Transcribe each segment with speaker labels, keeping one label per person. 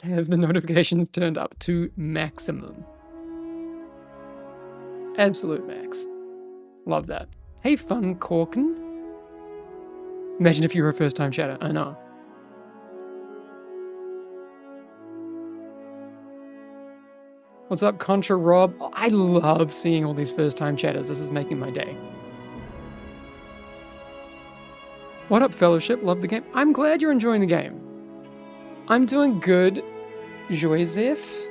Speaker 1: Have the notifications turned up to maximum. Absolute max. Love that. Hey, Fun Corkin. Imagine if you were a first-time chatter. I know. What's up, Contra Rob? Oh, I love seeing all these first-time chatters. This is making my day. What up, Fellowship? Love the game. I'm glad you're enjoying the game. I'm doing good. Joseph?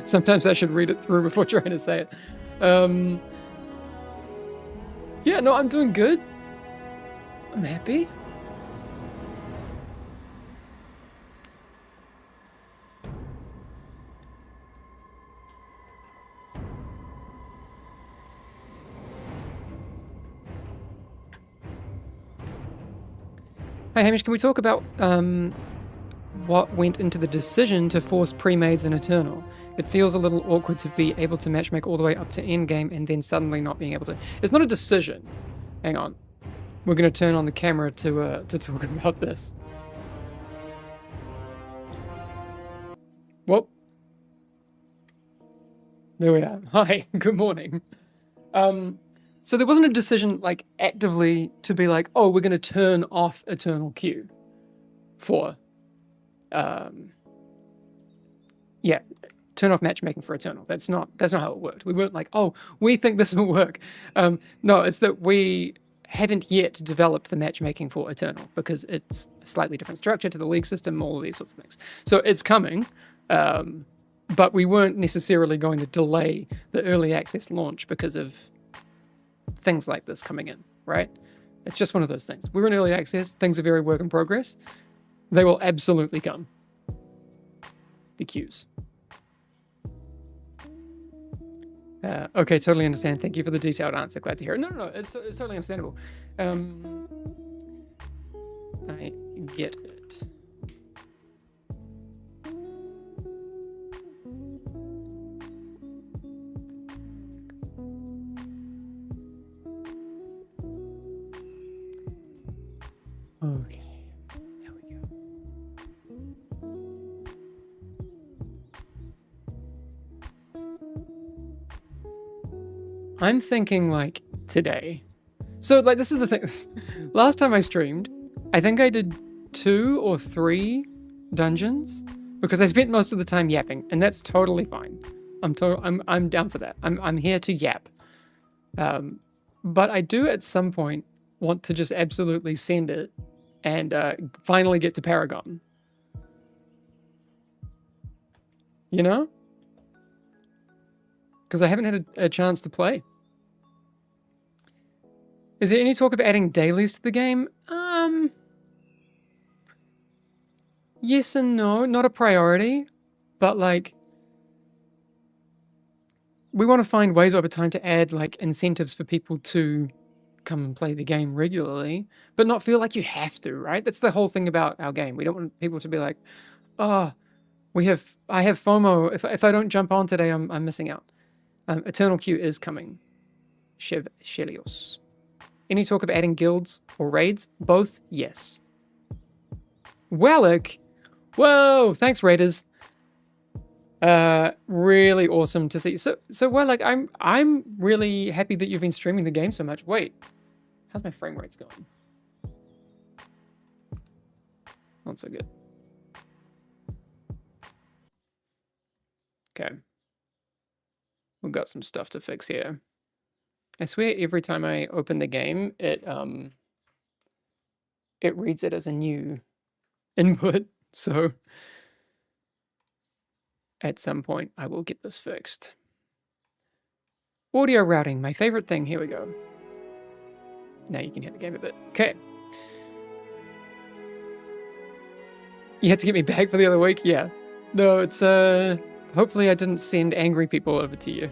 Speaker 1: Sometimes I should read it through before trying to say it. Yeah, no, I'm doing good. I'm happy. Hey, Hamish, can we talk about what went into the decision to force pre-mades in Eternal? It feels a little awkward to be able to matchmake all the way up to endgame and then suddenly not being able to. It's not a decision. Hang on. We're going to turn on the camera to talk about this. Whoop. There we are. Hi, good morning. So there wasn't a decision, like, actively to be like, oh, we're going to turn off Eternal Queue for, yeah, turn off matchmaking for Eternal. That's not how it worked. We weren't like, oh, we think this will work. No, it's that we haven't yet developed the matchmaking for Eternal because it's a slightly different structure to the league system, all of these sorts of things. So it's coming, but we weren't necessarily going to delay the early access launch because of things like this coming in, right? It's just one of those things. We're in early access. Things are very work in progress. They will absolutely come. The queues. Okay, totally understand. Thank you for the detailed answer. Glad to hear it. No, it's totally understandable. I get it. Okay, there we go. I'm thinking like today. So like this is the thing. Last time I streamed, I think I did 2 or 3 dungeons because I spent most of the time yapping, and that's totally fine. I'm down for that. I'm here to yap. But I do at some point want to just absolutely send it and finally get to Paragon. You know? Because I haven't had a chance to play. Is there any talk of adding dailies to the game? Yes and no, not a priority, but like, we want to find ways over time to add like incentives for people to come and play the game regularly, but not feel like you have to, right? That's the whole thing about our game. We don't want people to be like, oh, I have FOMO. If I don't jump on today, I'm missing out. Eternal Queue is coming. Shelios. Any talk of adding guilds or raids? Both, yes. Wellick. Whoa, thanks, Raiders. Really awesome to see. So well, like I'm really happy that you've been streaming the game so much. Wait, how's my frame rates going? Not so good. Okay. We've got some stuff to fix here. I swear every time I open the game, it reads it as a new input. So at some point I will get this fixed. Audio routing, my favorite thing. Here we go. Now you can hear the game a bit. Okay. You had to get me back for the other week? Yeah. No, it's hopefully I didn't send angry people over to you.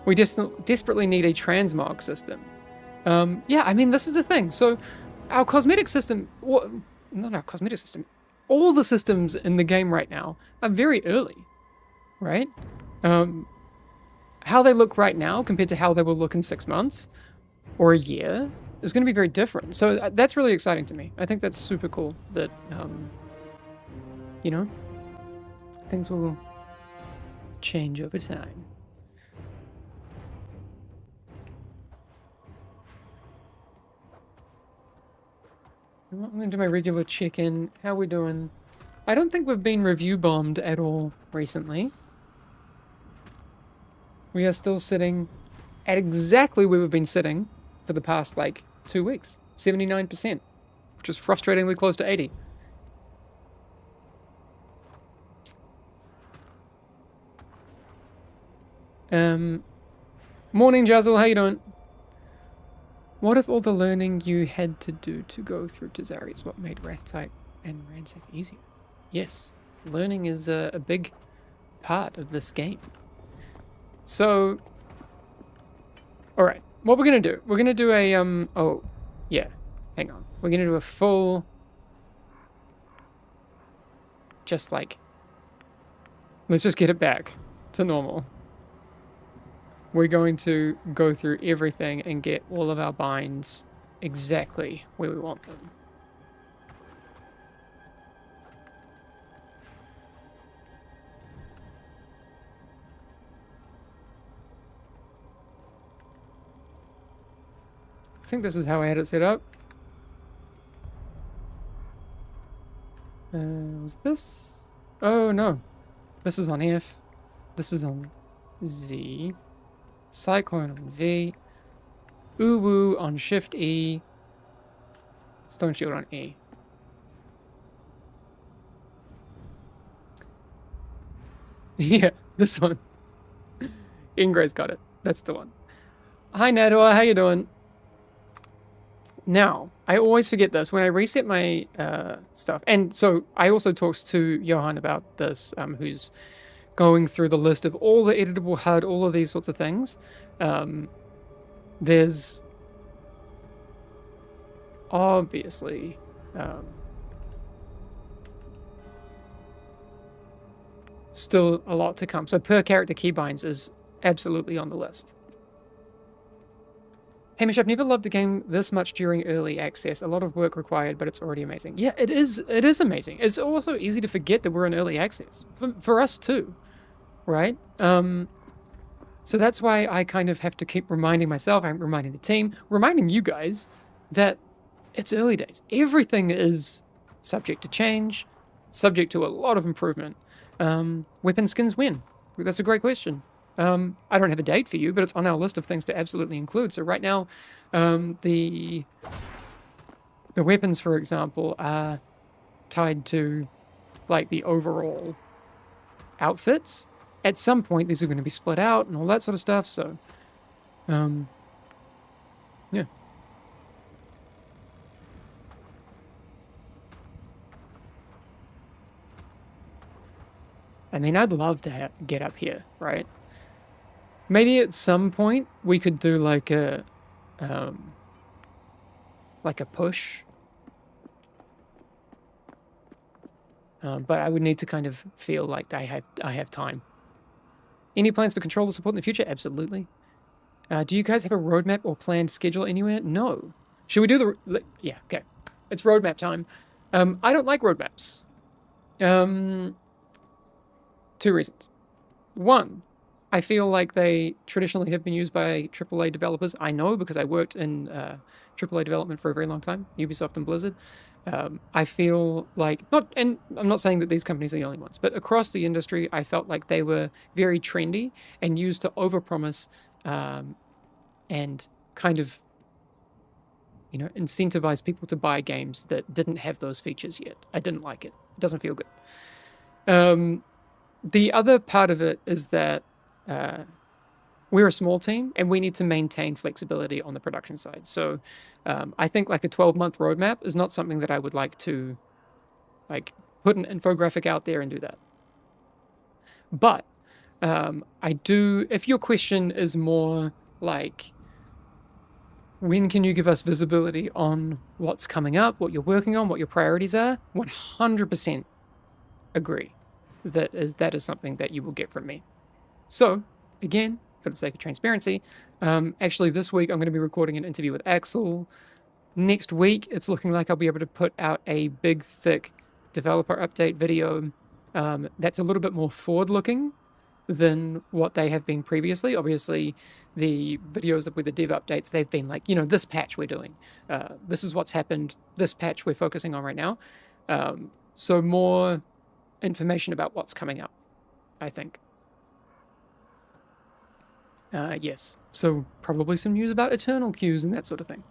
Speaker 1: We desperately need a transmog system. Yeah, I mean, this is the thing. So our cosmetic system, not our cosmetic system, all the systems in the game right now are very early, right? How they look right now compared to how they will look in 6 months or a year is going to be very different. So that's really exciting to me. I think that's super cool that, you know, things will change over time. I'm going to do my regular check-in. How are we doing? I don't think we've been review bombed at all recently. We are still sitting at exactly where we've been sitting for the past, like, 2 weeks. 79%, which is frustratingly close to 80. Morning, Jazzle. How you doing? What if all the learning you had to do to go through Tazari is what made Wrath-type and Ransack easier? Yes, learning is a big part of this game. So, all right, what we're gonna do? We're gonna do a oh, yeah, hang on. We're gonna do a full, just like, let's just get it back to normal. We're going to go through everything and get all of our binds exactly where we want them. I think this is how I had it set up. Was this? Oh no. This is on F. This is on Z. Cyclone on V. Uwu on Shift E. Stone Shield on E. Yeah, this one. Ingray's got it. That's the one. Hi Nador, how you doing? Now, I always forget this when I reset my stuff. And so I also talked to Johan about this, who's going through the list of all the editable HUD, all of these sorts of things. There's obviously still a lot to come. So per character keybinds is absolutely on the list. Hamish, I've never loved the game this much during early access. A lot of work required, but it's already amazing. Yeah, it is amazing. It's also easy to forget that we're in early access. For us too, right? So that's why I kind of have to keep reminding myself, I'm reminding the team, reminding you guys that it's early days. Everything is subject to change, subject to a lot of improvement. Weapon skins when? That's a great question. I don't have a date for you, but it's on our list of things to absolutely include. So right now, the weapons, for example, are tied to like the overall outfits. At some point, these are going to be split out and all that sort of stuff. So, yeah. I mean, I'd love to get up here, right? Maybe at some point we could do like a push. But I would need to kind of feel like I have time. Any plans for controller support in the future? Absolutely. Do you guys have a roadmap or planned schedule anywhere? No. Should we do the... Yeah, okay. It's roadmap time. I don't like roadmaps. 2 reasons. One, I feel like they traditionally have been used by AAA developers. I know because I worked in AAA development for a very long time, Ubisoft and Blizzard. I feel like, and I'm not saying that these companies are the only ones, but across the industry, I felt like they were very trendy and used to overpromise and kind of, incentivize people to buy games that didn't have those features yet. I didn't like it. It doesn't feel good. The other part of it is that we're a small team and we need to maintain flexibility on the production side. So I think like a 12-month roadmap is not something that I would like to put an infographic out there and do that. But I do, if your question is more like, when can you give us visibility on what's coming up, what you're working on, what your priorities are, 100% agree. That is something that you will get from me. So, again, for the sake of transparency, actually this week I'm going to be recording an interview with Axel Next week, it's looking like I'll be able to put out a big, thick developer update video that's a little bit more forward-looking than what they have been previously. Obviously, the videos with the dev updates, they've been like, this patch we're doing. This is what's happened. This patch we're focusing on right now. So more information about what's coming up, I think. Yes. So probably some news about eternal queues and that sort of thing.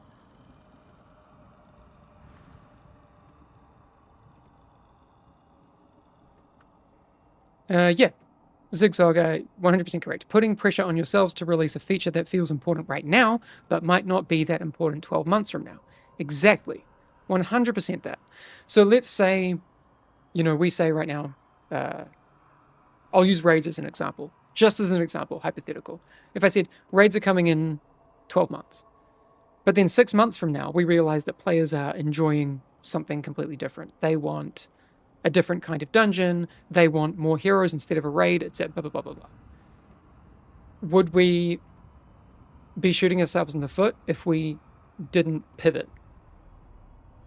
Speaker 1: Yeah. Zigzag, 100% correct. Putting pressure on yourselves to release a feature that feels important right now, but might not be that important 12 months from now. Exactly. 100% that. So let's say, we say right now, I'll use raids as an example. Just as an example, hypothetical. If I said raids are coming in 12 months, but then 6 months from now, we realize that players are enjoying something completely different. They want a different kind of dungeon, they want more heroes instead of a raid, etc. Blah, blah, blah, blah, blah. Would we be shooting ourselves in the foot if we didn't pivot?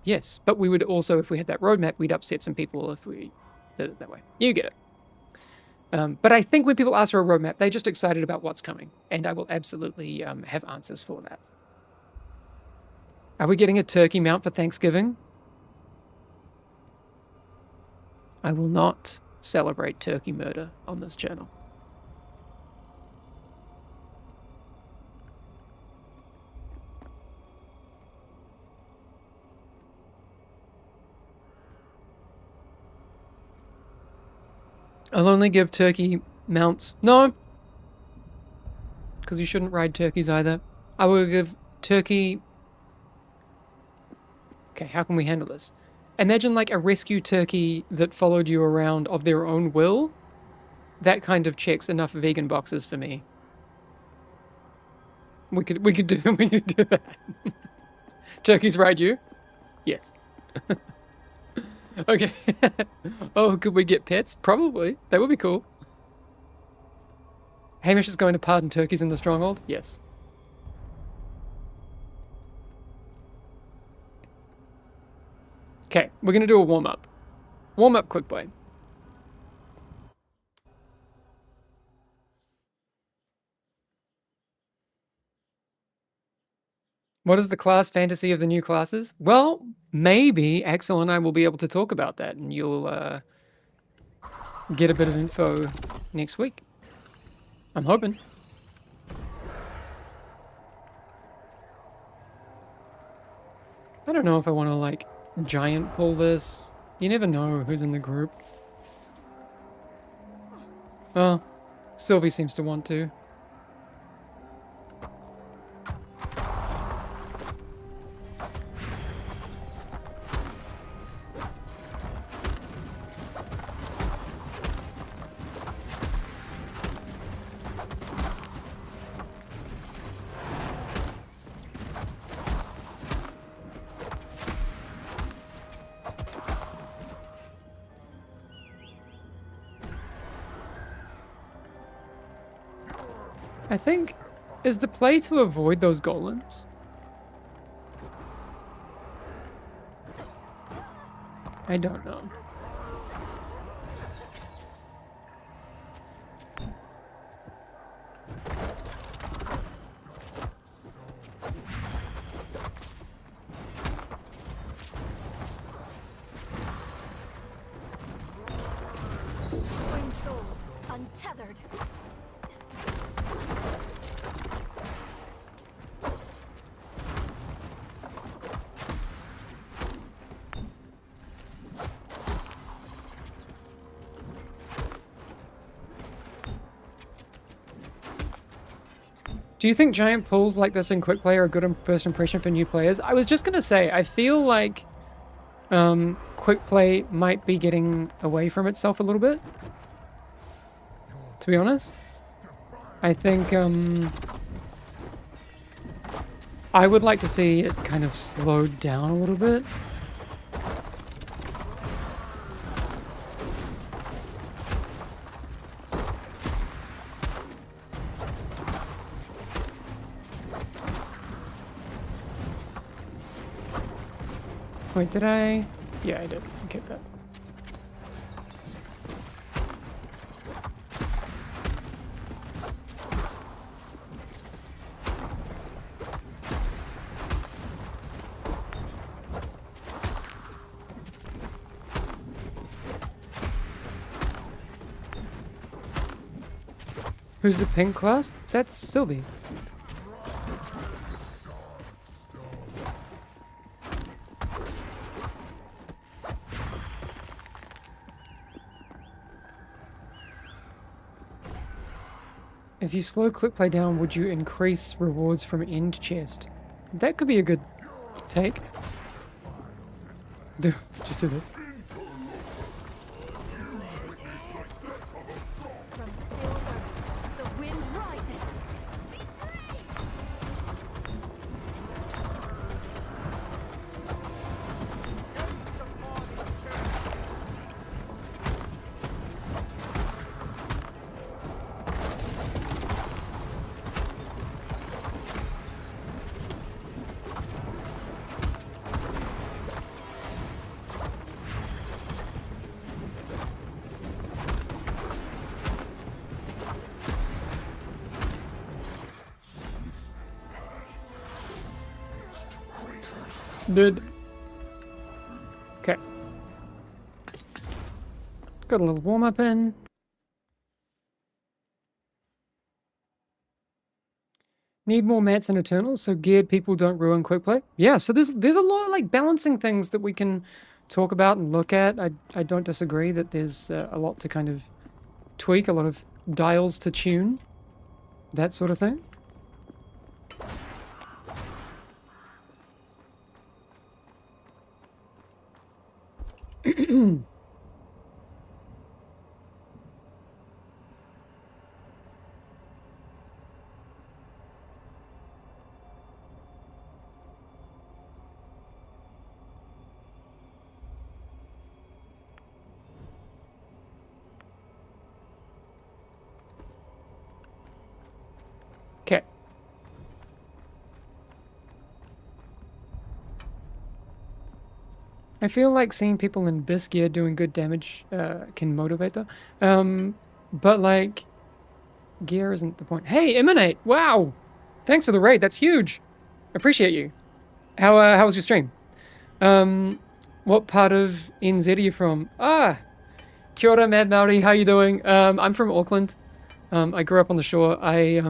Speaker 1: Yes, but we would also, if we had that roadmap, we'd upset some people if we did it that way. You get it. But I think when people ask for a roadmap, they're just excited about what's coming, and I will absolutely have answers for that. Are we getting a turkey mount for Thanksgiving? I will not celebrate turkey murder on this channel. I'll only give turkey mounts. No! Because you shouldn't ride turkeys either. I will give turkey... Okay, how can we handle this? Imagine like a rescue turkey that followed you around of their own will. That kind of checks enough vegan boxes for me. We could do that. Turkeys ride you? Yes. Okay. Oh, could we get pets? Probably. That would be cool. Hamish is going to pardon turkeys in the stronghold? Yes. Okay, we're going to do a warm-up. Warm-up quick play. What is the class fantasy of the new classes? Well, maybe Axel and I will be able to talk about that, and you'll get a bit of info next week. I'm hoping. I don't know if I want to, like, giant pull this. You never know who's in the group. Oh, Sylvie seems to want to. I think, is the play to avoid those golems? I don't know.
Speaker 2: Bring souls untethered.
Speaker 1: Do you think giant pulls like this in quick play are a good first impression for new players? I was just gonna say, I feel like quick play might be getting away from itself a little bit. To be honest, I think I would like to see it kind of slowed down a little bit. Wait, did I? Yeah, I did. Okay, that. Who's the pink class? That's Sylvie. If you slow quick play down, would you increase rewards from end chest? That could be a good take. Just do this.
Speaker 2: From still earth, the wind rises.
Speaker 1: Dude. Okay. Got a little warm up in. Need more mats and Eternals so geared people don't ruin quick play. Yeah, so there's a lot of like balancing things that we can talk about and look at. I don't disagree that there's a lot to kind of tweak, a lot of dials to tune, that sort of thing. Okay. I feel like seeing people in bis gear doing good damage can motivate them. But like, gear isn't the point. Hey, Emanate! Wow! Thanks for the raid, that's huge! Appreciate you. How was your stream? What part of NZ are you from? Ah! Kia ora, Mad Maori, how you doing? I'm from Auckland. I grew up on the shore. I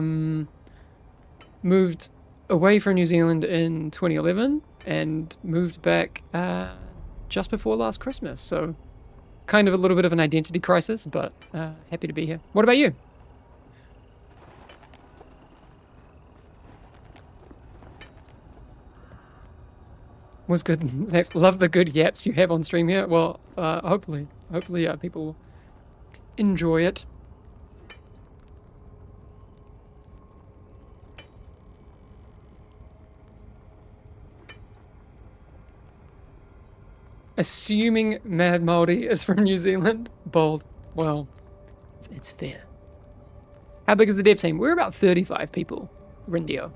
Speaker 1: moved away from New Zealand in 2011 and moved back just before last Christmas. So kind of a little bit of an identity crisis, but happy to be here. What about you? Was good. Thanks. Love the good yaps you have on stream here. Well, hopefully people enjoy it. Assuming Mad Maori is from New Zealand? Bold. Well, it's fair. How big is the dev team? We're about 35 people, Rindio.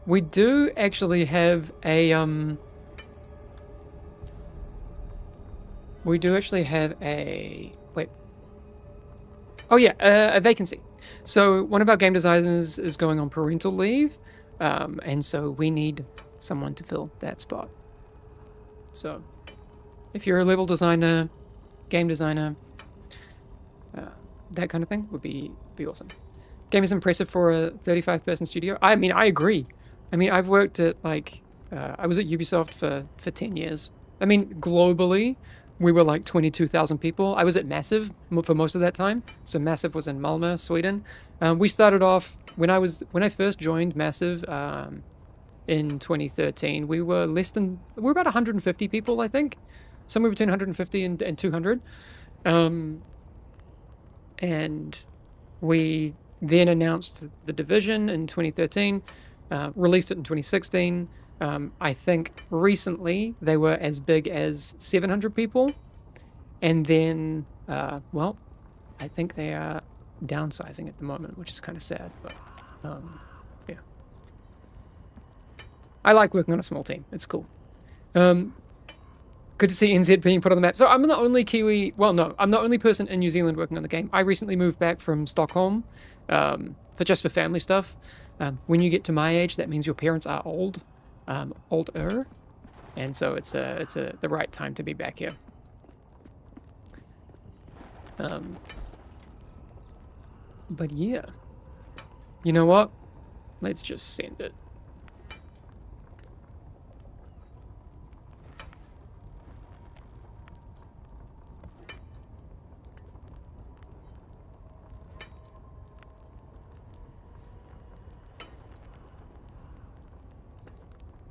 Speaker 1: We do actually have a, wait. Oh yeah, a vacancy. So one of our game designers is going on parental leave, and so we need someone to fill that spot. So, if you're a level designer, game designer, that kind of thing would be awesome. Game is impressive for a 35-person studio. I mean, I agree. I mean, I've worked at like, I was at Ubisoft for 10 years. I mean, globally, we were like 22,000 people. I was at Massive for most of that time. So Massive was in Malmö, Sweden. We started off when I first joined Massive. In 2013, we were about 150 people, I think, somewhere between 150 and 200, and we then announced the division in 2013, released it in 2016. I think recently they were as big as 700 people, and then well, I think they are downsizing at the moment, which is kind of sad, but yeah. I like working on a small team. It's cool. Good to see NZ being put on the map. So I'm the only Kiwi. Well, no, I'm the only person in New Zealand working on the game. I recently moved back from Stockholm, for family stuff. When you get to my age, that means your parents are old, older, and so it's the right time to be back here. But yeah, you know what? Let's just send it.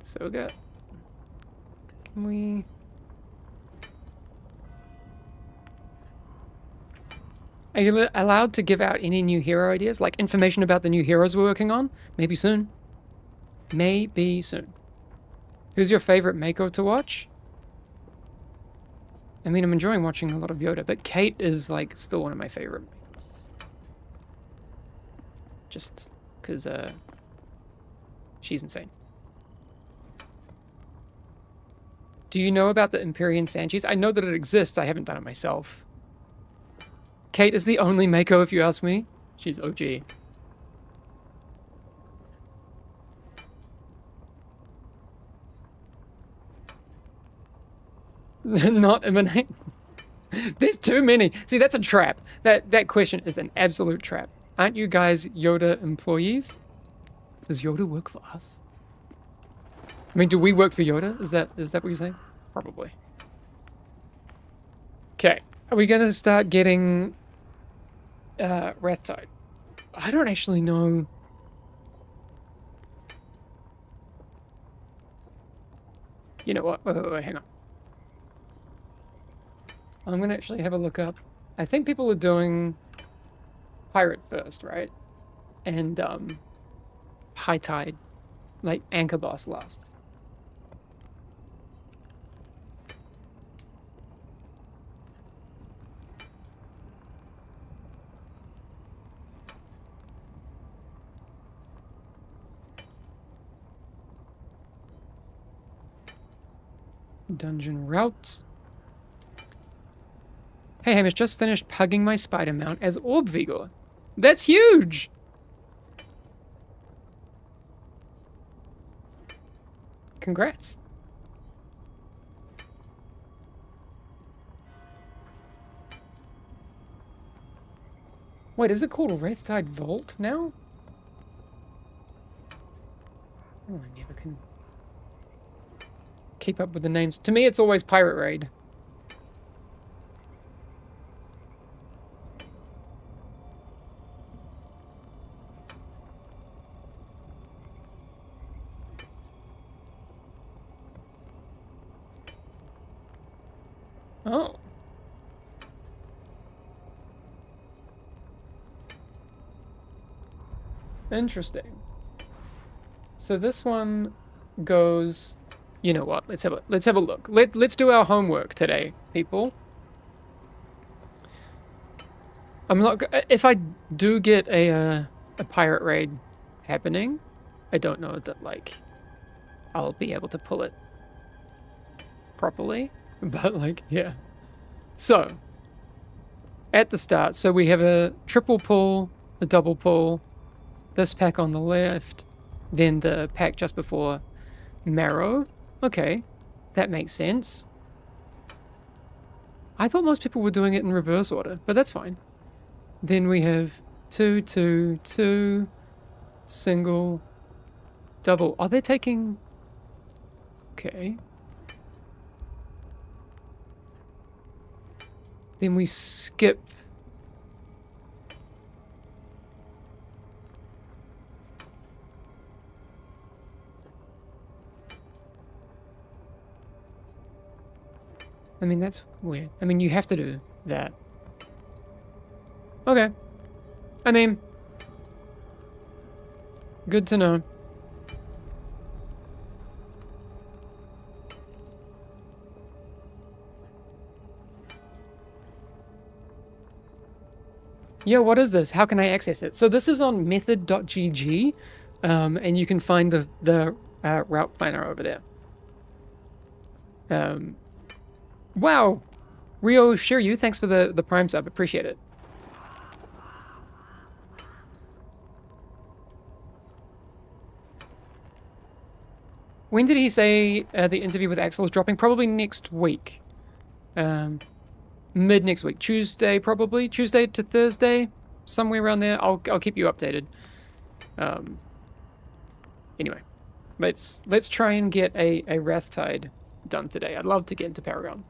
Speaker 1: So good. Can we... Are you allowed to give out any new hero ideas? Like information about the new heroes we're working on? Maybe soon. Maybe soon. Who's your favorite Mako to watch? I mean, I'm enjoying watching a lot of Yoda, but Kate is like still one of my favorite Makos. Just because she's insane. Do you know about the Empyrean sand cheese? I know that it exists. I haven't done it myself. Kate is the only Mako, if you ask me. She's OG. Not emanate. There's too many. See, that's a trap. That question is an absolute trap. Aren't you guys Yoda employees? Does Yoda work for us? I mean, do we work for Yoda? Is that what you're saying? Probably. Okay. Are we gonna start getting Wrathtide? I don't actually know. You know what? Wait, hang on. I'm gonna actually have a look up. I think people are doing Pirate first, right? And High Tide, like Anchor Boss last. Dungeon routes. Hey, Hamish, just finished pugging my spider mount as Orb Vigor. That's huge! Congrats. Wait, is it called Wrathtide Vault now? Oh, I never can keep up with the names. To me, it's always Pirate Raid. Oh. Interesting. So this one goes... You know what? Let's have a look. Let's do our homework today, people. I'm not... If I do get a pirate raid happening, I don't know that, like, I'll be able to pull it properly. But, like, yeah. So, at the start, so we have a triple pull, a double pull, this pack on the left, then the pack just before Marrow. Okay, that makes sense. I thought most people were doing it in reverse order, but that's fine. Then we have 2, 2, 2, single, double. Are they taking... Okay. Then we skip... I mean, that's weird. I mean, you have to do that. Okay. I mean, good to know. Yo, what is this? How can I access it? So this is on method.gg, and you can find the route planner over there. Wow, Rio Shiryu, thanks for the Prime sub. Appreciate it. When did he say the interview with Axel is dropping? Probably next week. Mid next week. Tuesday, probably. Tuesday to Thursday. Somewhere around there. I'll keep you updated. Anyway. Let's try and get a Wrathtide done today. I'd love to get into Paragon.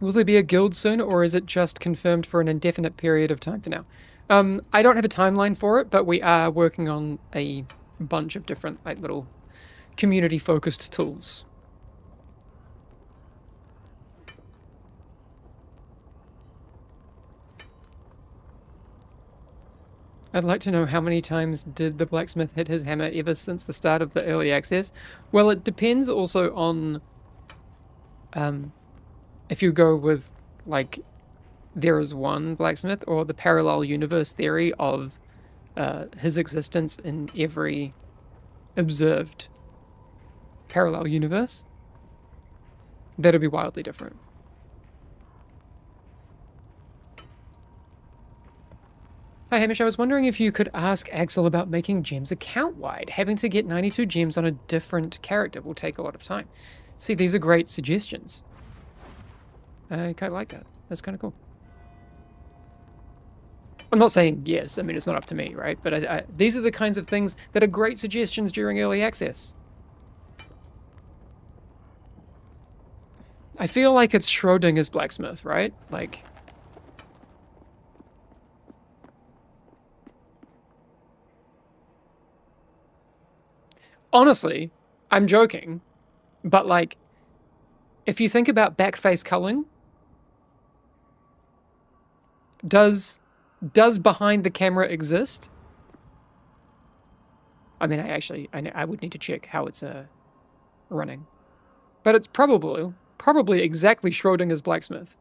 Speaker 1: Will there be a guild soon, or is it just confirmed for an indefinite period of time for now? I don't have a timeline for it, but we are working on a bunch of different, like, little community-focused tools. I'd like to know how many times did the blacksmith hit his hammer ever since the start of the early access? Well, it depends also on... if you go with, like, there is one blacksmith, or the parallel universe theory of his existence in every observed parallel universe, that'd be wildly different. Hi Hamish, I was wondering if you could ask Axel about making gems account-wide. Having to get 92 gems on a different character will take a lot of time. See, these are great suggestions. I kind of like that. That's kind of cool. I'm not saying yes. I mean, it's not up to me, right? But these are the kinds of things that are great suggestions during early access. I feel like it's Schrodinger's blacksmith, right? Like... Honestly, I'm joking, but like, if you think about backface culling, does behind the camera exist? I mean, I would need to check how it's running, but it's probably exactly Schrodinger's blacksmith.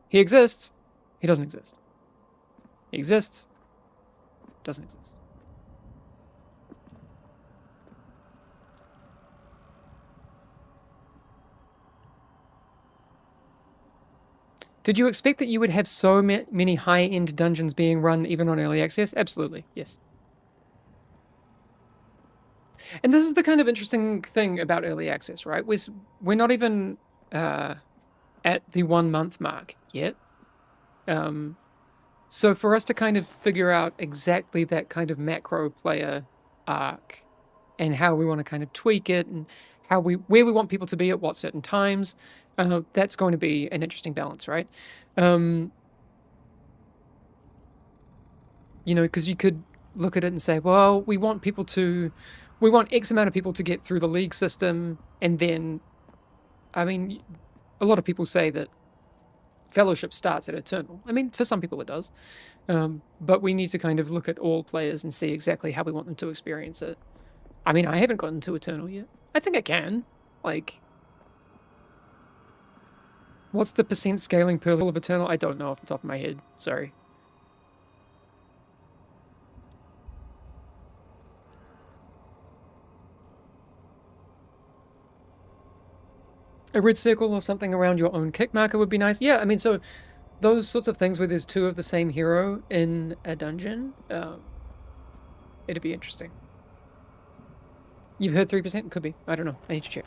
Speaker 1: He exists. He doesn't exist. He exists. Doesn't exist. Did you expect that you would have so many high-end dungeons being run even on early access? Absolutely, yes. And this is the kind of interesting thing about early access, right? We're not even at the 1 month mark yet. So for us to kind of figure out exactly that kind of macro player arc and how we want to kind of tweak it and where we want people to be at what certain times, that's going to be an interesting balance, right? You know, because you could look at it and say, well, we want X amount of people to get through the league system, and then, I mean, a lot of people say that Fellowship starts at Eternal. I mean, for some people it does. But we need to kind of look at all players and see exactly how we want them to experience it. I mean, I haven't gotten to Eternal yet. I think I can. Like, what's the percent scaling per level of Eternal? I don't know off the top of my head. Sorry. A red circle or something around your own kick marker would be nice. Yeah, I mean, so those sorts of things where there's two of the same hero in a dungeon, it'd be interesting. You've heard 3%? Could be. I don't know. I need to check.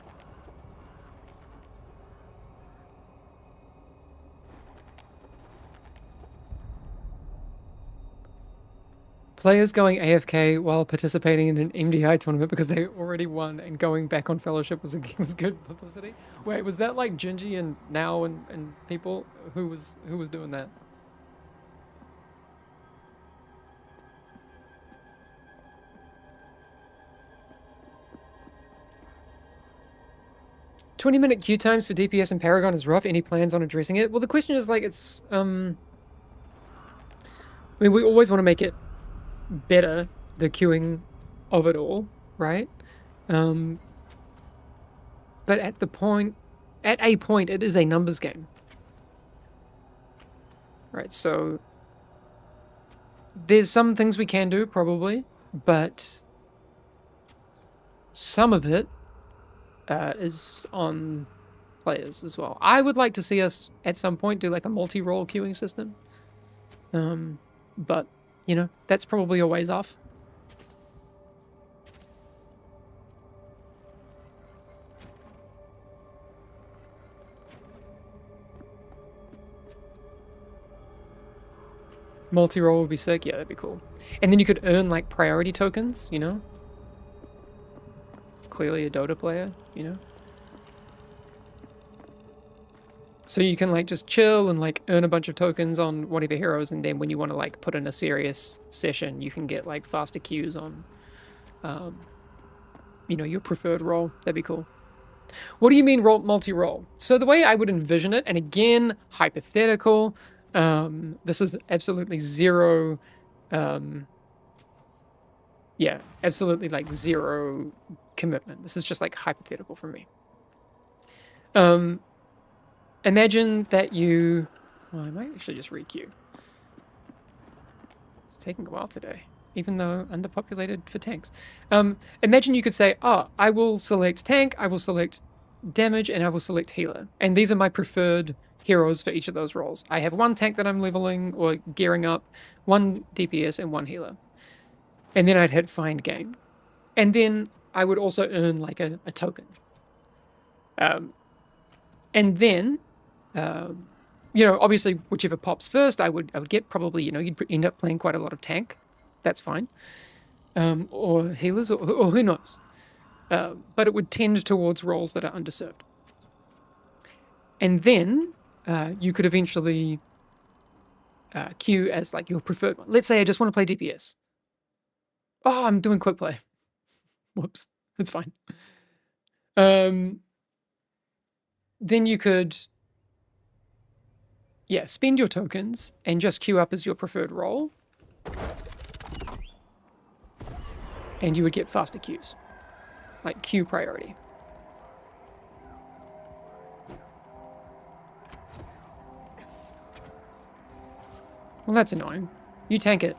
Speaker 1: Players going AFK while participating in an MDI tournament because they already won and going back on Fellowship was good publicity. Wait, was that like Gingy and Now and people? Who was doing that? "20-minute queue times for DPS and Paragon is rough. Any plans on addressing it?" Well, the question is like, it's I mean, we always want to make it better, the queuing of it all, right? But at the point at a point, it is a numbers game. Right, so there's some things we can do, probably, but some of it is on players as well. I would like to see us, at some point, do like a multi-role queuing system. But, you know, that's probably a ways off. Multi-role would be sick. Yeah, that'd be cool. And then you could earn, like, priority tokens, you know? Clearly a Dota player, you know? So you can, like, just chill and, like, earn a bunch of tokens on whatever heroes, and then when you want to, like, put in a serious session, you can get, like, faster queues on, you know, your preferred role. That'd be cool. What do you mean multi-role? So the way I would envision it, and again, hypothetical, this is absolutely zero, yeah, absolutely like zero commitment. This is just like hypothetical for me. Imagine that you, well, I might actually just re-queue. It's taking a while today, even though underpopulated for tanks. Imagine you could say, oh, I will select tank, I will select damage, and I will select healer. And these are my preferred heroes for each of those roles. I have one tank that I'm leveling or gearing up, one DPS, and one healer. And then I'd hit find game. And then I would also earn like a token. And then, you know, obviously whichever pops first, I would get probably, you know, you'd end up playing quite a lot of tank. That's fine. Or healers, or who knows. But it would tend towards roles that are underserved. And then you could eventually queue as like your preferred one. Let's say I just want to play DPS. Oh, I'm doing quick play. Whoops, it's fine. Then you could, yeah, spend your tokens and just queue up as your preferred role. And you would get faster queues, like queue priority. Well, that's annoying. You tank it.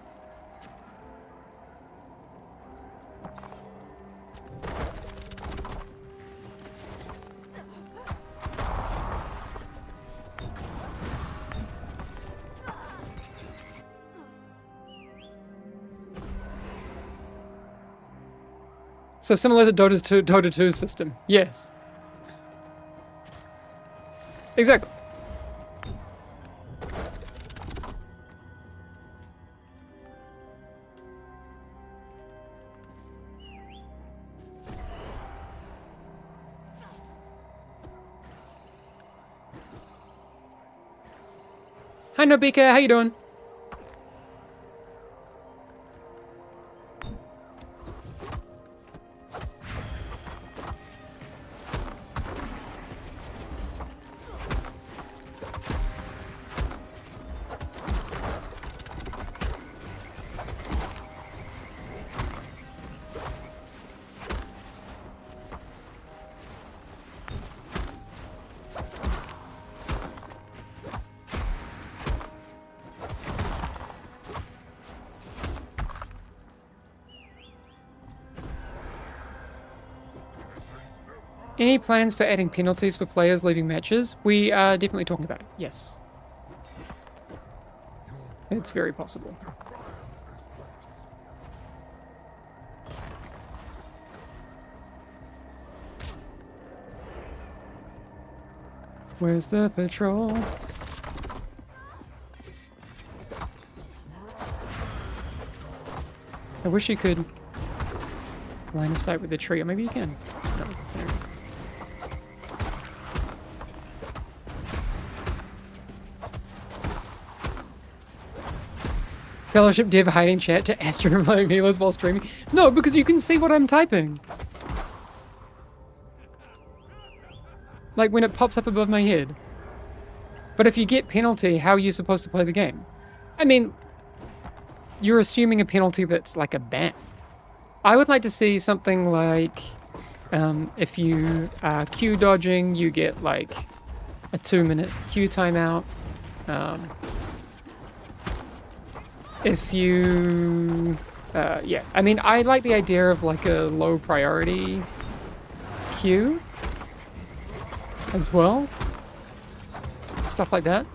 Speaker 1: So similar to Dota 2's system. Yes. Exactly. Hi Nobika, how you doing? Any plans for adding penalties for players leaving matches? We are definitely talking about it, yes. It's very possible. Where's the patrol? I wish you could line of sight with the tree, or maybe you can. No, there. Fellowship Dev hiding chat to Astro playing healers while streaming. No, because you can see what I'm typing. Like when it pops up above my head. But if you get penalty, how are you supposed to play the game? I mean, you're assuming a penalty that's like a ban. I would like to see something like If you are queue dodging, you get like a 2-minute queue timeout. If you, yeah, I mean, I like the idea of like a low priority queue as well. Stuff like that.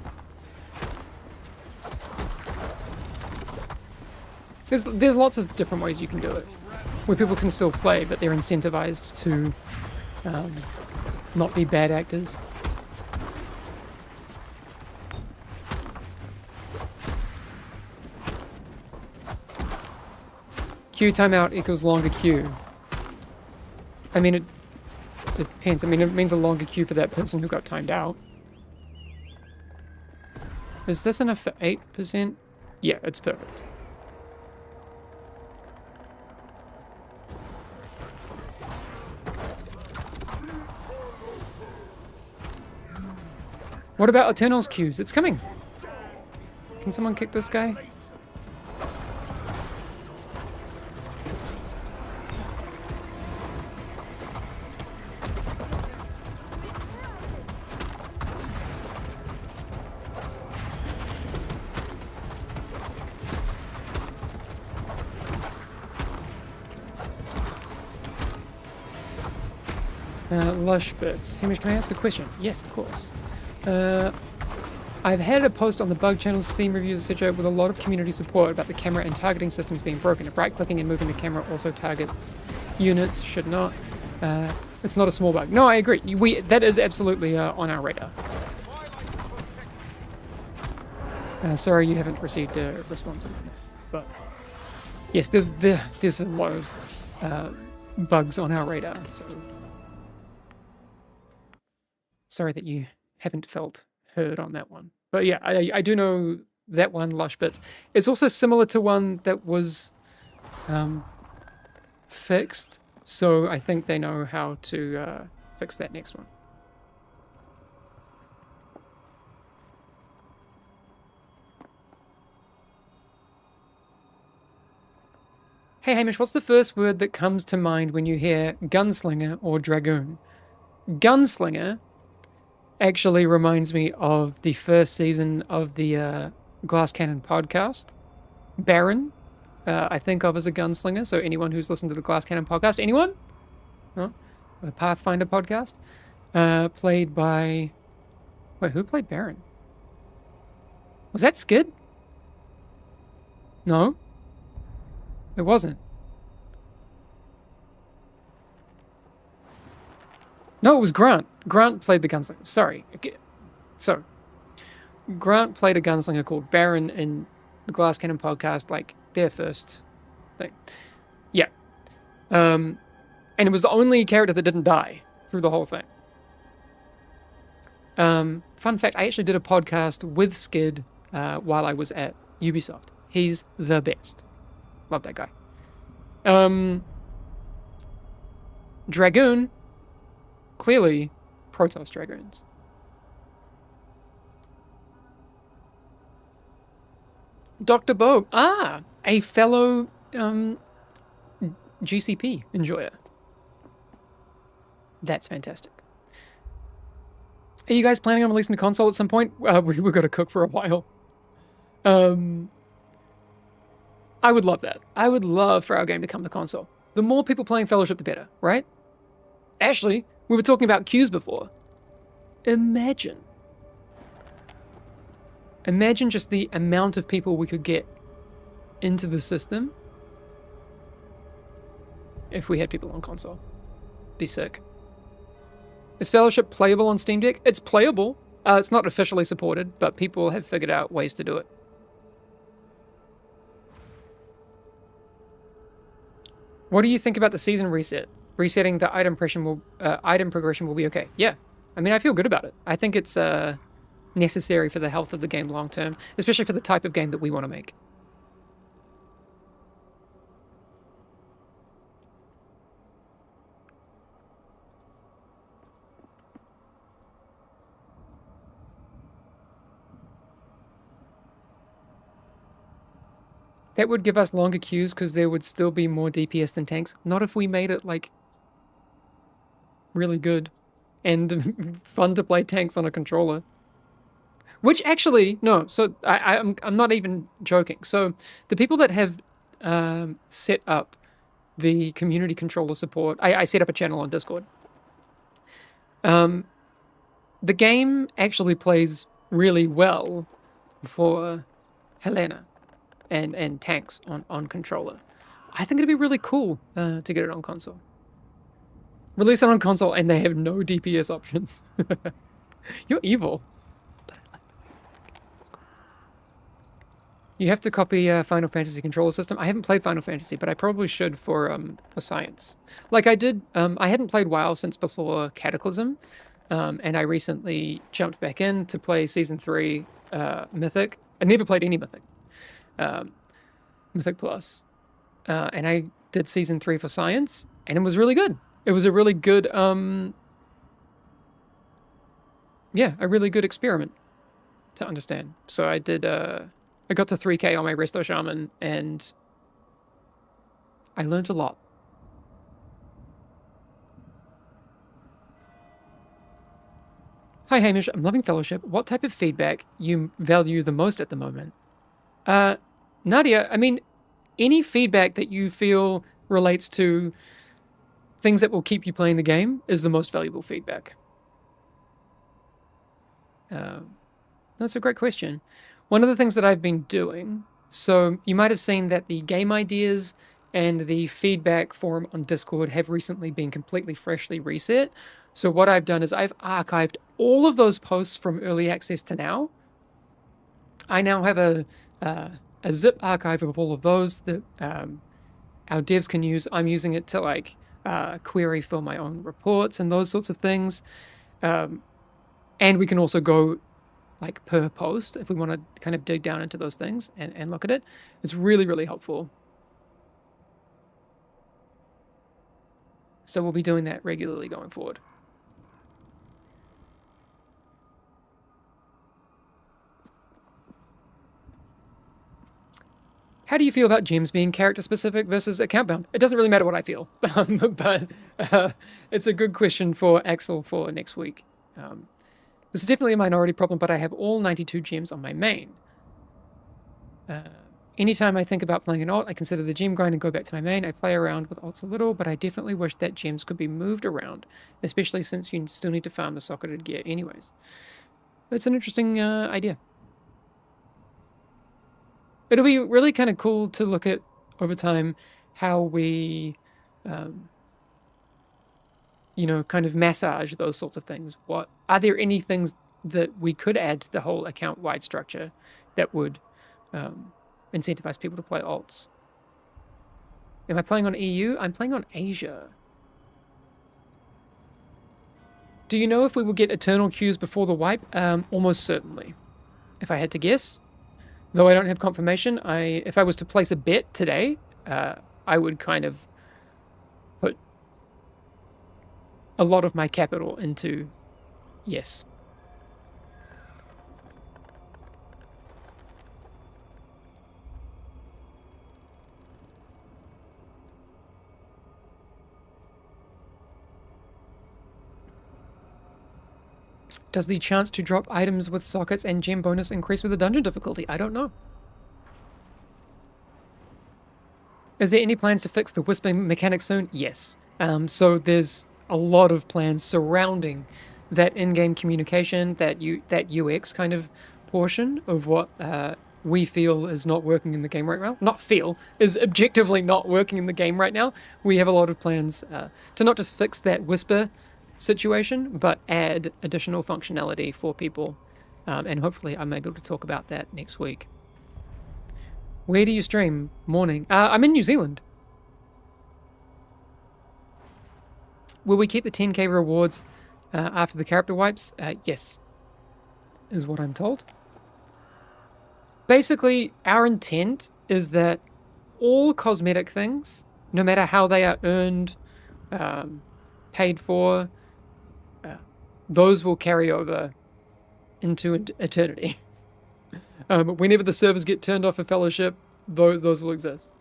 Speaker 1: There's lots of different ways you can do it, where people can still play, but they're incentivized to not be bad actors. Queue timeout equals longer queue. I mean, it depends. I mean, it means a longer queue for that person who got timed out. Is this enough for 8%? Yeah, it's perfect. What about Eternals queues? It's coming. Can someone kick this guy? Lush bits. Hamish, can I ask a question? Yes, of course. I've had a post on the bug channel, Steam reviews, etc., with a lot of community support about the camera and targeting systems being broken. If right-clicking and moving the camera also targets units, should not. It's not a small bug. No, I agree. That is absolutely on our radar. Sorry you haven't received a response on this, but yes, there's a lot of bugs on our radar. So sorry that you haven't felt heard on that one. But yeah, I do know that one, Lush Bits. It's also similar to one that was fixed, so I think they know how to fix that next one. Hey Hamish, what's the first word that comes to mind when you hear gunslinger or dragoon? Gunslinger actually reminds me of the first season of the Glass Cannon podcast. Baron, I think of as a gunslinger. So anyone who's listened to the Glass Cannon podcast, anyone? No? The Pathfinder podcast, played by. Wait, who played Baron? Was that Skid? No, it wasn't. No, it was Grant. Grant played the gunslinger. Sorry. So, Grant played a gunslinger called Baron in the Glass Cannon podcast, like their first thing. Yeah. And it was the only character that didn't die through the whole thing. Fun fact, I actually did a podcast with Skid while I was at Ubisoft. He's the best. Love that guy. Dragoon, clearly Protoss Dragoons. Dr. Bo, a fellow GCP enjoyer. That's fantastic. Are you guys planning on releasing the console at some point? We've got to cook for a while. I would love that. I would love for our game to come to console. The more people playing Fellowship, the better, right? Ashley, we were talking about queues before. Imagine just the amount of people we could get into the system if we had people on console. Be sick. Is Fellowship playable on Steam Deck? It's playable. It's not officially supported, but people have figured out ways to do it. What do you think about the season reset? Resetting the item progression will be okay. Yeah, I mean, I feel good about it. I think it's necessary for the health of the game long term, especially for the type of game that we want to make. That would give us longer queues because there would still be more DPS than tanks. Not if we made it like really good and fun to play tanks on a controller. Which actually, no, so I'm not even joking. So the people that have set up the community controller support, I set up a channel on Discord. The game actually plays really well for Helena and tanks on controller. I think it'd be really cool to get it on console. Release it on console and they have no DPS options. You're evil. But I like the way you think. It's cool. You have to copy Final Fantasy controller system. I haven't played Final Fantasy, but I probably should for science. Like I did, I hadn't played WoW since before Cataclysm, and I recently jumped back in to play Season 3 Mythic. I never played any Mythic. Mythic Plus. And I did Season 3 for science, and it was really good. It was a really good, a really good experiment to understand. So I did, I got to 3k on my Resto Shaman, and I learned a lot. Hi Hamish, I'm loving Fellowship. What type of feedback you value the most at the moment? Nadia, I mean, any feedback that you feel relates to things that will keep you playing the game is the most valuable feedback. That's a great question. One of the things that I've been doing, so you might have seen that the game ideas and the feedback forum on Discord have recently been completely freshly reset. So what I've done is I've archived all of those posts from early access to now. I now have a zip archive of all of those that our devs can use. I'm using it to like query for my own reports and those sorts of things. And we can also go like per post if we want to kind of dig down into those things and look at it. It's really, really helpful. So we'll be doing that regularly going forward. How do you feel about gems being character specific versus account bound? It doesn't really matter what I feel, but it's a good question for Axel for next week. This is definitely a minority problem, but I have all 92 gems on my main. Anytime I think about playing an alt, I consider the gem grind and go back to my main. I play around with alts a little, but I definitely wish that gems could be moved around, especially since you still need to farm the socketed gear anyways. It's an interesting idea. It'll be really kind of cool to look at over time how we, kind of massage those sorts of things. What are there any things that we could add to the whole account-wide structure that would incentivize people to play alts? Am I playing on EU? I'm playing on Asia. Do you know if we will get eternal queues before the wipe? Almost certainly, if I had to guess. Though I don't have confirmation, if I was to place a bet today, I would kind of put a lot of my capital into yes. Does the chance to drop items with sockets and gem bonus increase with the dungeon difficulty? I don't know. Is there any plans to fix the whispering mechanic soon? Yes. So there's a lot of plans surrounding that in-game communication, that UX kind of portion of what we feel is not working in the game right now. Not feel, is objectively not working in the game right now. We have a lot of plans to not just fix that whisper situation, but add additional functionality for people, and hopefully I'm able to talk about that next week. Where do you stream? Morning. I'm in New Zealand. Will we keep the 10k rewards after the character wipes? Yes, is what I'm told. Basically, our intent is that all cosmetic things, no matter how they are earned, paid for, those will carry over into eternity. Whenever the servers get turned off for Fellowship, those will exist.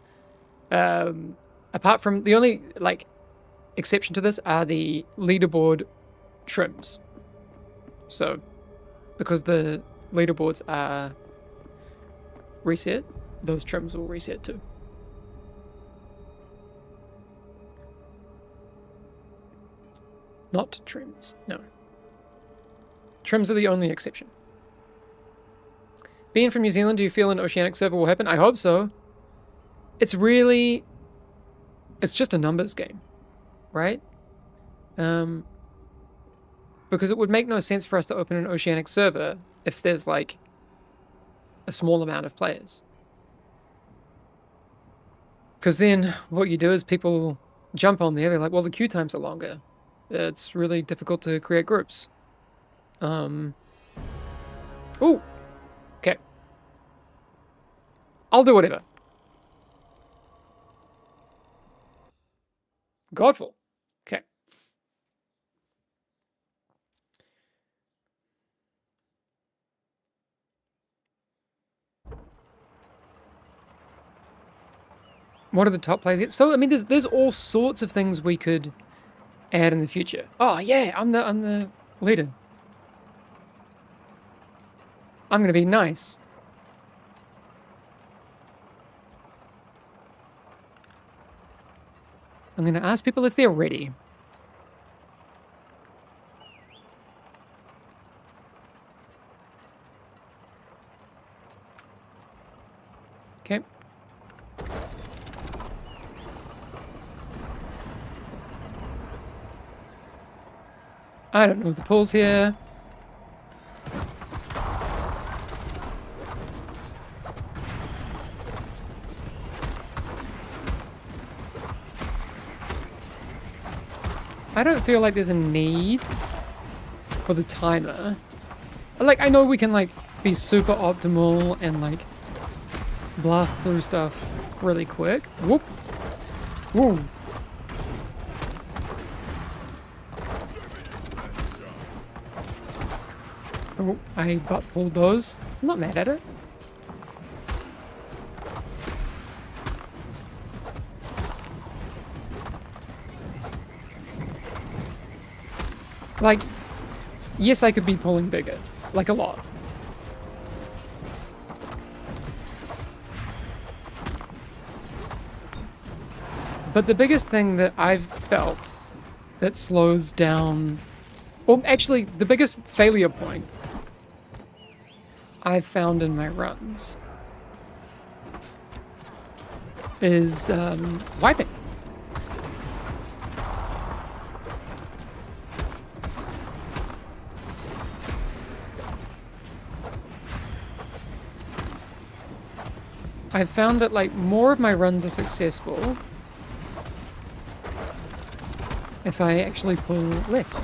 Speaker 1: Apart from the only, like, exception to this are the leaderboard trims. So, because the leaderboards are reset, those trims will reset too. Not trims, no. Trims are the only exception. Being from New Zealand, do you feel an Oceanic server will happen? I hope so. It's just a numbers game, right? Because it would make no sense for us to open an Oceanic server if there's like a small amount of players. Because then what you do is people jump on there, they're like, well, the queue times are longer. It's really difficult to create groups. Ooh. Okay. I'll do whatever. Godful. Okay. What are the top players? So I mean, there's all sorts of things we could add in the future. Oh yeah, I'm the leader. I'm gonna be nice. I'm gonna ask people if they're ready. Okay. I don't know the pulls here. I don't feel like there's a need for the timer. Like, I know we can, like, be super optimal and, like, blast through stuff really quick. Whoop. Whoa. Oh, I butt pulled those. I'm not mad at it. Like, yes, I could be pulling bigger. Like, a lot. But the biggest thing that I've felt that slows down... Well, actually, the biggest failure point I've found in my runs is wiping. I've found that, like, more of my runs are successful if I actually pull less.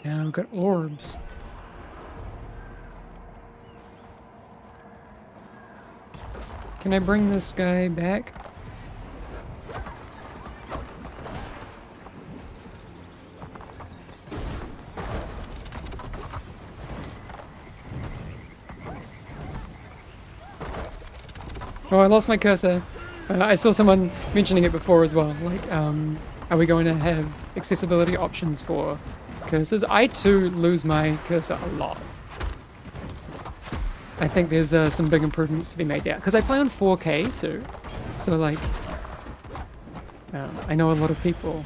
Speaker 1: Now I've got orbs. Can I bring this guy back? Oh, I lost my cursor. I saw someone mentioning it before as well. Like, are we going to have accessibility options for cursors? I too lose my cursor a lot. I think there's some big improvements to be made there. Because I play on 4K too. So like, I know a lot of people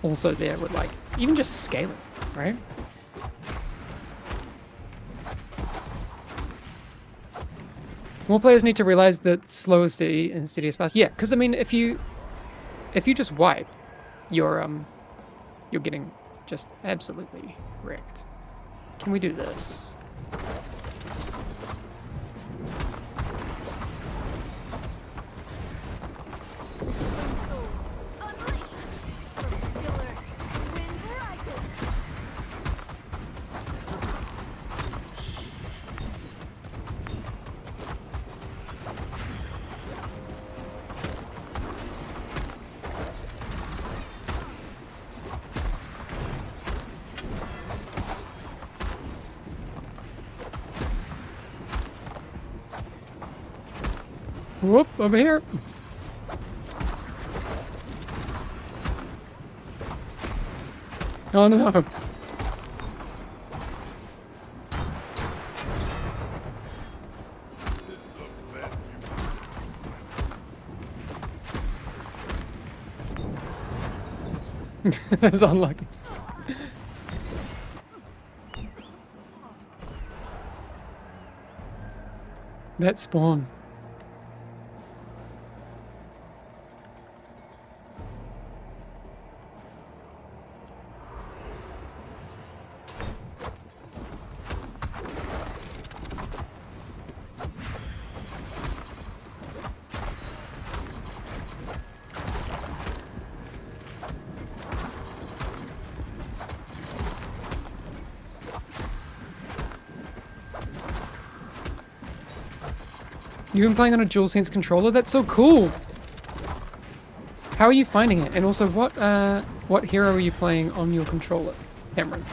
Speaker 1: also there would like, even just scaling, right? More players need to realize that slow is steady and steady is fast. Yeah, because I mean, if you just wipe, you're getting just absolutely wrecked. Can we do this? Whoop, over here. Oh no. That's unlucky. That spawn. You've been playing on a DualSense controller? That's so cool! How are you finding it? And also, what hero are you playing on your controller, Cameron?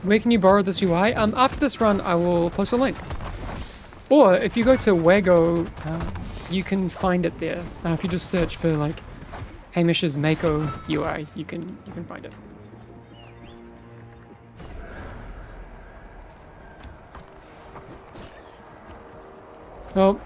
Speaker 1: Where can you borrow this UI? After this run, I will post a link. Or if you go to Wego, you can find it there. If you just search for like Hamish's Mako UI, you can find it. Oh.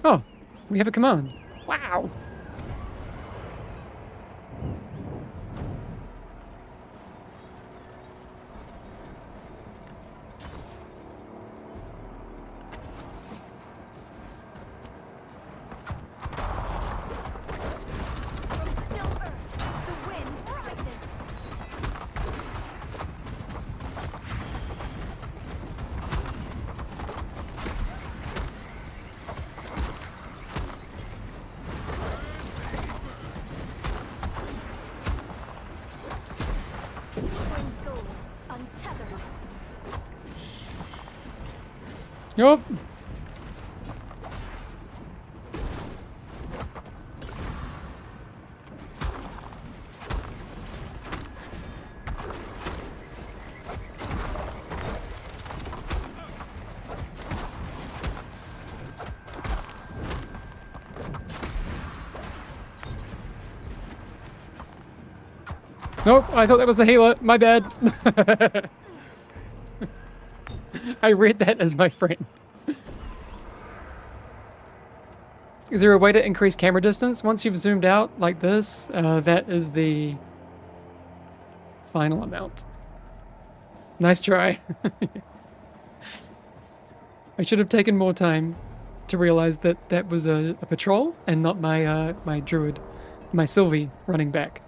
Speaker 1: Oh, we have a command. Wow.
Speaker 2: From still earth, the wind rises. Twin souls, untethered.
Speaker 1: Yup. Nope, I thought that was the healer. My bad. I read that as my friend. Is there a way to increase camera distance? Once you've zoomed out like this, that is the final amount. Nice try. I should have taken more time to realize that that was a patrol and not my my druid, my Sylvie running back.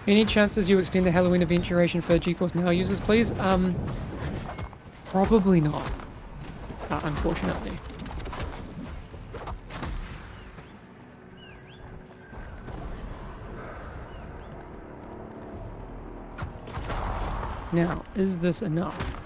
Speaker 1: Any chances you extend the Halloween event duration for GeForce Now users, please? Probably not, unfortunately. Now, is this enough?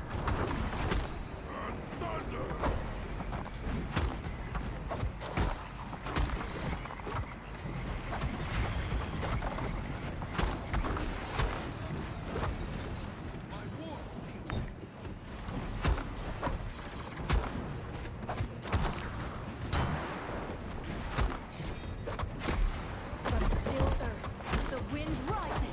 Speaker 2: From still earth, the wind rises.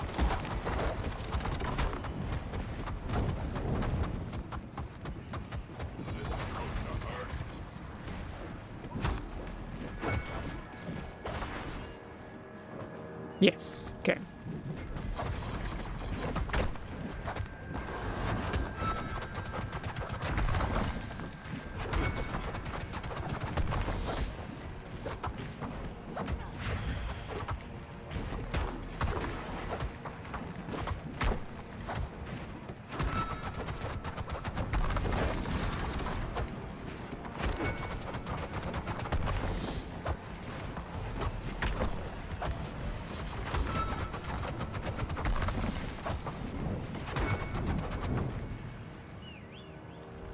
Speaker 1: Yes, okay.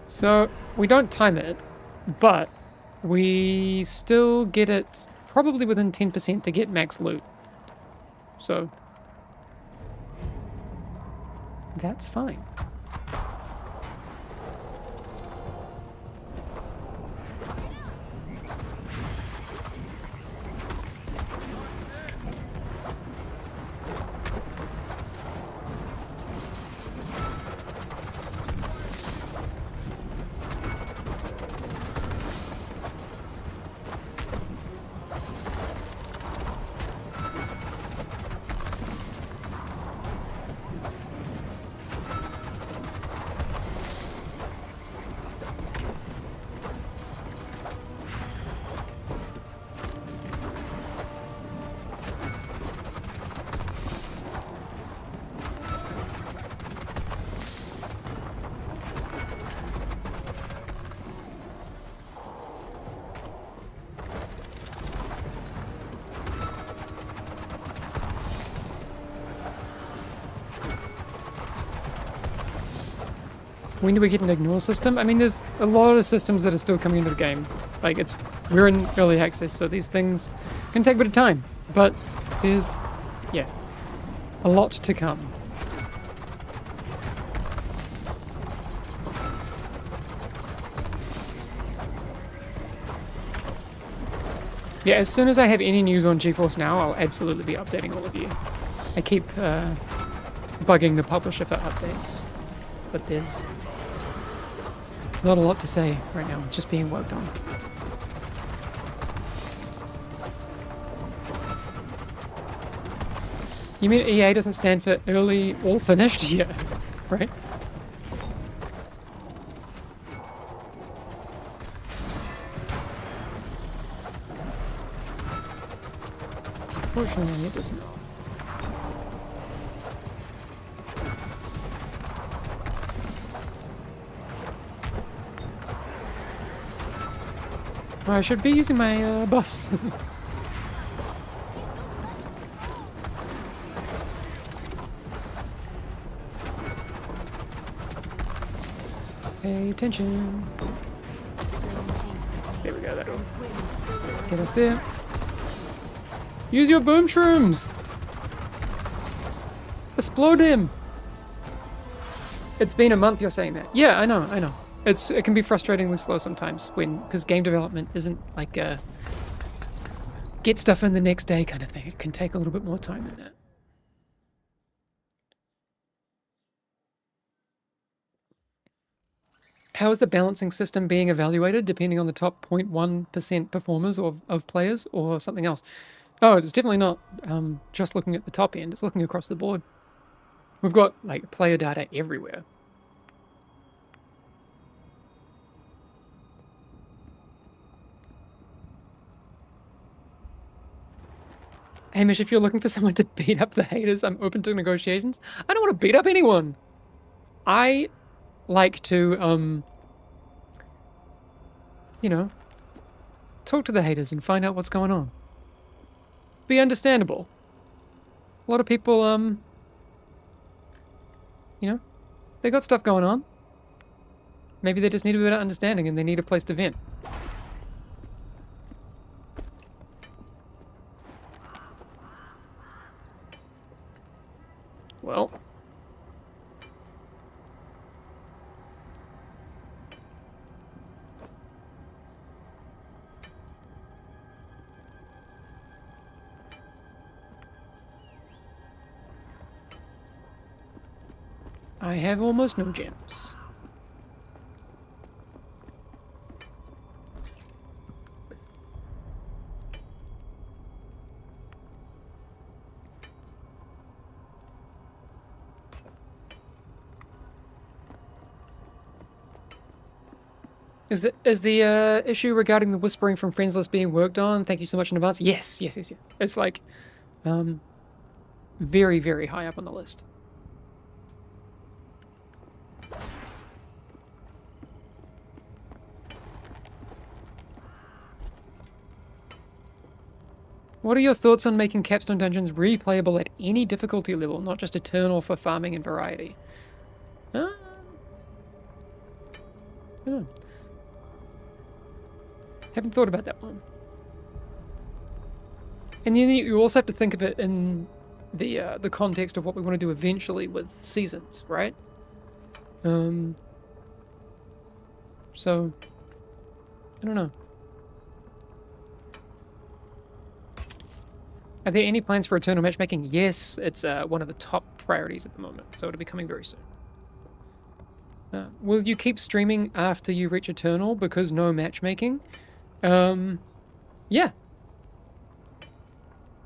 Speaker 1: So, we don't time it, but we still get it probably within 10% to get max loot. So, that's fine. When do we get an ignore system? I mean, there's a lot of systems that are still coming into the game. Like, we're in early access, so these things can take a bit of time. But there's, yeah, a lot to come. Yeah, as soon as I have any news on GeForce Now, I'll absolutely be updating all of you. I keep bugging the publisher for updates, but there's not a lot to say right now. It's just being worked on. You mean EA doesn't stand for early or finished? Yeah, right? Fortunately, it doesn't. I should be using my buffs. Pay attention. There we go, that'll get us there. Use your boom shrooms! Explode him! It's been a month you're saying that. Yeah, I know, I know. It can be frustratingly slow sometimes because game development isn't like a get stuff in the next day kind of thing. It can take a little bit more time than that. How is the balancing system being evaluated depending on the top 0.1% performers of players or something else? Oh, it's definitely not just looking at the top end. It's looking across the board. We've got like player data everywhere. Hamish, if you're looking for someone to beat up the haters, I'm open to negotiations. I don't want to beat up anyone. I like to, you know, talk to the haters and find out what's going on. Be understandable. A lot of people, you know, they got stuff going on. Maybe they just need a bit of understanding and they need a place to vent. Well. I have almost no gems. Is the issue regarding the whispering from friends list being worked on? Thank you so much in advance. Yes. It's like, very, very high up on the list. What are your thoughts on making capstone dungeons replayable at any difficulty level, not just eternal for farming and variety? I don't know. Haven't thought about that one. And then you also have to think of it in the context of what we want to do eventually with seasons, right? So I don't know. Are there any plans for eternal matchmaking? Yes, it's one of the top priorities at the moment, so it'll be coming very soon. Will you keep streaming after you reach eternal because no matchmaking? Yeah.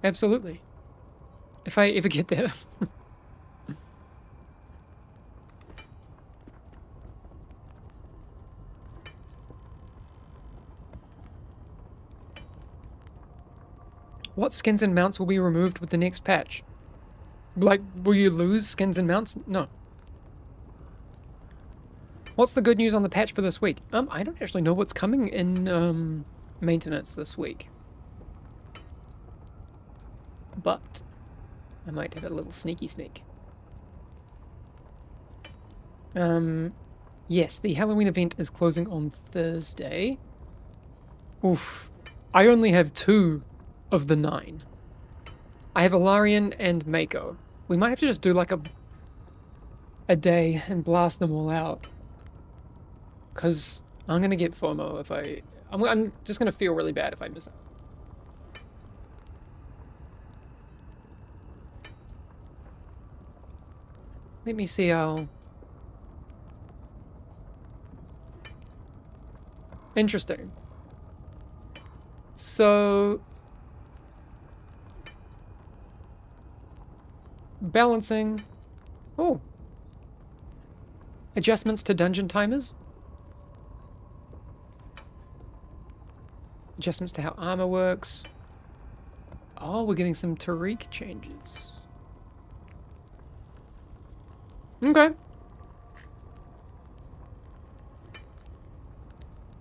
Speaker 1: Absolutely. If I ever get there. What skins and mounts will be removed with the next patch? Like, will you lose skins and mounts? No. What's the good news on the patch for this week? I don't actually know what's coming in maintenance this week. But I might have a little sneaky sneak. Yes, the Halloween event is closing on Thursday. Oof. I only have 2 of the 9. I have Alarian and Mako. We might have to just do like a day and blast them all out. Because I'm going to get FOMO if I'm just going to feel really bad if I miss out. Let me see how... Interesting. So... Balancing. Oh. Adjustments to dungeon timers. Adjustments to how armor works. Oh, we're getting some Tariq changes. Okay.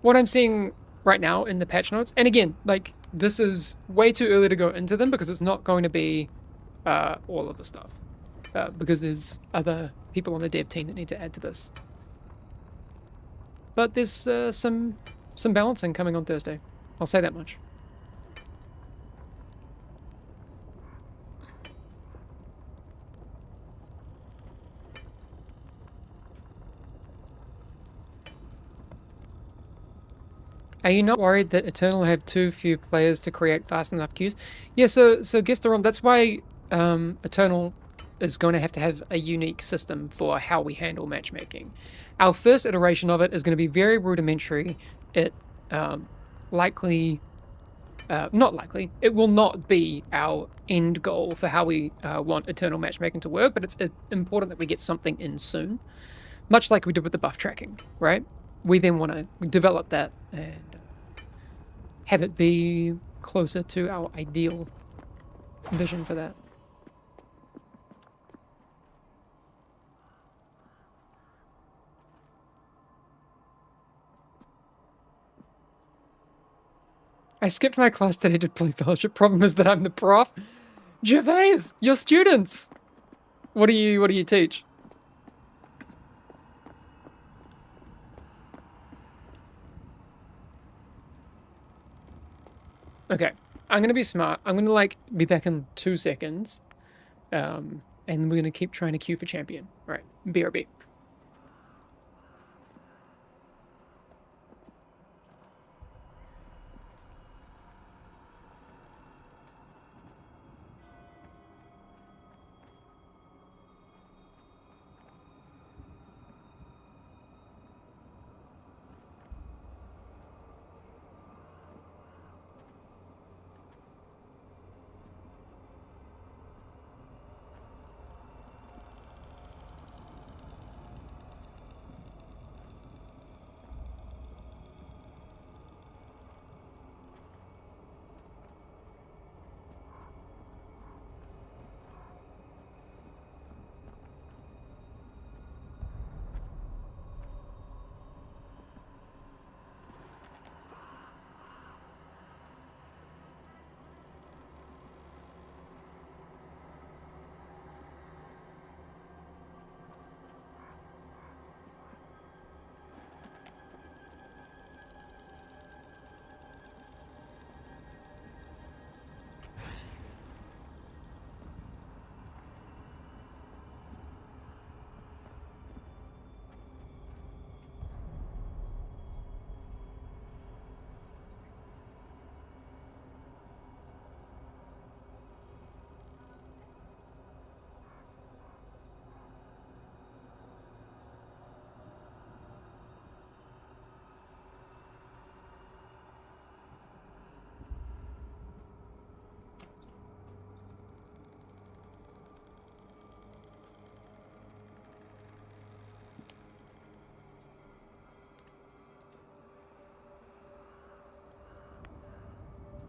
Speaker 1: What I'm seeing right now in the patch notes, and again, like, this is way too early to go into them because it's not going to be all of the stuff. Because there's other people on the dev team that need to add to this. But there's some balancing coming on Thursday. I'll say that much. Are you not worried that Eternal have too few players to create fast enough queues? Yeah, so guess the wrong. That's why Eternal is going to have a unique system for how we handle matchmaking. Our first iteration of it is going to be very rudimentary. It likely, not likely, it will not be our end goal for how we want Eternal matchmaking to work, but it's important that we get something in soon. Much like we did with the buff tracking, right? We then want to develop that and have it be closer to our ideal vision for that. I skipped my class today to play Fellowship. Problem is that I'm the prof. Gervais, your students. What do you teach? Okay, I'm gonna be smart. I'm gonna like be back in 2 seconds, and we're gonna keep trying to queue for champion. All right, BRB.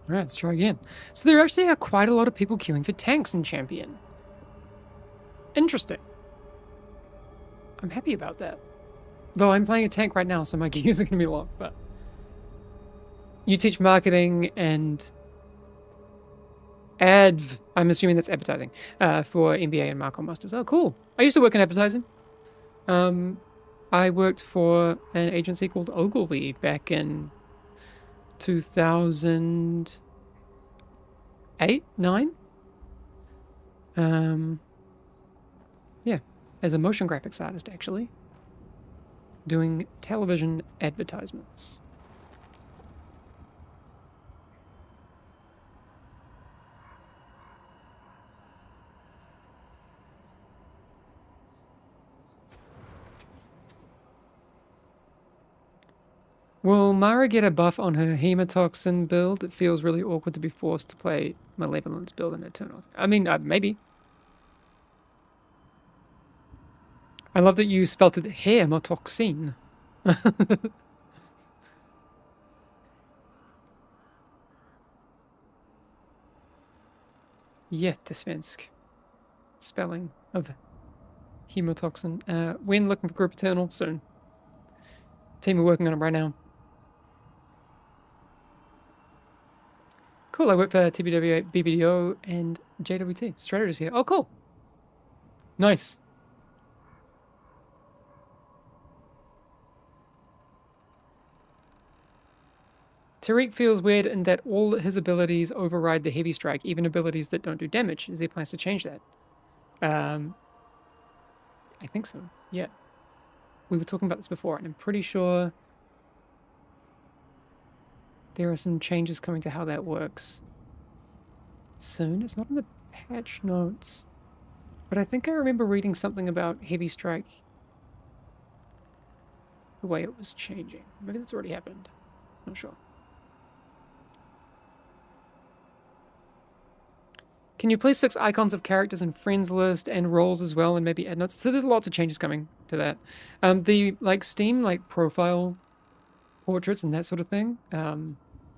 Speaker 1: All right, let's try again. So there actually are quite a lot of people queuing for tanks in champion. Interesting. I'm happy about that. Though I'm playing a tank right now, so my queues are going to be long, but... You teach marketing and... adv... I'm assuming that's advertising. For MBA and Marcom Masters. Oh, cool. I used to work in advertising. I worked for an agency called Ogilvy back in 2008, 9? Yeah, as a motion graphics artist, actually. Doing television advertisements. Will Mara get a buff on her hemotoxin build? It feels really awkward to be forced to play Malevolence build in Eternals. I mean, maybe. I love that you spelt it hemotoxin. Jättesvensk spelling of hemotoxin. When looking for group Eternal? Soon. Team are working on it right now. Cool, I work for TBW, BBDO, and JWT. Strategist here. Oh, cool. Nice. Tariq feels weird in that all his abilities override the heavy strike, even abilities that don't do damage. Is there plans to change that? I think so, yeah. We were talking about this before, and I'm pretty sure there are some changes coming to how that works soon. It's not in the patch notes, but I think I remember reading something about heavy strike, the way it was changing. Maybe that's already happened. Not sure. Can you please fix icons of characters in friends list and roles as well, and maybe add notes? So there's lots of changes coming to that. The like Steam like profile portraits and that sort of thing,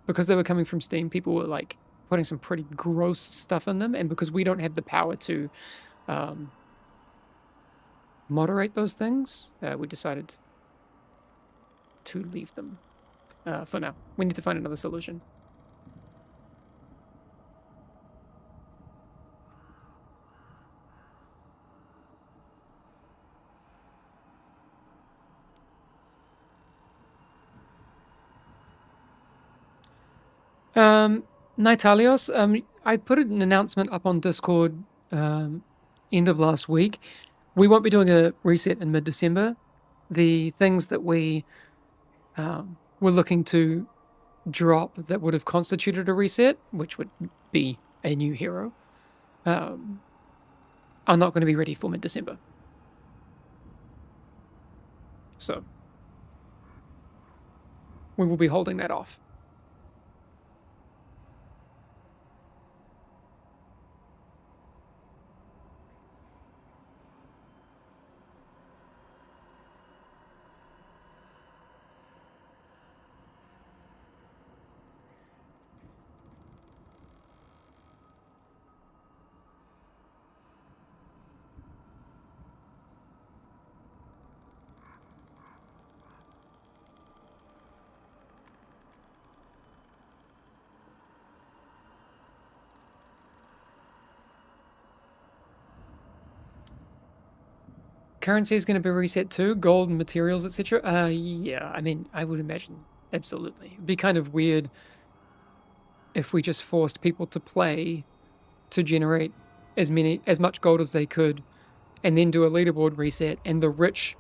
Speaker 1: because they were coming from Steam, people were like putting some pretty gross stuff in them, and because we don't have the power to moderate those things, we decided to leave them for now. We need to find another solution. Nitalios, I put an announcement up on Discord end of last week. We won't be doing a reset in mid-December. The things that we were looking to drop that would have constituted a reset, which would be a new hero, are not going to be ready for mid-December. So we will be holding that off. Currency is going to be reset too, gold and materials, etc. Yeah, I mean, I would imagine, absolutely. It'd be kind of weird if we just forced people to play to generate as much gold as they could, and then do a leaderboard reset, and the rich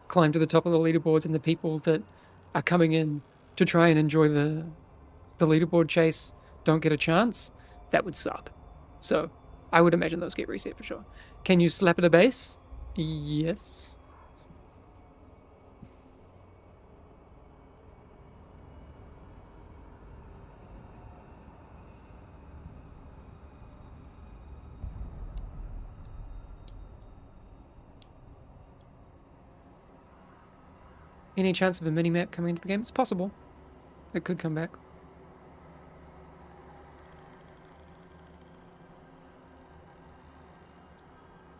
Speaker 1: climb to the top of the leaderboards, and the people that are coming in to try and enjoy the leaderboard chase don't get a chance. That would suck. So I would imagine those get reset for sure. Can you slap at a base? Yes. Any chance of a mini-map coming into the game? It's possible. It could come back.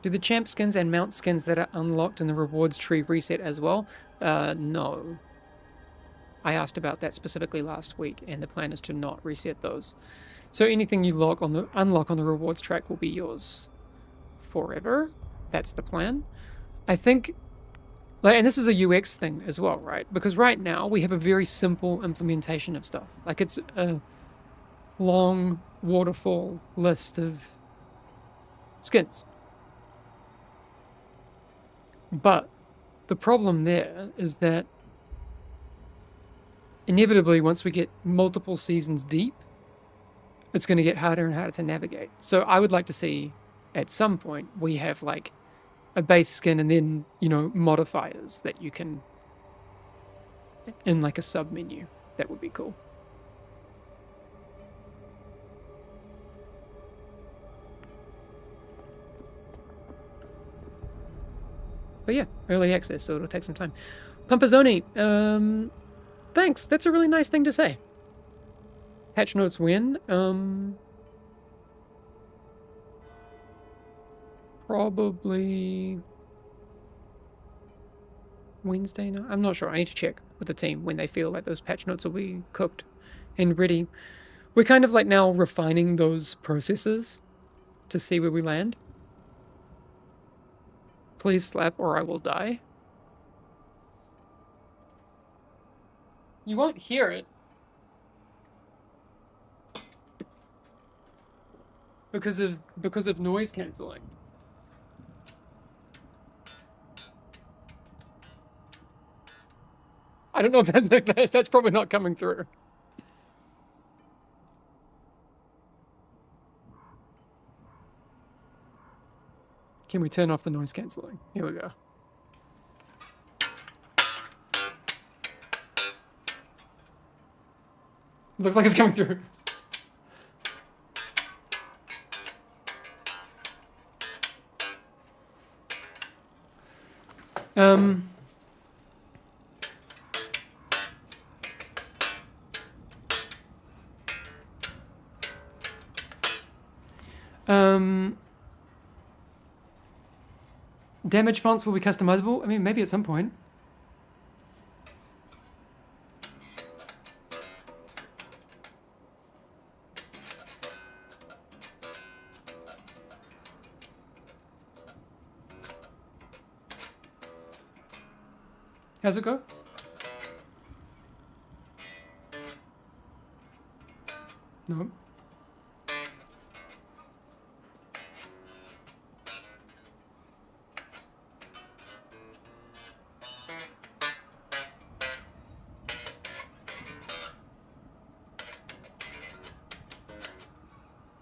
Speaker 1: Do the champ skins and mount skins that are unlocked in the rewards tree reset as well? No. I asked about that specifically last week, and the plan is to not reset those. So anything you unlock on the rewards track will be yours forever. That's the plan. I think, and this is a UX thing as well, right? Because right now we have a very simple implementation of stuff. Like, it's a long waterfall list of skins. But the problem there is that inevitably, once we get multiple seasons deep, it's going to get harder and harder to navigate. So I would like to see, at some point, we have like a base skin and then, modifiers that you can, in like a sub menu. That would be cool. But yeah, early access, so it'll take some time. Pumpazoni, thanks. That's a really nice thing to say. Patch notes when? Probably Wednesday night. I'm not sure. I need to check with the team when they feel like those patch notes will be cooked and ready. We're kind of like now refining those processes to see where we land. Please slap or I will die. You won't hear it. Because of noise cancelling. I don't know if that's probably not coming through. Can we turn off the noise cancelling? Here we go. Looks like it's coming through. Damage fonts will be customizable. I mean, maybe at some point. How's it go? No.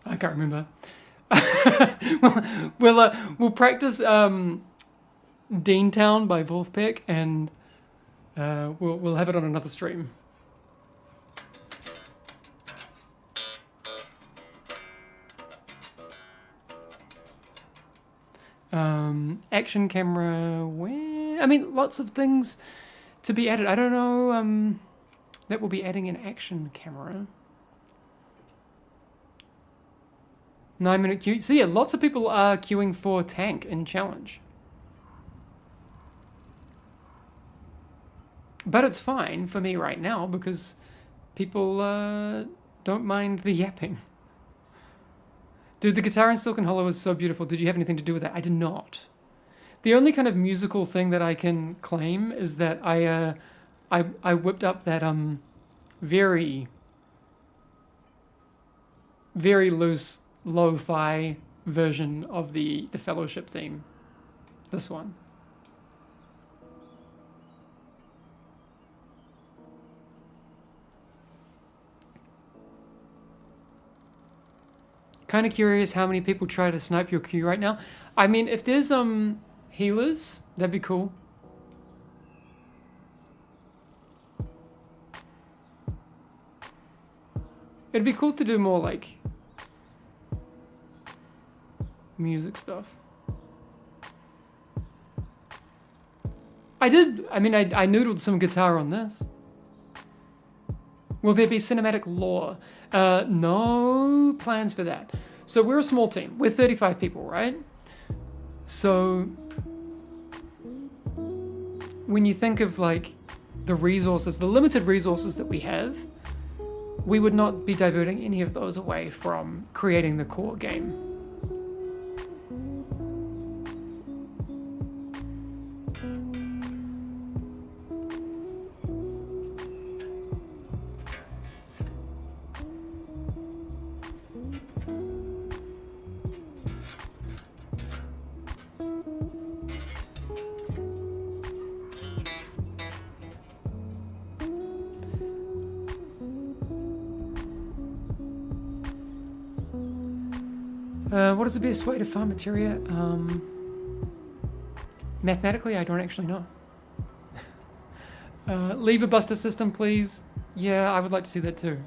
Speaker 1: I can't remember. We'll practice Deantown by Wolfpack, and we'll have it on another stream. Action camera, where? I mean, lots of things to be added. I don't know that we'll be adding an action camera. 9-minute queue. So yeah, lots of people are queuing for tank in challenge. But it's fine for me right now because people don't mind the yapping. Dude, the guitar in Silken Hollow is so beautiful. Did you have anything to do with that? I did not. The only kind of musical thing that I can claim is that I whipped up that very, very loose lo-fi version of the Fellowship theme. This one. Kind of curious how many people try to snipe your queue right now. I mean, if there's healers, that'd be cool. It'd be cool to do more like music stuff. I noodled some guitar on this. Will there be cinematic lore? No plans for that. So we're a small team. We're 35 people, right? So when you think of like the resources, the limited resources that we have, we would not be diverting any of those away from creating the core game. What is the best way to farm materia? Mathematically, I don't actually know. Lever buster system, please. Yeah, I would like to see that too.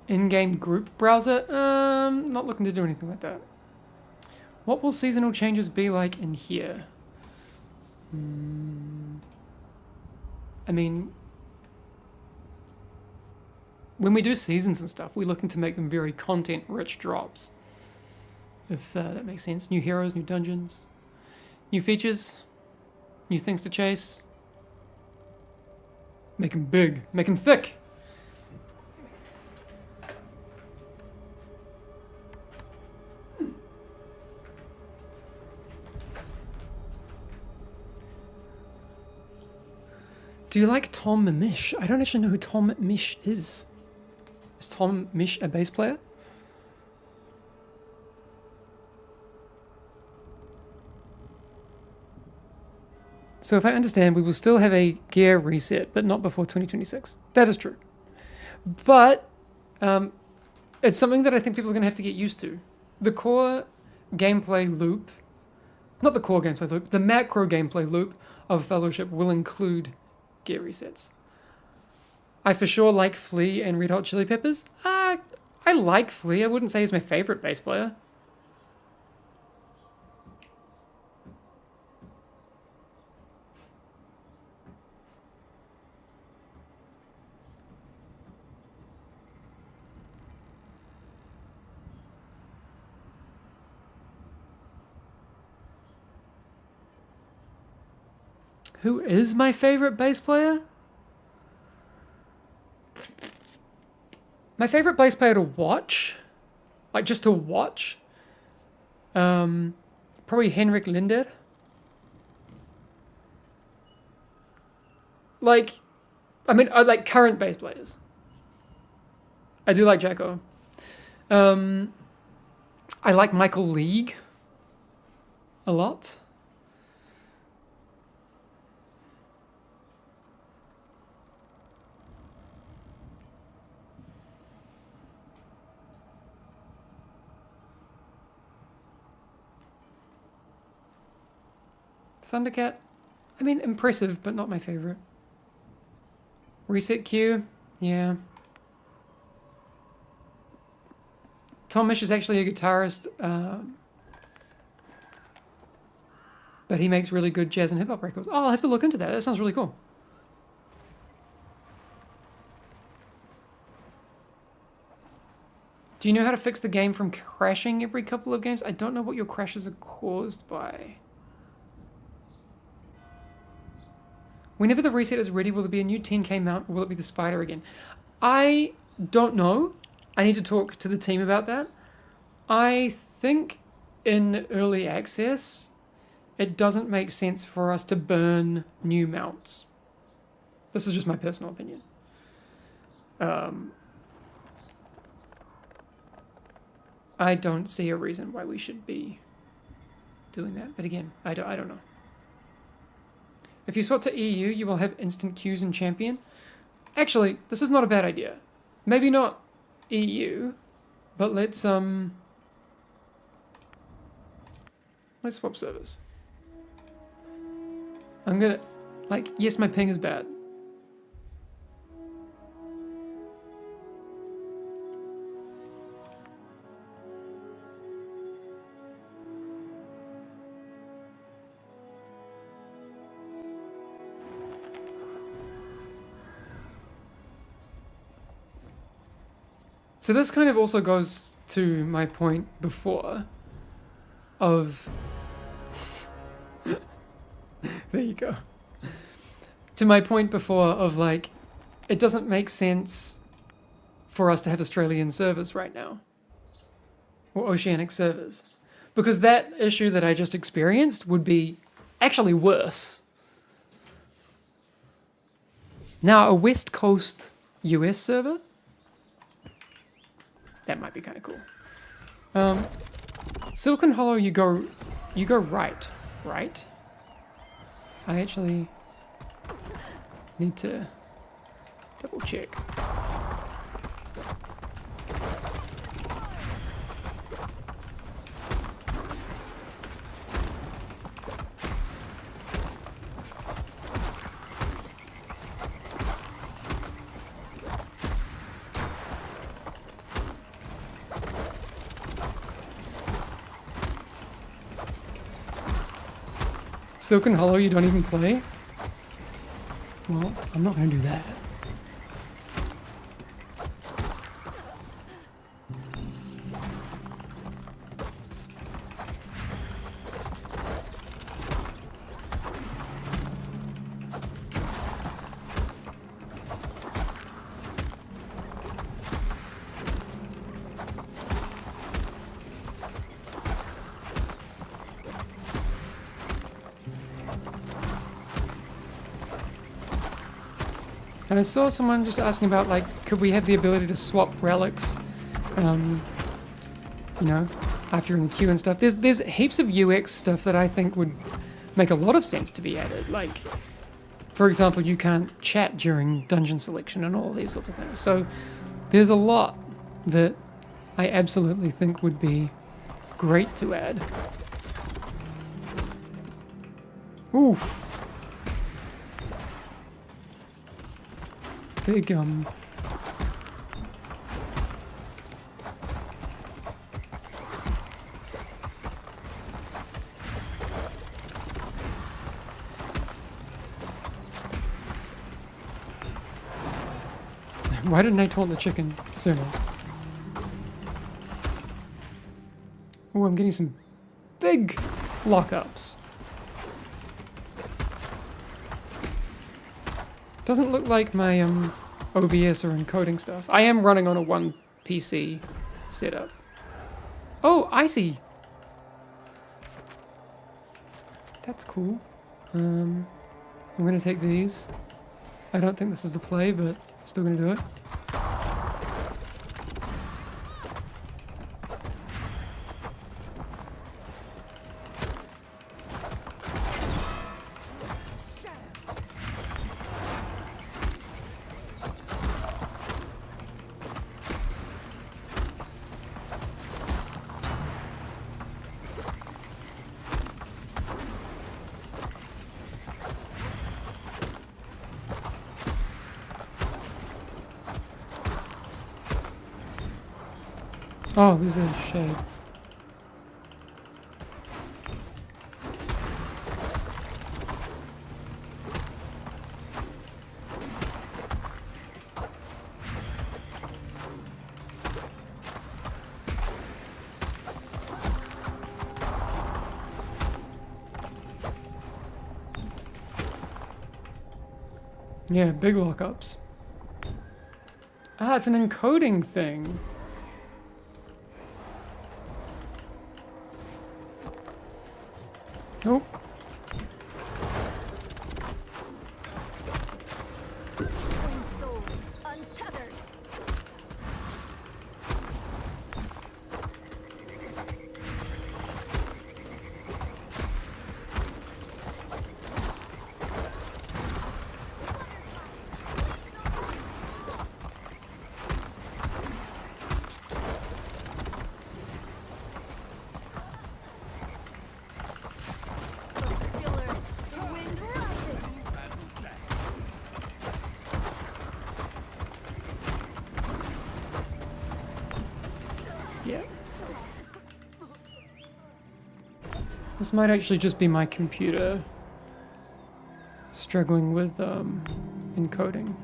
Speaker 1: In-game group browser? Not looking to do anything like that. What will seasonal changes be like in here? I mean, when we do seasons and stuff, we're looking to make them very content-rich drops. If that makes sense. New heroes, new dungeons, new features, new things to chase. Make them big, make them thick. Do you like Tom Mish? I don't actually know who Tom Mish is. Is Tom Mish a bass player? So if I understand, we will still have a gear reset, but not before 2026. That is true. But it's something that I think people are going to have to get used to. The core gameplay loop not the core gameplay loop, the macro gameplay loop of Fellowship will include gear resets. I for sure like Flea and Red Hot Chili Peppers. I like Flea. I wouldn't say he's my favorite bass player. Who is my favorite bass player? My favorite bass player to watch, like just to watch, probably Henrik Linder. Like, I mean, I like current bass players. I do like Jacko. I like Michael League a lot. Thundercat, I mean, impressive, but not my favorite. Reset Q, yeah. Tom Misch is actually a guitarist, but he makes really good jazz and hip-hop records. Oh, I'll have to look into that. That sounds really cool. Do you know how to fix the game from crashing every couple of games? I don't know what your crashes are caused by. Whenever the reset is ready, will there be a new 10k mount or will it be the spider again? I don't know. I need to talk to the team about that. I think in early access, it doesn't make sense for us to burn new mounts. This is just my personal opinion. I don't see a reason why we should be doing that. But again, I don't know. If you swap to EU, you will have instant queues in Champion. Actually, this is not a bad idea. Maybe not EU, but let's swap servers. I'm gonna, like, yes, my ping is bad. So this kind of also goes to my point before of... there you go. To my point before of, like, it doesn't make sense for us to have Australian servers right now. Or oceanic servers. Because that issue that I just experienced would be actually worse. Now, a West Coast US server? That might be kind of cool. Silken Hollow, you go right? I actually need to double check. Silken Hollow, you don't even play? Well, I'm not going to do that. And I saw someone just asking about, like, could we have the ability to swap relics, you know, after you're in the queue and stuff. There's heaps of UX stuff that I think would make a lot of sense to be added. Like, for example, you can't chat during dungeon selection and all these sorts of things. So there's a lot that I absolutely think would be great to add. Oof. Big, Why didn't I taunt the chicken sooner? Oh, I'm getting some big lockups. Doesn't look like my OBS or encoding stuff. I am running on a one PC setup. Oh, icy. That's cool. I'm gonna take these. I don't think this is the play, but still gonna do it. Oh, there's a shade. Yeah, big lockups. Ah, it's an encoding thing. Nope.
Speaker 2: Twin souls, untethered.
Speaker 1: Yeah. This might actually just be my computer struggling with encoding.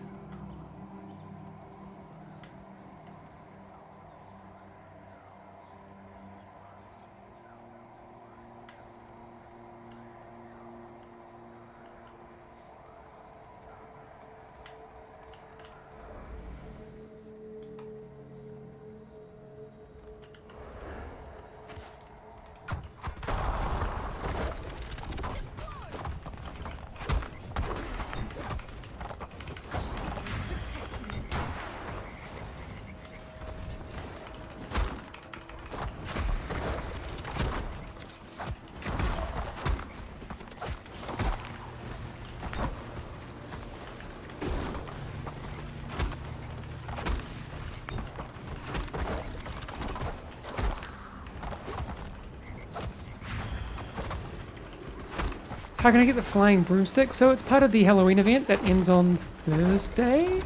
Speaker 1: How can I get the flying broomstick? So it's part of the Halloween event that ends on Thursday?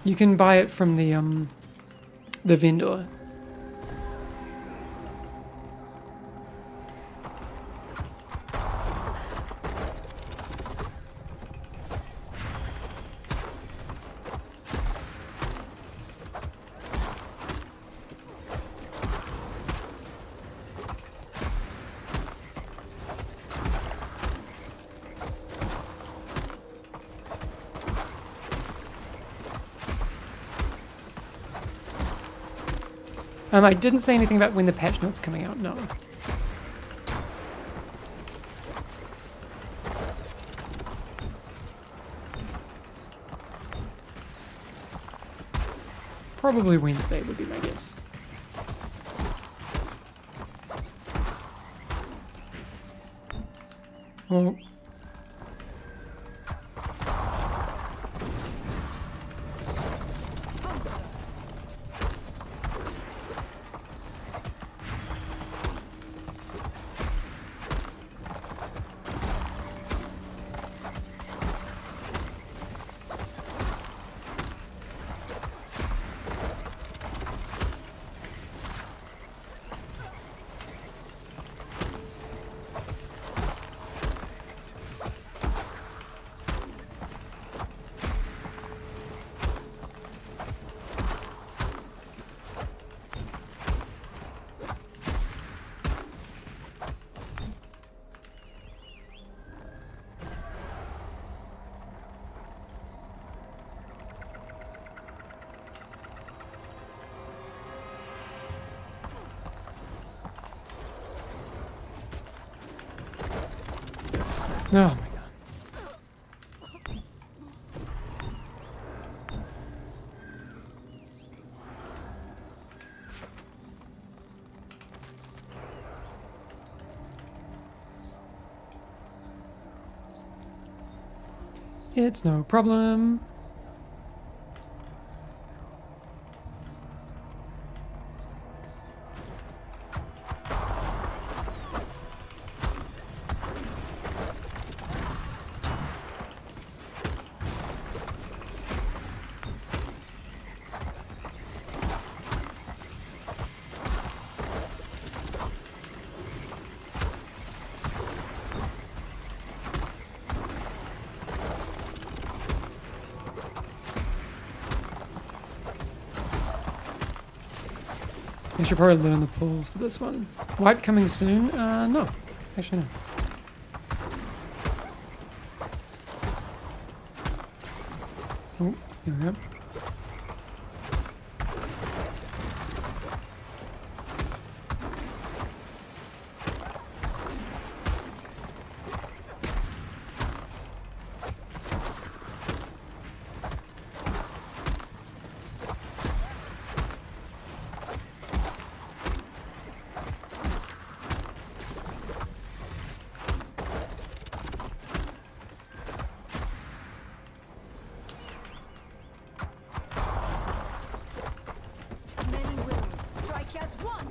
Speaker 1: You can buy it from the vendor. I didn't say anything about when the patch notes coming out, no. Probably Wednesday would be my guess. Well, Oh my god. It's no problem. I should probably learn the pulls for this one. Wipe coming soon? No. Actually, no. Oh, here we go.
Speaker 2: Many wills strike as one.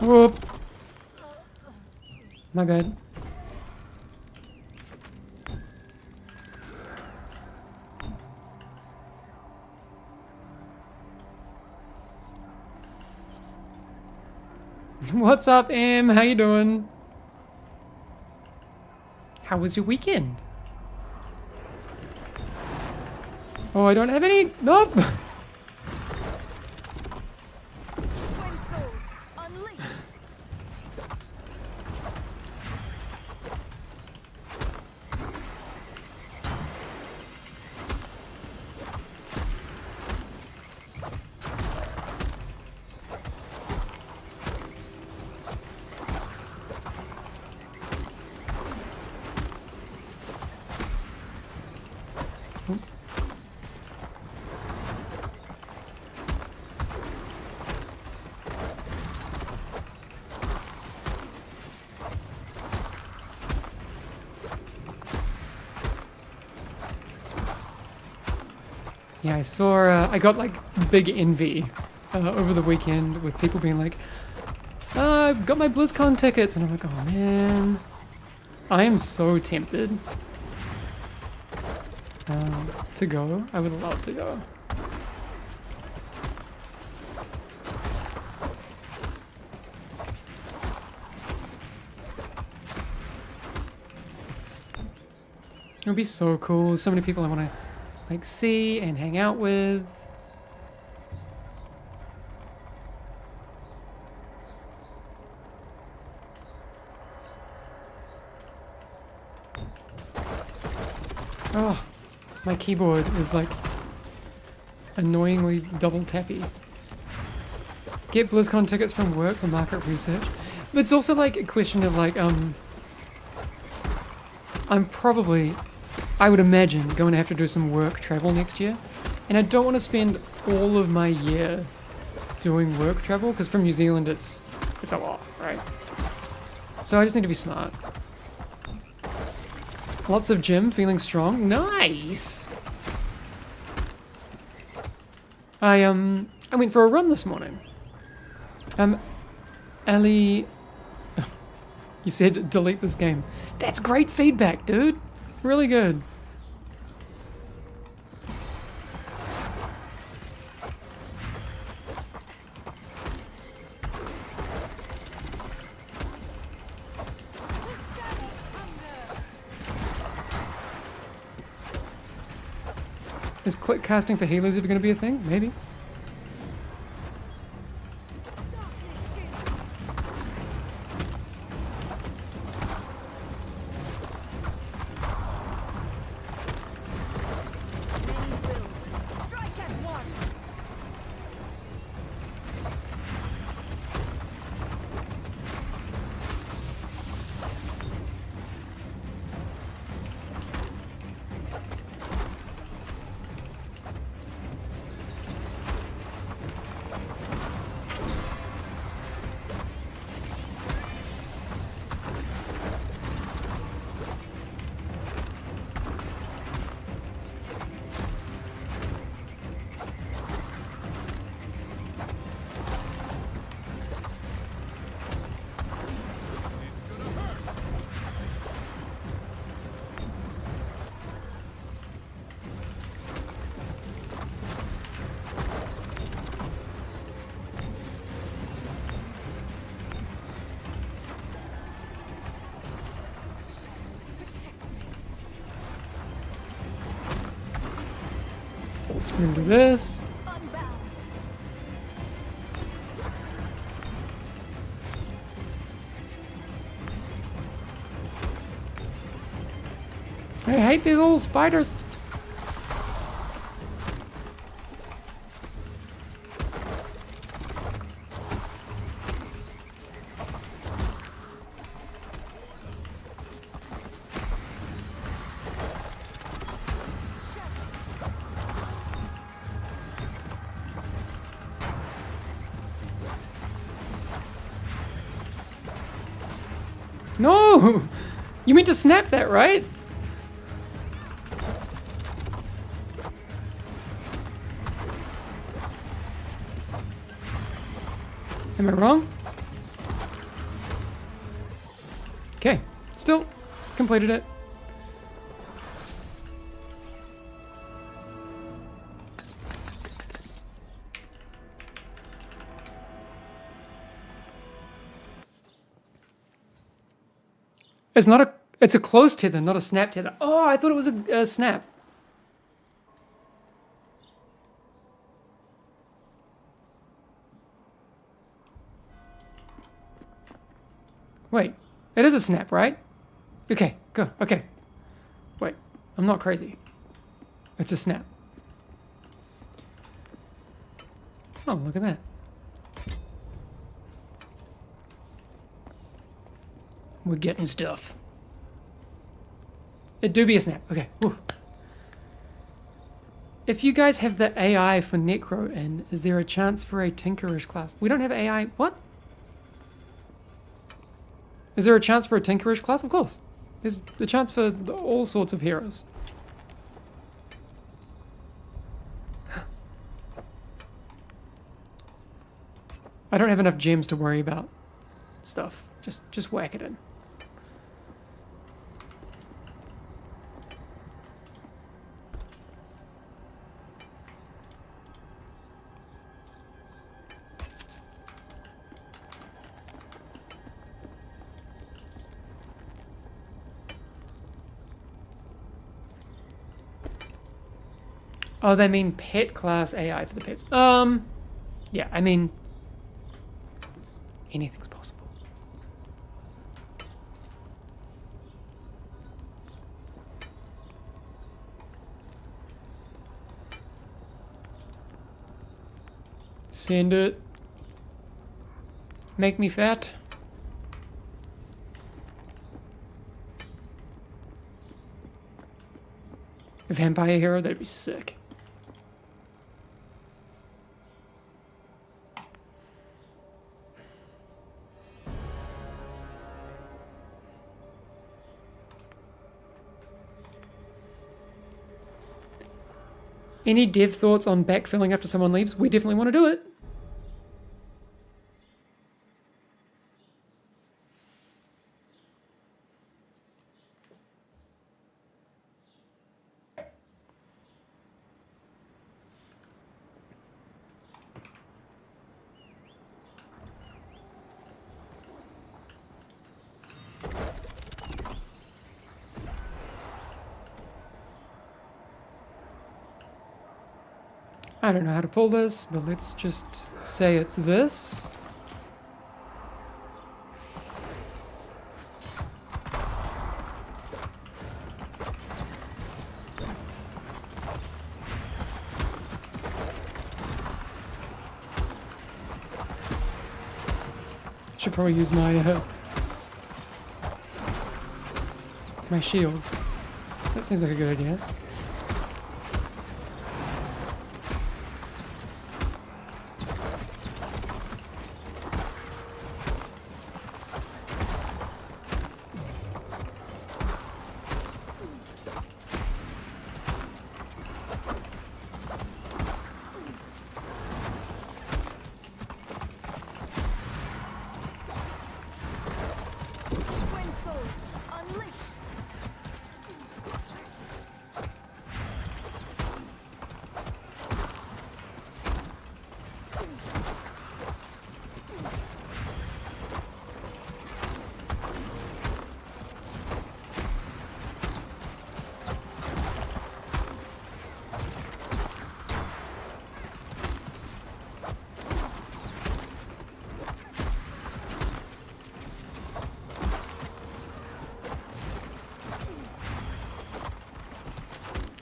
Speaker 1: Whoop. My bad. What's up, Em? How you doing? How was your weekend? Oh, I don't have any. Nope.
Speaker 2: Twin souls unleashed.
Speaker 1: Yeah, I saw. I got like big envy over the weekend with people being like, "I've got my BlizzCon tickets," and I'm like, "Oh man, I am so tempted to go. I would love to go." It would be so cool. So many people I want to like see and hang out with. Oh, my keyboard is like annoyingly double tappy. Get BlizzCon tickets from work for market research. But it's also like a question of like, I'm probably, I would imagine, going to have to do some work travel next year. And I don't want to spend all of my year doing work travel, because from New Zealand it's a lot, right? So I just need to be smart. Lots of gym, feeling strong. Nice! I went for a run this morning. Ali, You said delete this game. That's great feedback, dude. Really good. Is click casting for healers ever going to be a thing? Maybe. Into this. I hate these little spiders. No! You mean to snap that, right? Am I wrong? Okay, still completed it. It's not a, it's a close tether, not a snap tether. Oh, I thought it was a snap. Wait, it is a snap, right? Okay, go, okay. Wait, I'm not crazy. It's a snap. Oh, look at that. We're getting stuff. It do be a snap. Okay. Whew. If you guys have the AI for Necro in, is there a chance for a Tinkerish class? We don't have AI. What? Is there a chance for a Tinkerish class? Of course. There's a chance for all sorts of heroes. I don't have enough gems to worry about stuff. Just whack it in. Oh, they mean pet class AI for the pets. Yeah, I mean, anything's possible. Send it. Make me fat. A vampire hero, that'd be sick. Any dev thoughts on backfilling after someone leaves? We definitely want to do it. I don't know how to pull this, but let's just say it's this. Should probably use my shields. That seems like a good idea.
Speaker 2: Twin souls, unleashed.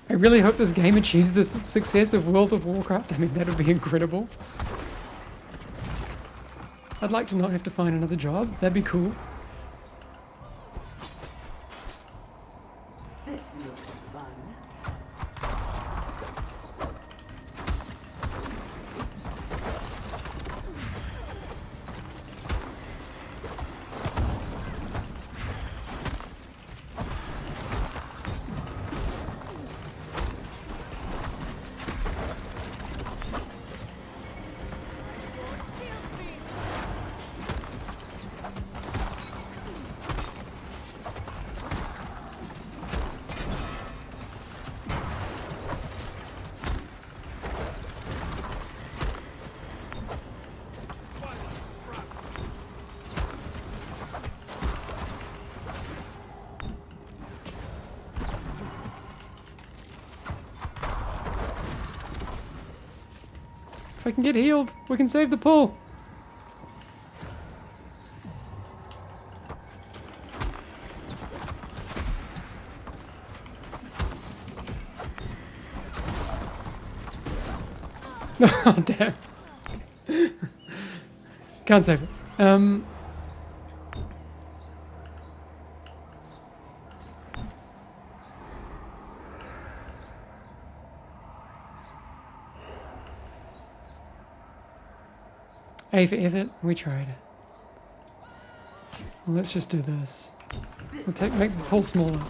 Speaker 1: I really hope this game achieves the success of World of Warcraft. I mean, that would be incredible. I'd like to not have to find another job. That'd be cool.
Speaker 3: This looks fun.
Speaker 1: If I can get healed, we can save the pool. Oh, damn. Can't save it. A for effort, we tried. Well, let's just do this. We'll make the pool smaller.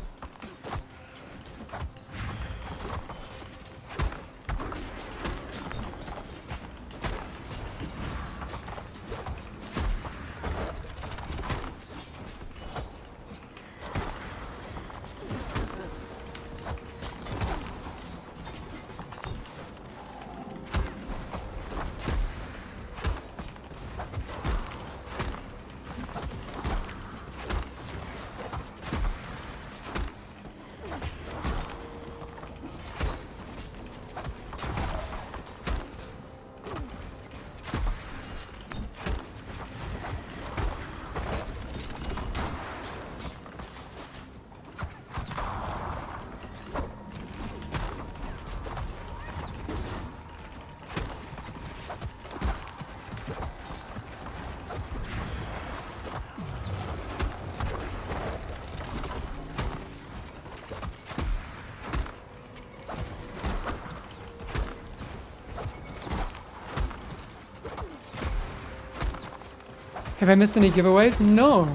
Speaker 1: Have I missed any giveaways? No.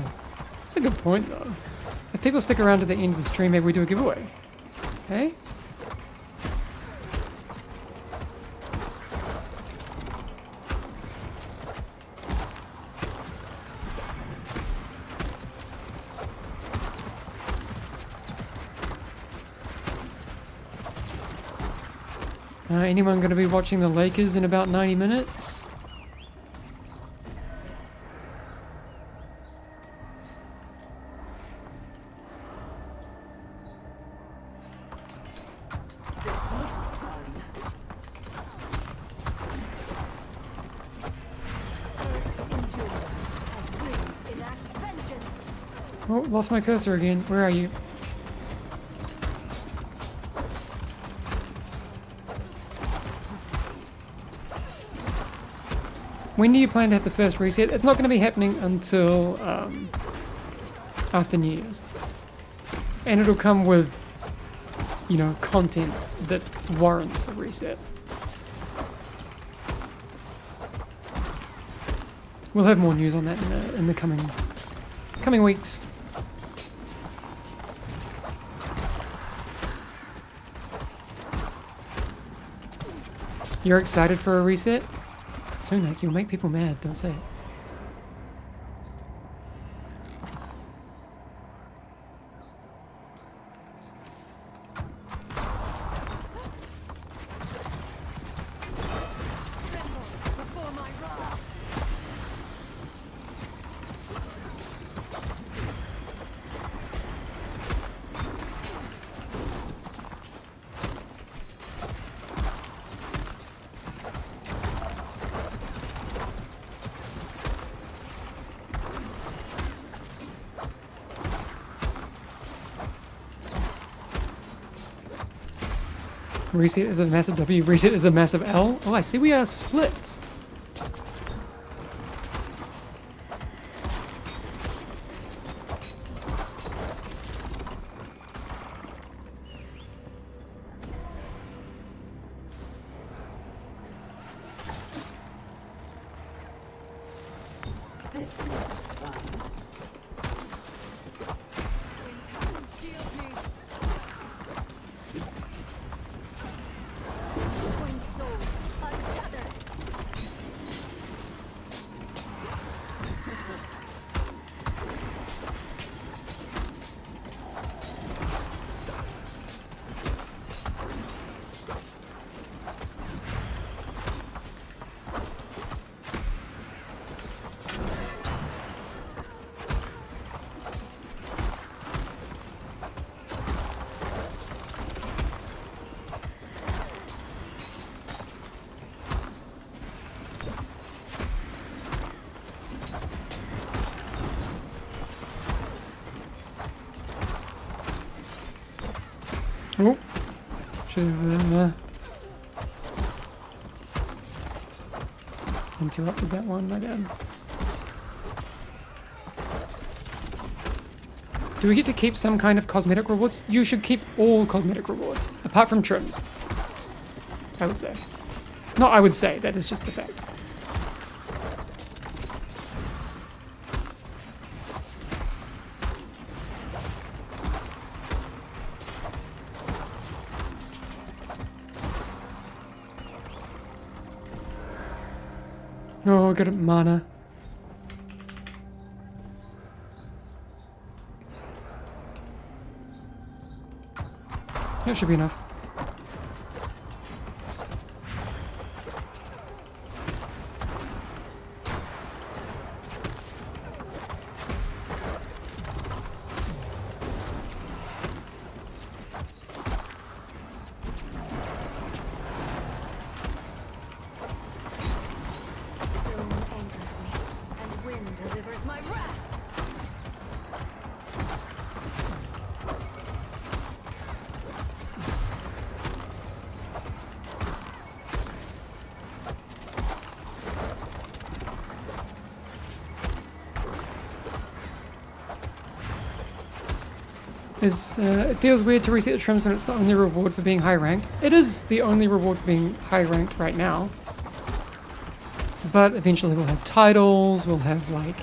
Speaker 1: That's a good point, though. If people stick around to the end of the stream, maybe we do a giveaway. Hey? Anyone going to be watching the Lakers in about 90 minutes?
Speaker 3: This looks fun.
Speaker 1: Oh, lost my cursor again. Where are you? When do you plan to have the first reset? It's not going to be happening until after New Year's. And it'll come with, you know, content that warrants a reset. We'll have more news on that in the coming weeks. You're excited for a reset? Tunak, you'll make people mad, don't say it.
Speaker 2: Before my wrath.
Speaker 1: Reset is a massive W, reset is a massive L. Oh, I see we are split.
Speaker 3: This looks fun.
Speaker 2: Shield me. Twin souls untethered.
Speaker 1: Oh, should have interrupted that one, my bad. Do we get to keep some kind of cosmetic rewards? You should keep all cosmetic rewards, apart from trims. I would say. Not I would say, that is just the fact. Oh, good at mana. That should be enough.
Speaker 2: Stone anchors me, and wind delivers my wrath.
Speaker 1: It feels weird to reset the trims when it's the only reward for being high ranked. It is the only reward for being high ranked right now. But eventually we'll have titles, we'll have like,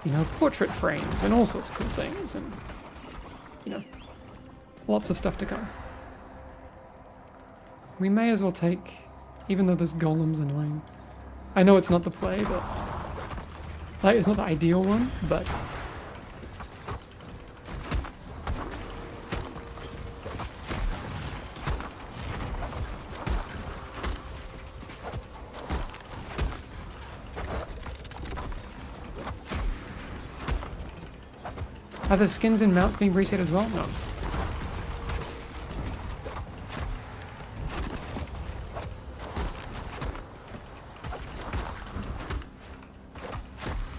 Speaker 1: you know, portrait frames and all sorts of cool things and, you know, lots of stuff to come. We may as well take, even though this golem's annoying. I know it's not the play, but, like, it's not the ideal one, but are the skins and mounts being reset as well? No.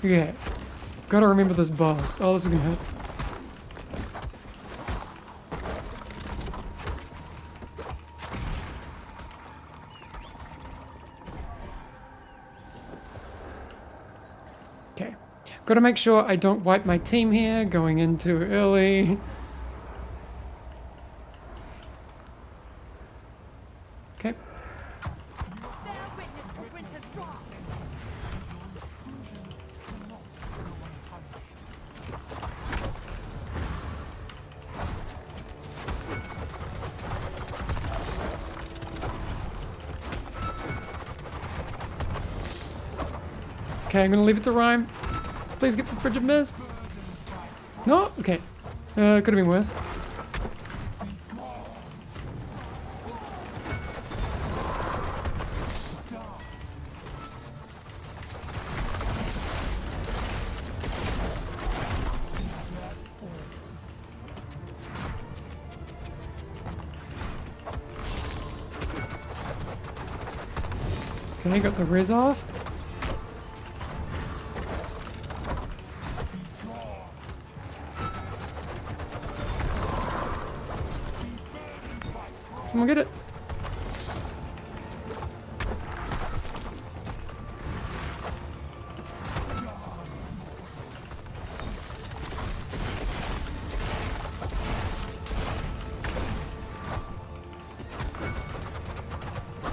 Speaker 1: Yeah. Gotta remember this boss. Oh, this is gonna hurt. Gotta make sure I don't wipe my team here, going in too early. Okay.
Speaker 2: Bear witness to winter's wrath.
Speaker 1: Okay, I'm gonna leave it to Rhyme. Please get the frigid mists. No? Okay. Could have been worse. Okay, got the Riz off. Someone get it.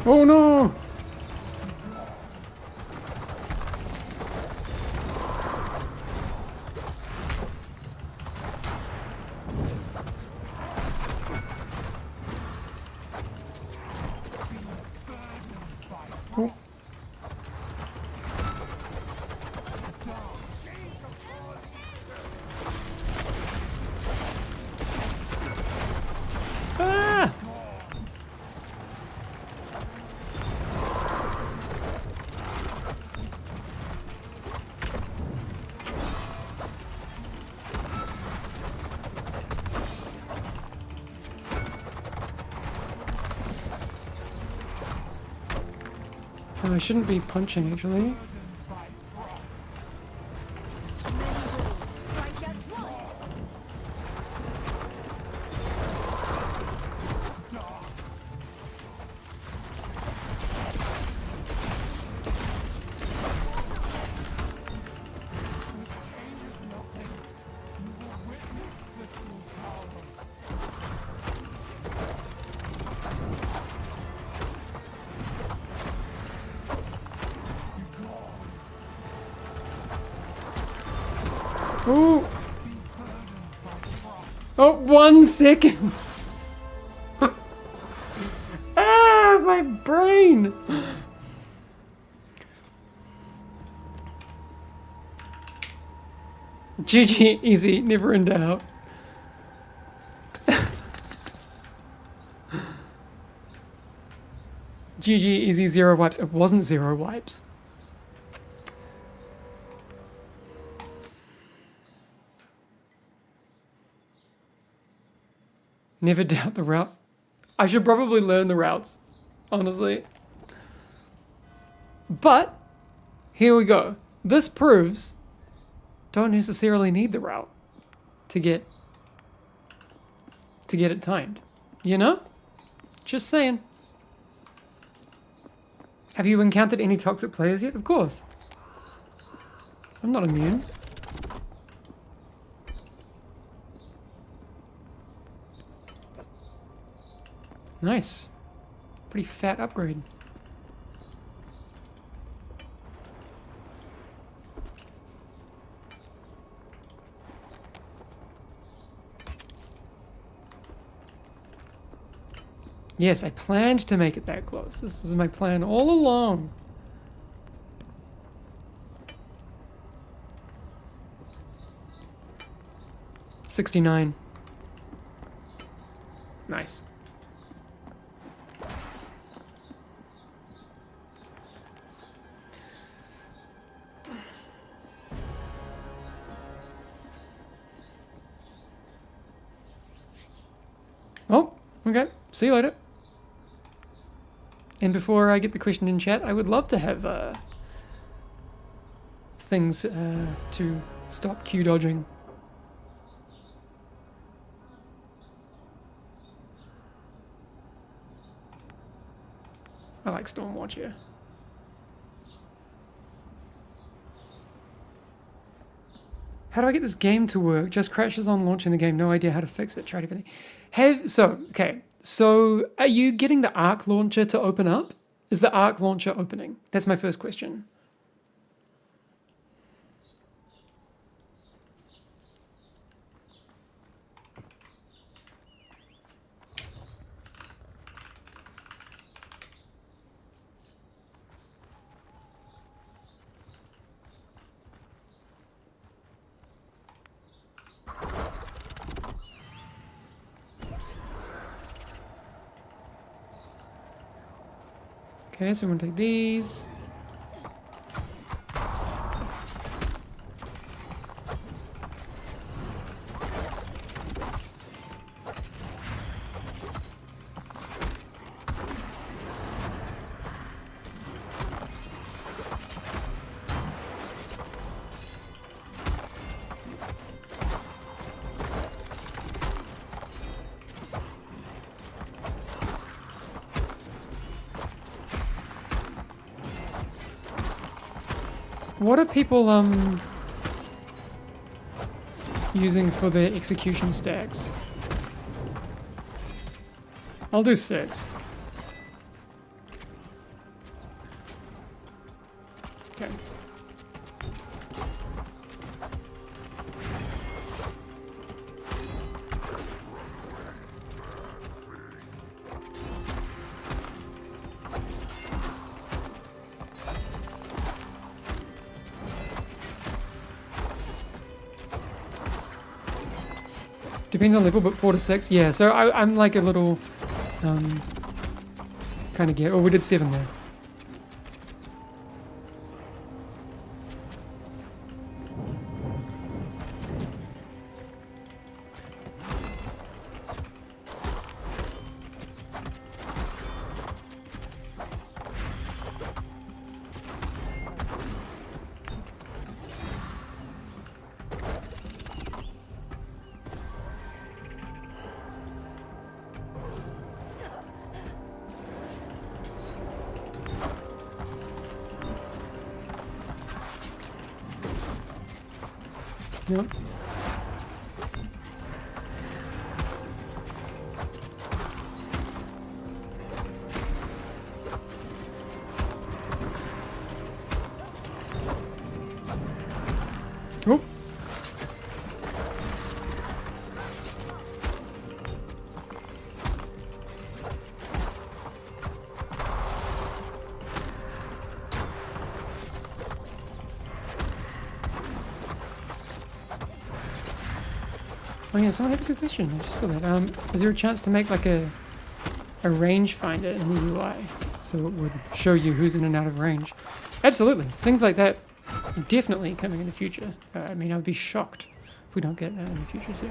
Speaker 1: Oh no! Oh. Ah! Oh, I shouldn't be punching actually.
Speaker 2: Many wills strike as one.
Speaker 1: Ooh! Oh, 1 second! Ah, my brain! GG, easy, never in doubt. GG, easy, 0 wipes. It wasn't 0 wipes. Never doubt the route. I should probably learn the routes, honestly. But, here we go. This proves don't necessarily need the route to get it timed. You know? Just saying. Have you encountered any toxic players yet? Of course. I'm not immune. Nice. Pretty fat upgrade. Yes, I planned to make it that close. This is my plan all along. $69. Nice. Oh, okay. See you later. And before I get the question in chat, I would love to have things to stop Q dodging. I like Stormwatch here. How do I get this game to work? Just crashes on launching the game. No idea how to fix it. Tried everything. Okay. So are you getting the Arc launcher to open up? Is the Arc launcher opening? That's my first question. Okay, so we're gonna take these. What are people using for their execution stacks? I'll do 6. Okay. Depends on level, but 4 to 6. Yeah, so I'm like a little kind of get. Oh, we did 7 there. Yep. Oh. Oh yeah, someone had a good question. I just saw that. Is there a chance to make like a range finder in the UI so it would show you who's in and out of range? Absolutely. Things like that definitely coming in the future. I mean, I'd be shocked if we don't get that in the future too.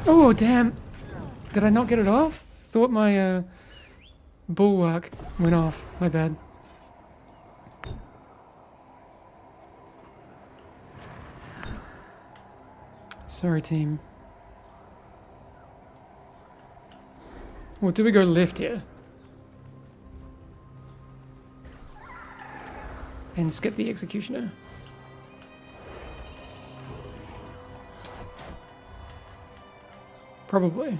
Speaker 1: Oh, damn. Did I not get it off? Thought my bulwark went off. My bad. Sorry, team. Well, do we go left here? And skip the executioner? Probably.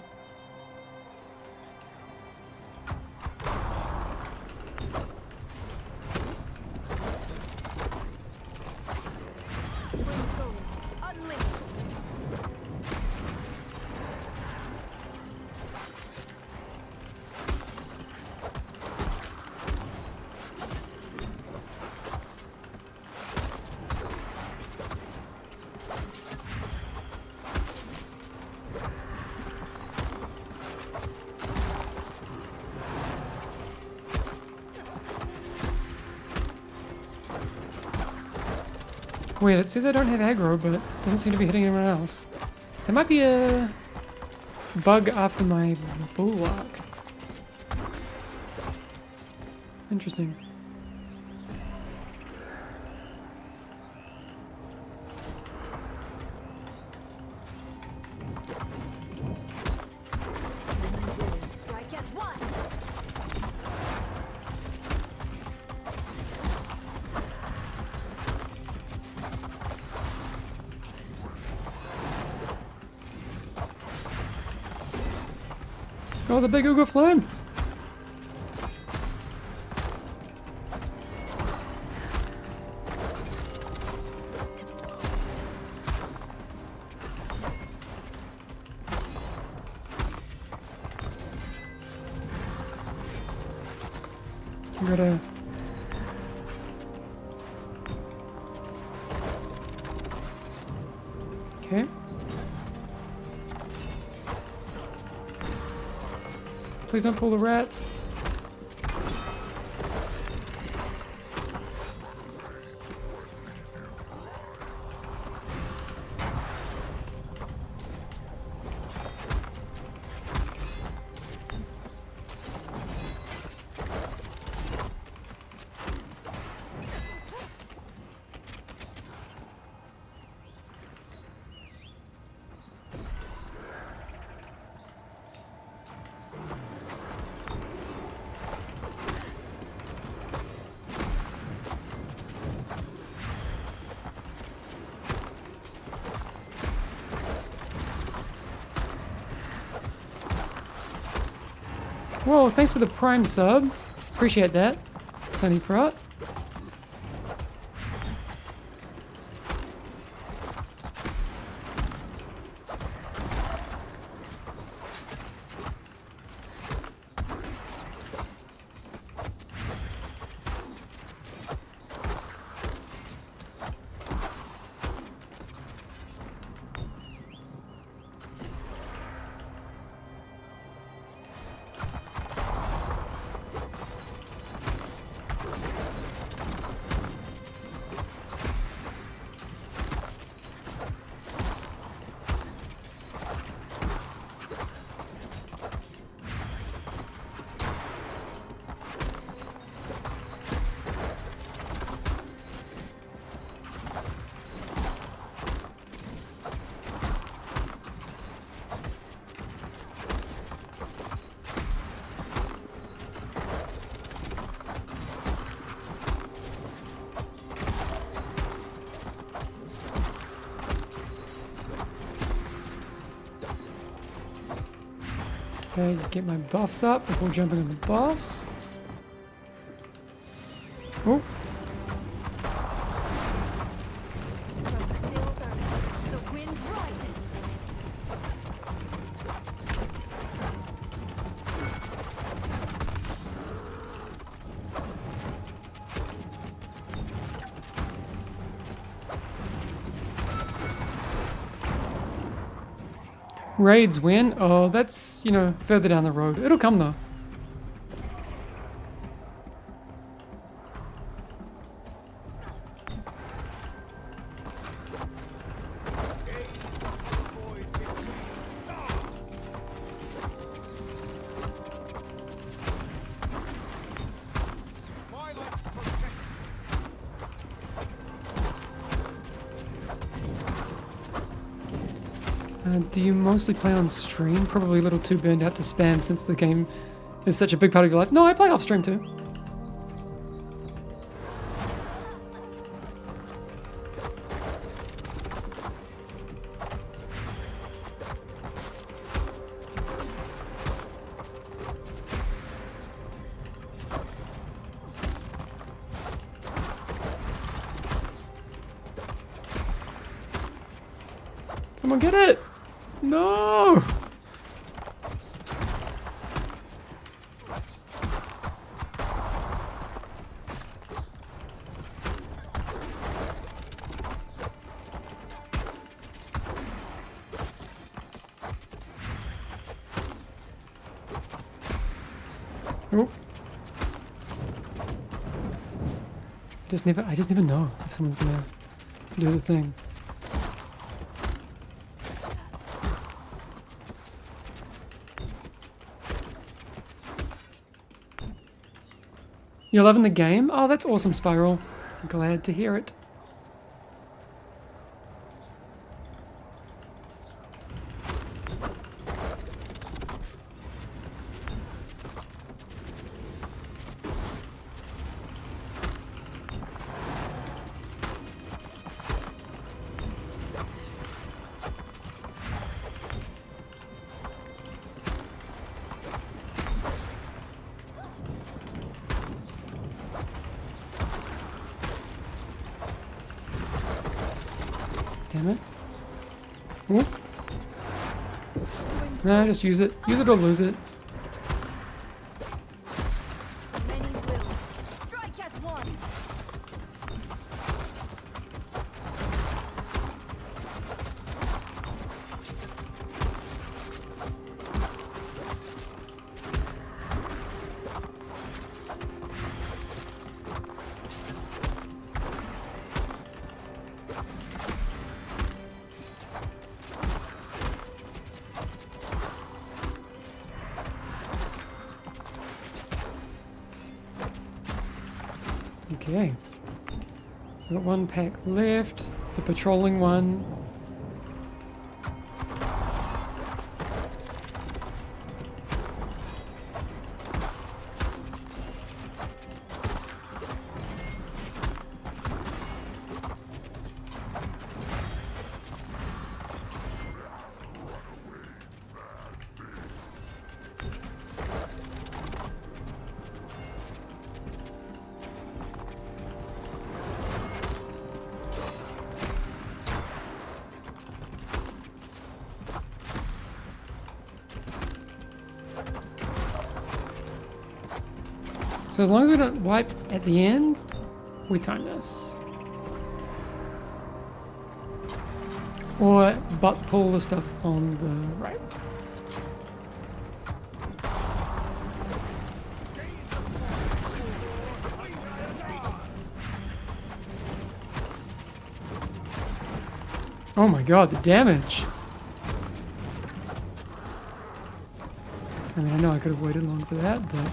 Speaker 1: Wait, it says I don't have aggro, but it doesn't seem to be hitting anyone else. There might be a bug after my bulwark. Oh, the big ogre flame. We gotta... Okay. Please don't pull the rats. Whoa, thanks for the prime sub. Appreciate that, Sunny Prot. Okay, get my buffs up before jumping on the boss. Oh,
Speaker 2: But still burning. The wind rises.
Speaker 1: raids win. Oh, that's, you know, further down the road. It'll come though. Do you mostly play on stream? Probably a little too burned out to spam since the game is such a big part of your life. No, I play off stream too. Someone get it! No! Oh. I just never know if someone's gonna do the thing. You're loving the game? Oh, that's awesome, Spiral. Glad to hear it. Ooh. Nah, just use it. Use it or lose it.
Speaker 2: Many will strike as one.
Speaker 1: Okay. So we've got one pack left. The patrolling one. So as long as we don't wipe at the end, we time this. Or butt pull the stuff on the right. Oh my god, the damage! I mean, I know I could have waited long for that, but...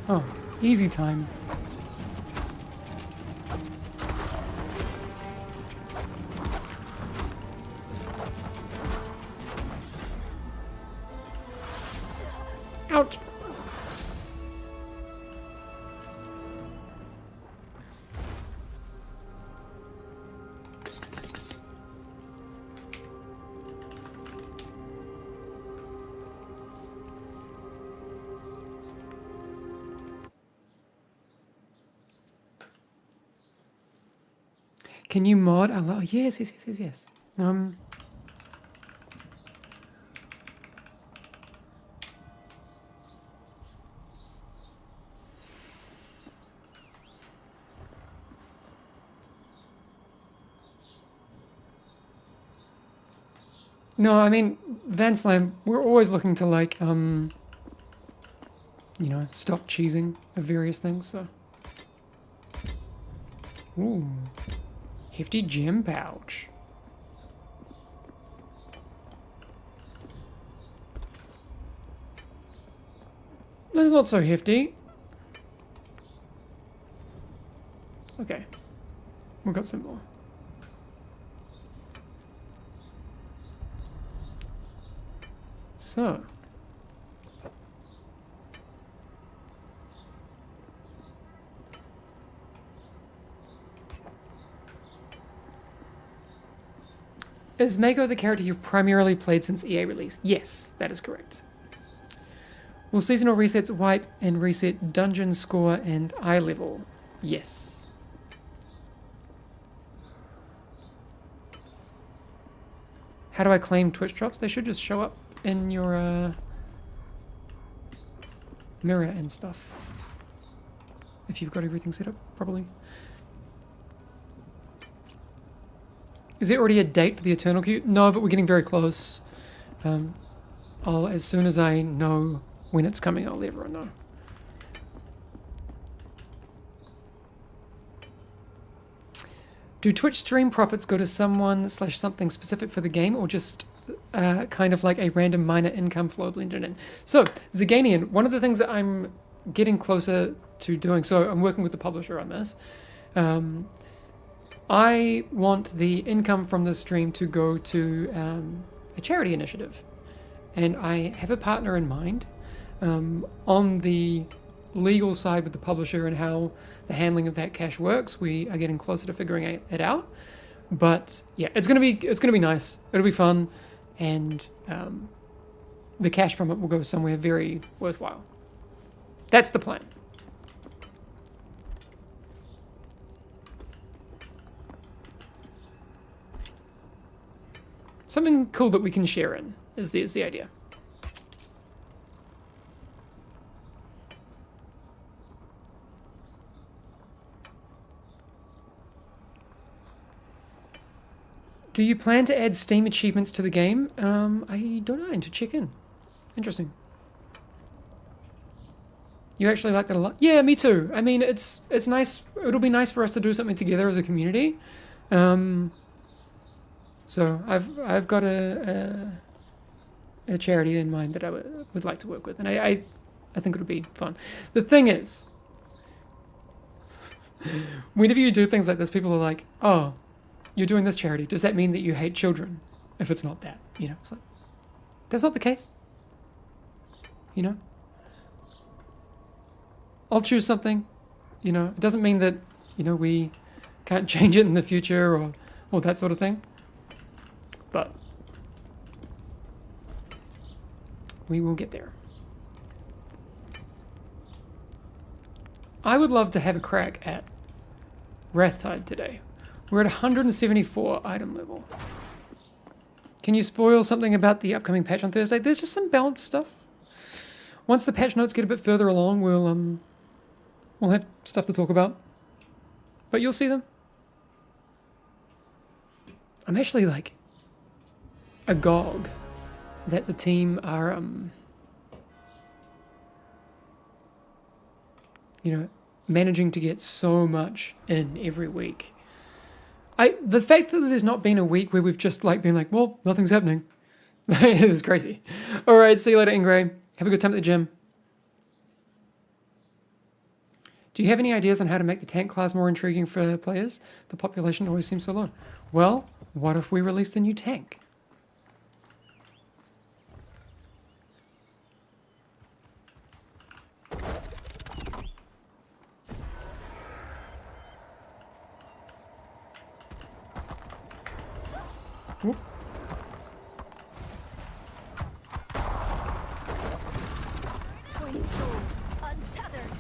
Speaker 1: Oh, easy time. Ouch! Can you mod allow? Yes, yes, yes, yes, yes. No, I mean, Van Slam, we're always looking to like, you know, stop cheesing of various things, so. Ooh. Hefty gem pouch. That's not so hefty. Okay. We've got some more. So. Is Mako the character you've primarily played since EA release? Yes, that is correct. Will seasonal resets wipe and reset dungeon score and eye level? Yes. How do I claim Twitch drops? They should just show up in your mirror and stuff. if you've got everything set up properly. Is there already a date for the Eternal queue? No, but we're getting very close. As soon as I know when it's coming, I'll let everyone know. Do Twitch stream profits go to someone/something specific for the game, or just kind of like a random minor income flow blended in? So, Zaganian, one of the things that I'm getting closer to doing, so I'm working with the publisher on this. I want the income from the stream to go to a charity initiative. And I have a partner in mind on the legal side with the publisher and how the handling of that cash works. We are getting closer to figuring it out. But yeah, it's gonna be nice. It'll be fun, and the cash from it will go somewhere very worthwhile. That's the plan. Something cool that we can share in is the idea. Do you plan to add Steam achievements to the game? I don't know. I need to check in. Interesting. You actually like that a lot? Yeah, me too. I mean, it's nice. It'll be nice for us to do something together as a community. So I've got a charity in mind that I would like to work with, and I think it'll be fun. The thing is, whenever you do things like this, people are like, "Oh, you're doing this charity. Does that mean that you hate children?" If it's not that, you know, it's like that's not the case. You know, I'll choose something. You know, it doesn't mean that we can't change it in the future or that sort of thing. But we will get there. I would love to have a crack at Wrathtide today. We're at 174 item level. Can you spoil something about the upcoming patch on Thursday? There's just some balanced stuff. Once the patch notes get a bit further along, we'll have stuff to talk about. But you'll see them. I'm actually like agog that the team are managing to get so much in every week. The fact that there's not been a week where we've just been like, well, nothing's happening. It's crazy. All right, see you later, Ingray. Have a good time at the gym. Do you have any ideas on how to make the tank class more intriguing for players? The population always seems so low. Well, what if we release the new tank? Whoop.
Speaker 2: Twin souls, untethered.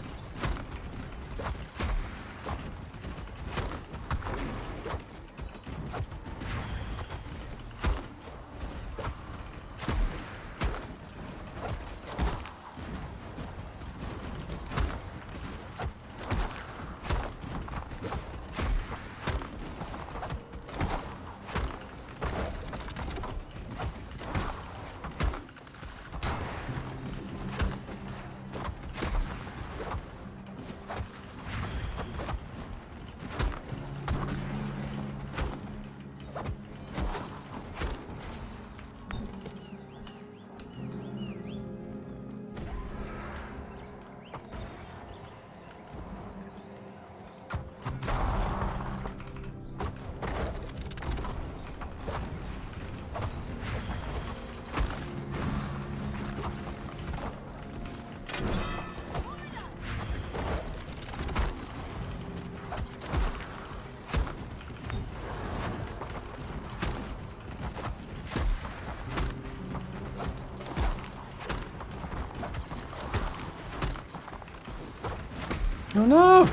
Speaker 1: Oh no!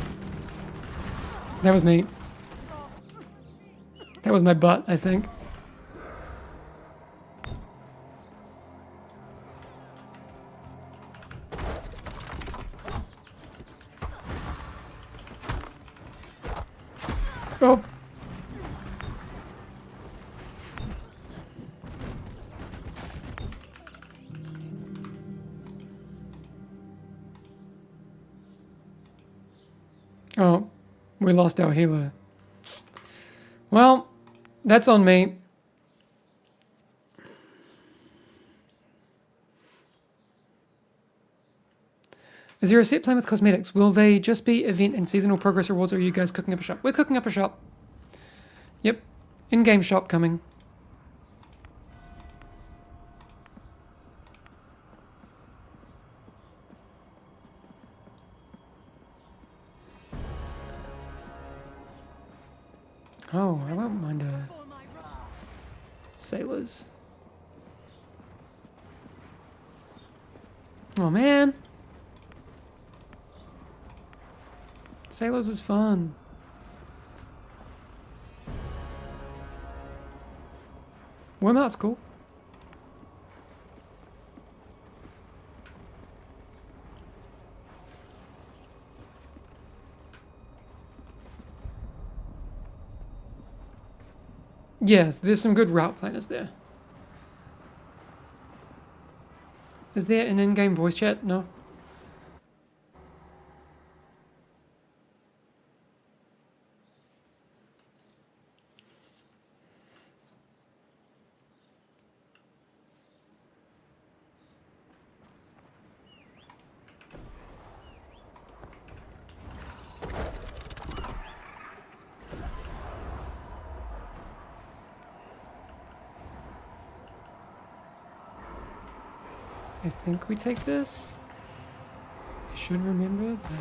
Speaker 1: That was me. That was my butt, I think. Oh. Oh, we lost our healer. Well, that's on me. Is there a set plan with cosmetics? Will they just be event and seasonal progress rewards, or are you guys cooking up a shop? We're cooking up a shop. Yep. In-game shop coming. Oh, I won't mind sailors. Oh man. Sailors is fun. Wormout's cool. Yes, there's some good route planners there. Is there an in-game voice chat? No. I think we take this. I should remember, but...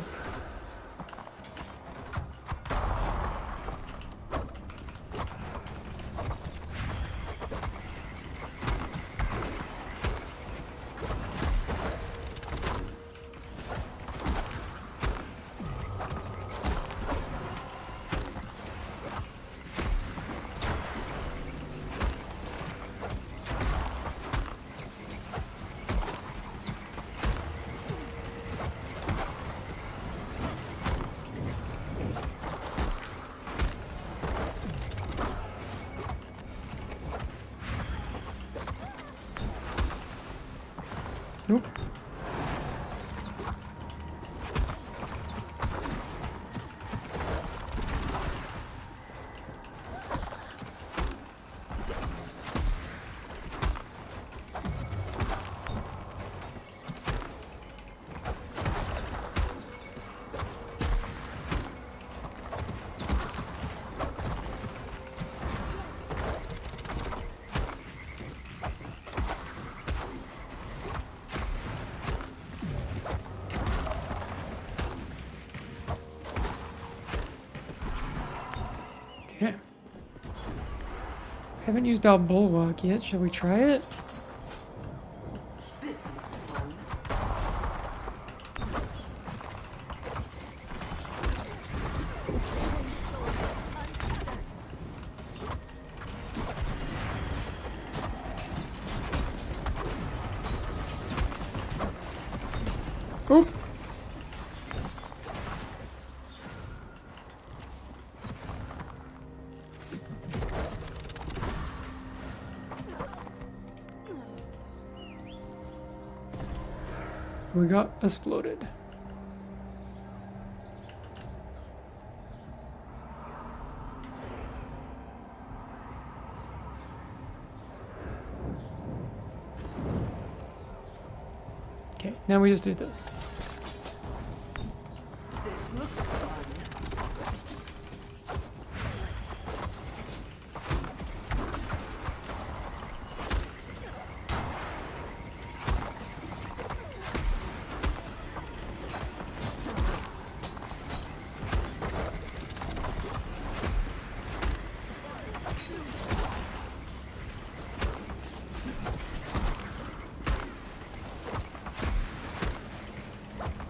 Speaker 1: Nope. Okay. Haven't used our bulwark yet. Shall we try it?
Speaker 3: This looks fun.
Speaker 1: Oop. We got exploded. Okay, now we just do this.
Speaker 3: This looks fun.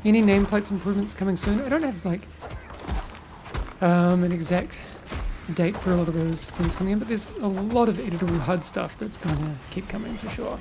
Speaker 1: Any nameplates improvements coming soon? I don't have like an exact date for a lot of those things coming in, but there's a lot of editable HUD stuff that's going to keep coming for sure.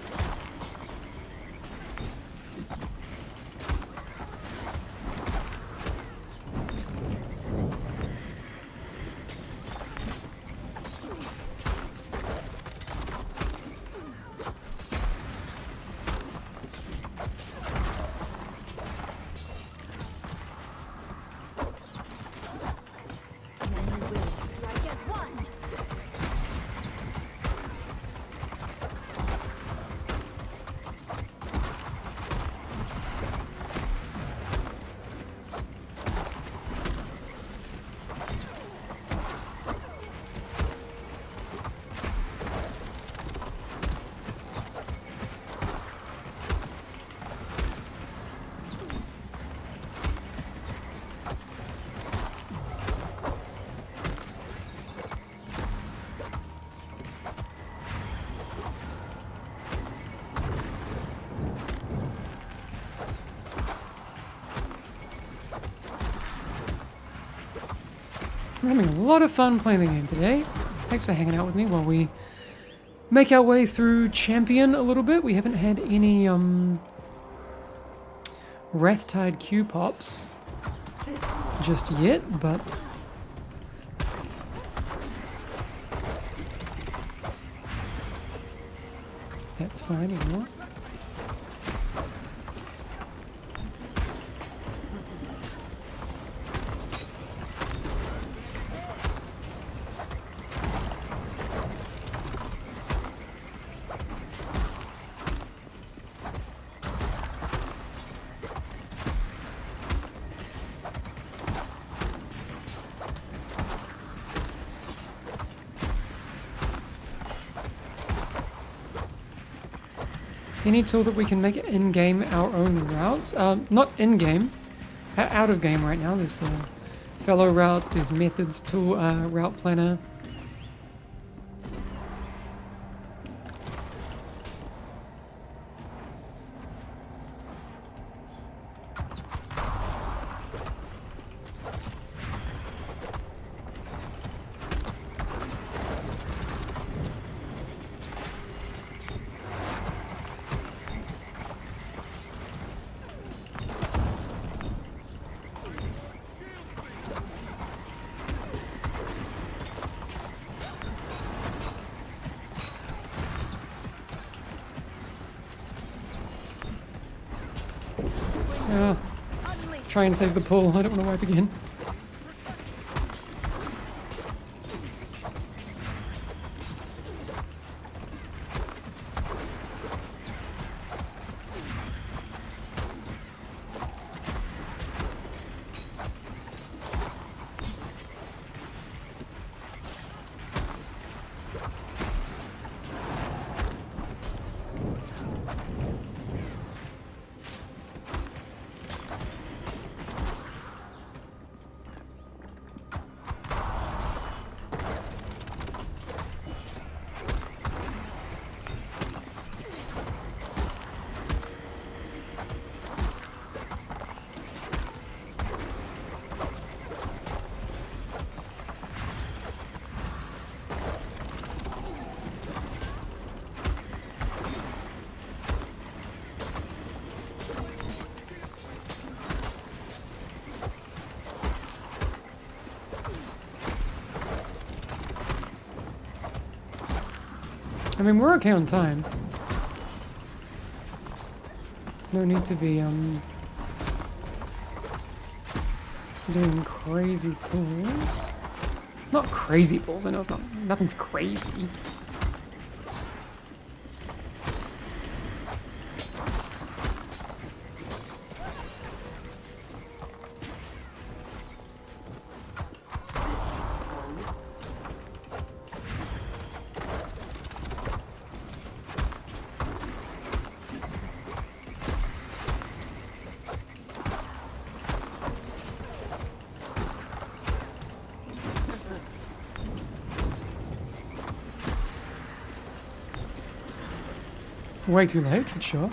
Speaker 1: I'm having a lot of fun playing the game today. Thanks for hanging out with me while we make our way through Champion a little bit. We haven't had any Wrathtide Q pops just yet, but that's fine as well. Any tool that we can make in-game our own routes? Not in-game, out of game right now. There's fellow routes, there's methods tool, route planner. Try and save the pool. I don't want to wipe again. I mean, we're okay on time. No need to be, doing crazy pulls. Not crazy pulls, I know it's not, nothing's crazy. Way too late, but sure.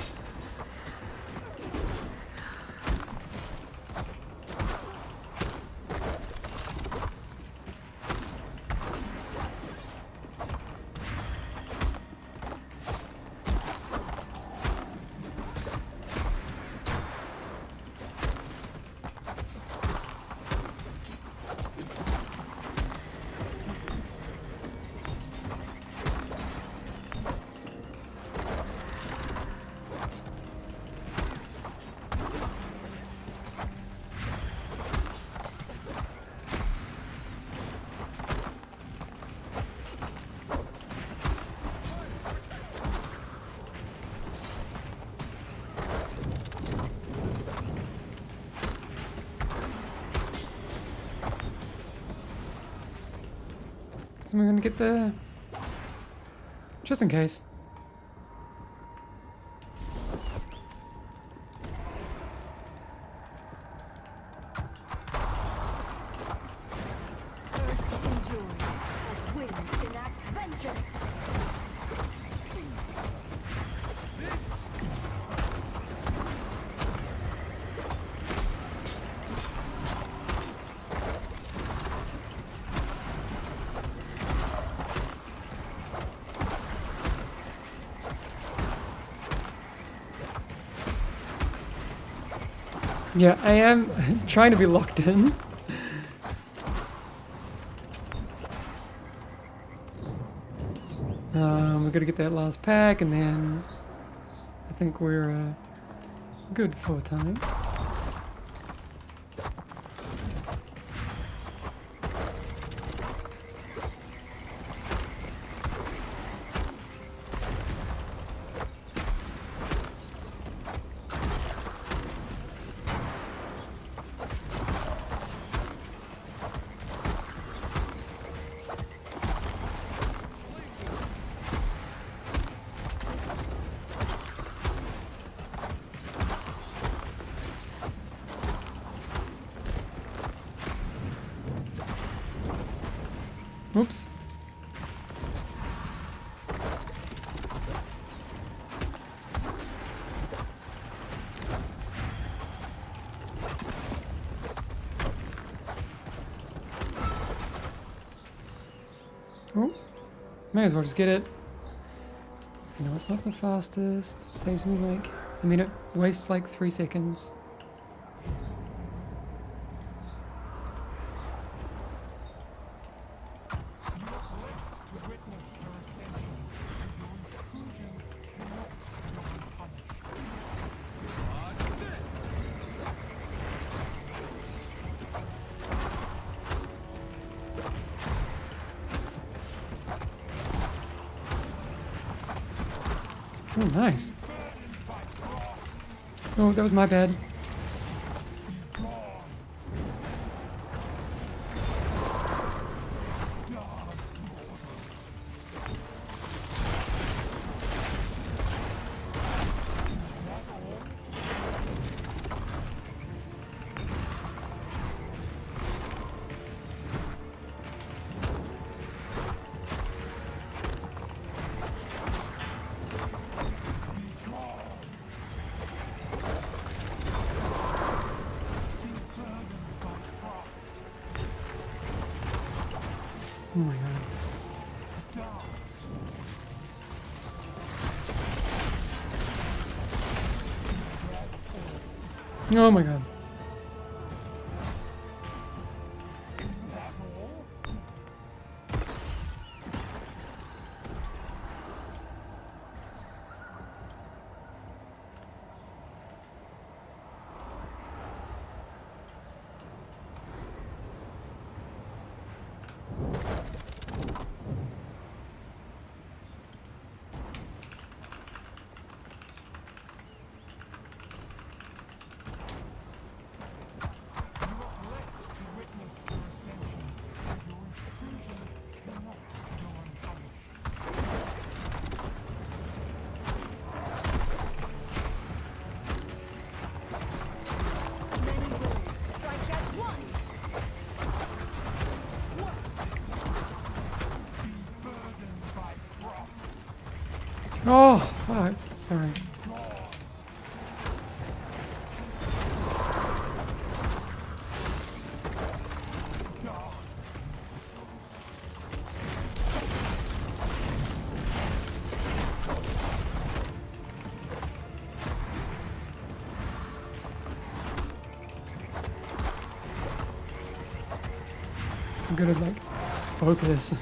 Speaker 1: So we're gonna get the... just in case. Yeah, I am trying to be locked in. We've got to get that last pack, and then I think we're good for time. Oops. Oh, may as well just get it. I know it's not the fastest. Saves me like a minute. Wastes like 3 seconds. Oh, nice. Oh, that was my bad. Oh my god. Oh my god. Oh, fuck. Sorry. I'm gonna like focus.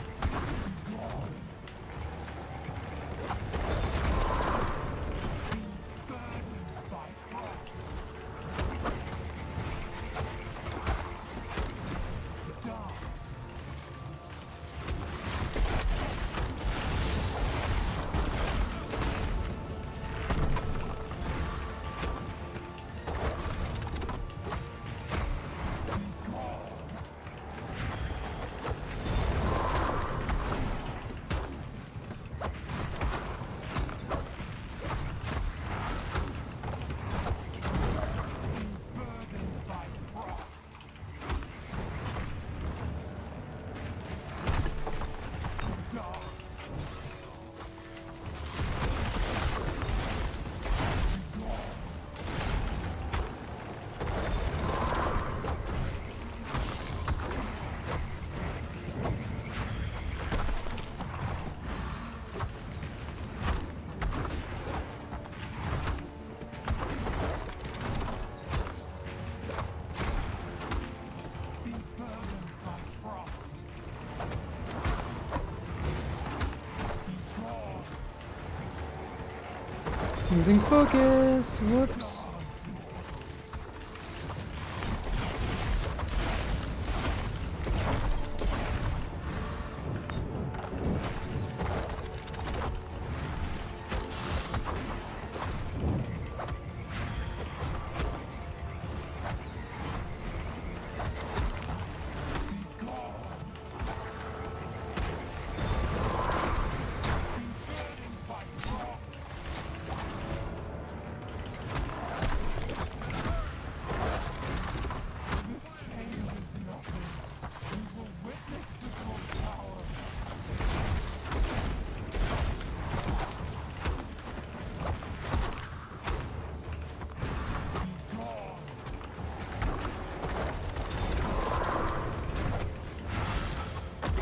Speaker 1: Losing focus. Whoops.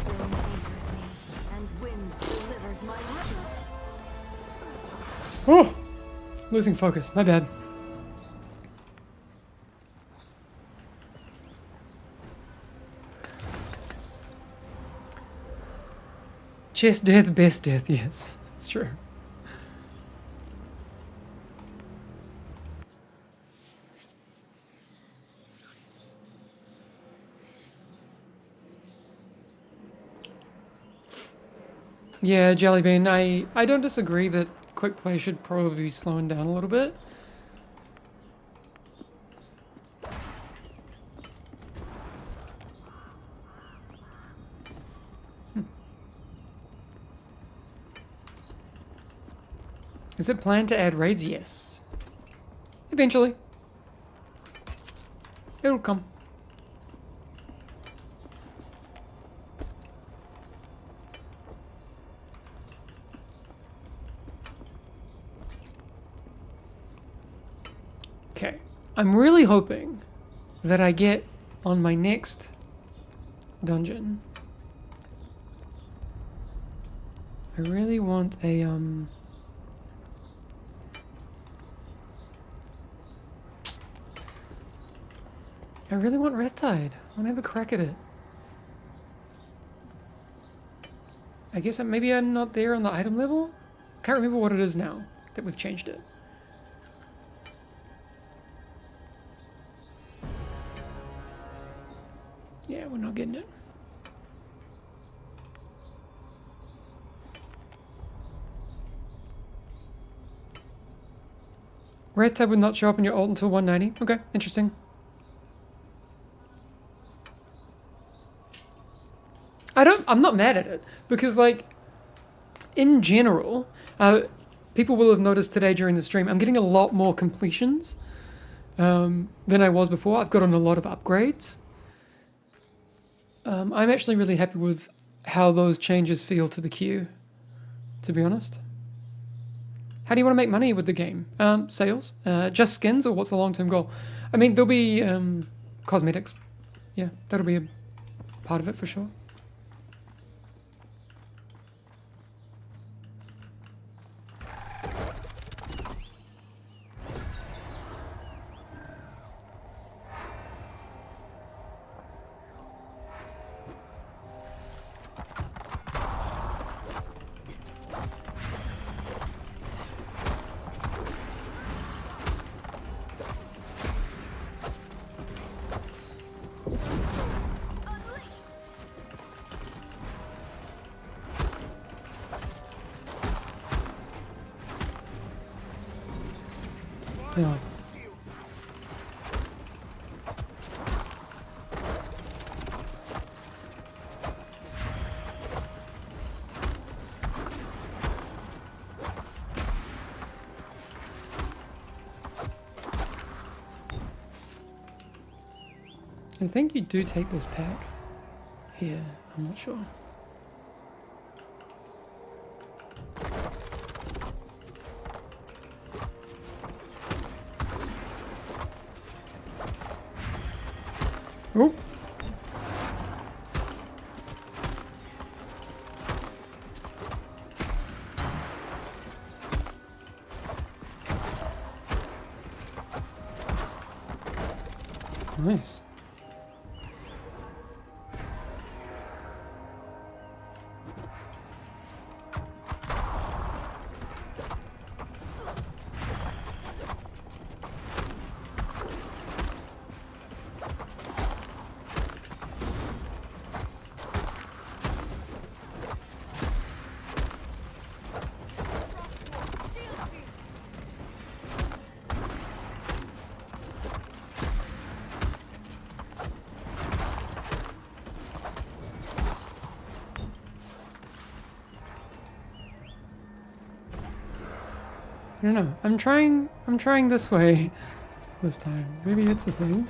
Speaker 2: Storm anchors me, and wind delivers my river.
Speaker 1: Oh! Losing focus. My bad. Chest death, best death. Yes, it's true. Yeah, Jellybean, I don't disagree that quick play should probably be slowing down a little bit. Is it planned to add raids? Yes. Eventually. It'll come. Okay. I'm really hoping that I get on my next dungeon. I really want a, I really want Wraithtide. I want to have a crack at it. I guess maybe I'm not there on the item level? Can't remember what it is now that we've changed it. Yeah, we're not getting it. Wraithtide would not show up in your ult until 190. Okay, interesting. I'm not mad at it because, like, in general, people will have noticed today during the stream, I'm getting a lot more completions than I was before. I've gotten a lot of upgrades. I'm actually really happy with how those changes feel to the queue, to be honest. How do you want to make money with the game? Sales? Just skins, or what's the long-term goal? I mean, there'll be cosmetics. Yeah, that'll be a part of it for sure. Yeah. I think you do take this pack here. I'm not sure. Oh. Nice. don't know. I'm trying this way this time. Maybe it's a thing.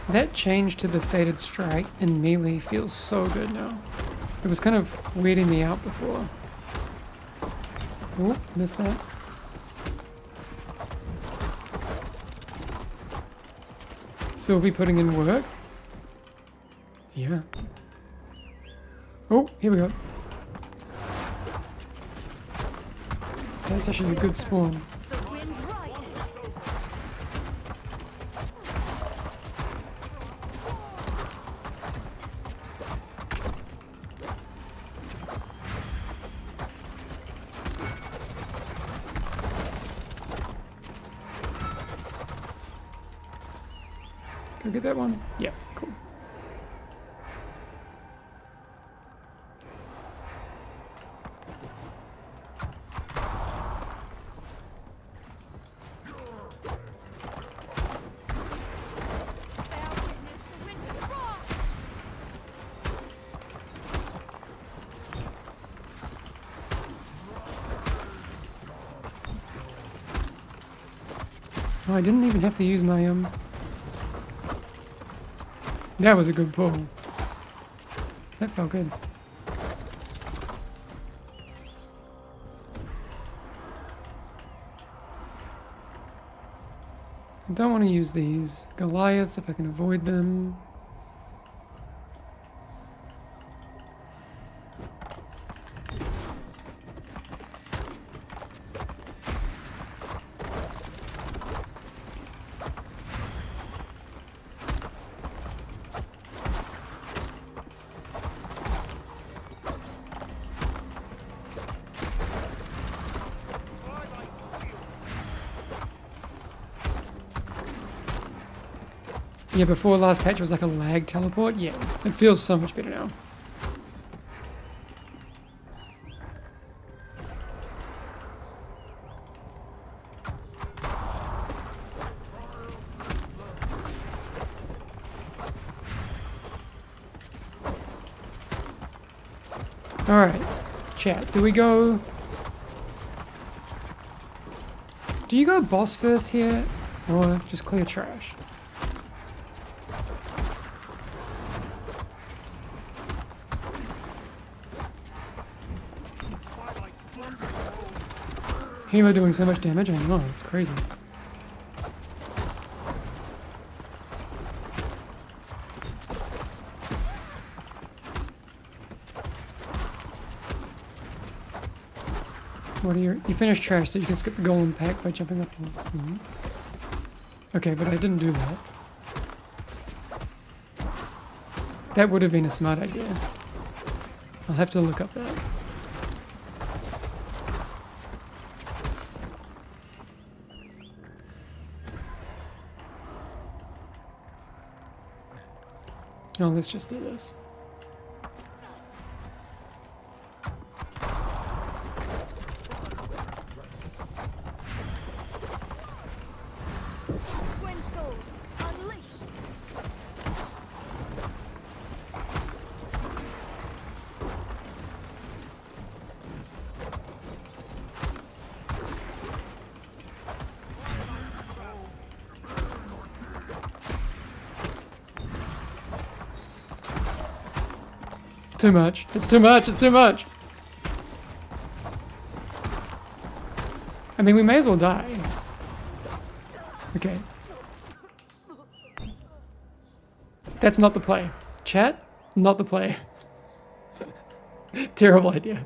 Speaker 1: That change to the faded strike in melee feels so good now. It was kind of weirding me out before. Oh, missed that. Sylvie putting in work. Yeah. Oh, here we go. That's actually a good spawn.
Speaker 2: The wind rises.
Speaker 1: Go get that one? Yeah, cool.
Speaker 2: Bear witness the wind roars.
Speaker 1: Oh, I didn't even have to use my That was a good pull. That felt good. I don't want to use these Goliaths if I can avoid them. Yeah, before last patch was like a lag teleport. Yeah, it feels so much better now. Alright, chat, do we go... Do you go boss first here, or just clear trash? Halo doing so much damage, I know, it's crazy. What are you finished trash, so you can skip the golem pack by jumping up. Okay, but I didn't do that. That would have been a smart idea. I'll have to look up that. Oh, let's just do this.
Speaker 2: Twin souls, unleash.
Speaker 1: Too much. It's too much. It's too much. I mean, we may as well die. Okay. That's not the play. Chat? Not the play. Terrible idea.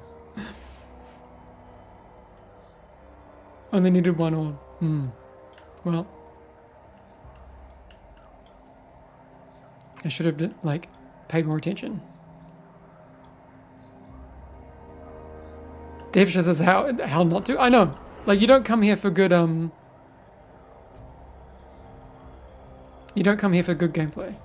Speaker 1: Only needed one orb. Well. I should have, like, paid more attention. Dave shows us how not to. I know. Like, you don't come here for good, you don't come here for good gameplay.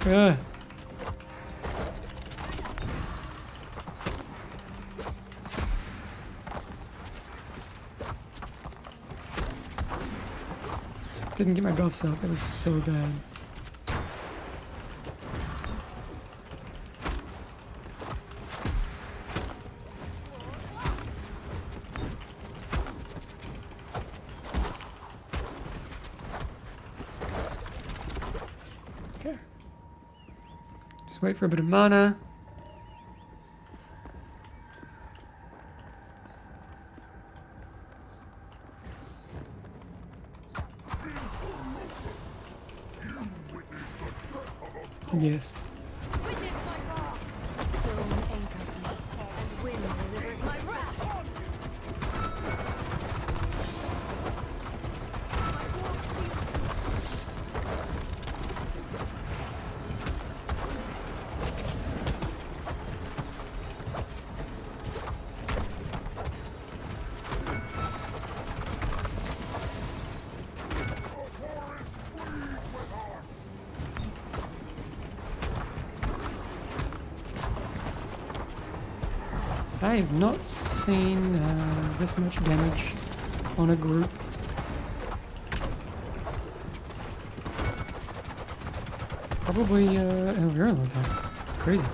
Speaker 1: Ugh. Didn't get my buffs up. It was so bad. Okay. Just wait for a bit of mana. Yes.
Speaker 2: Witness my wrath. Stone anchors me, and wind delivers my wrath.
Speaker 1: I have not seen this much damage on a group. Probably in a very long time. It's crazy.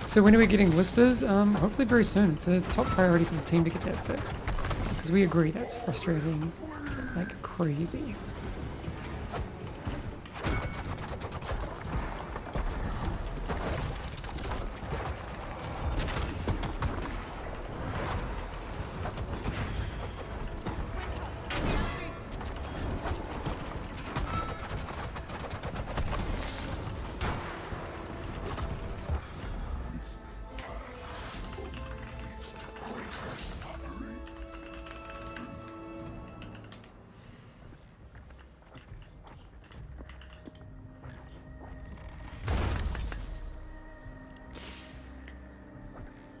Speaker 1: So when are we getting whispers? Hopefully very soon. It's a top priority for the team to get that fixed. Because we agree that's frustrating like crazy.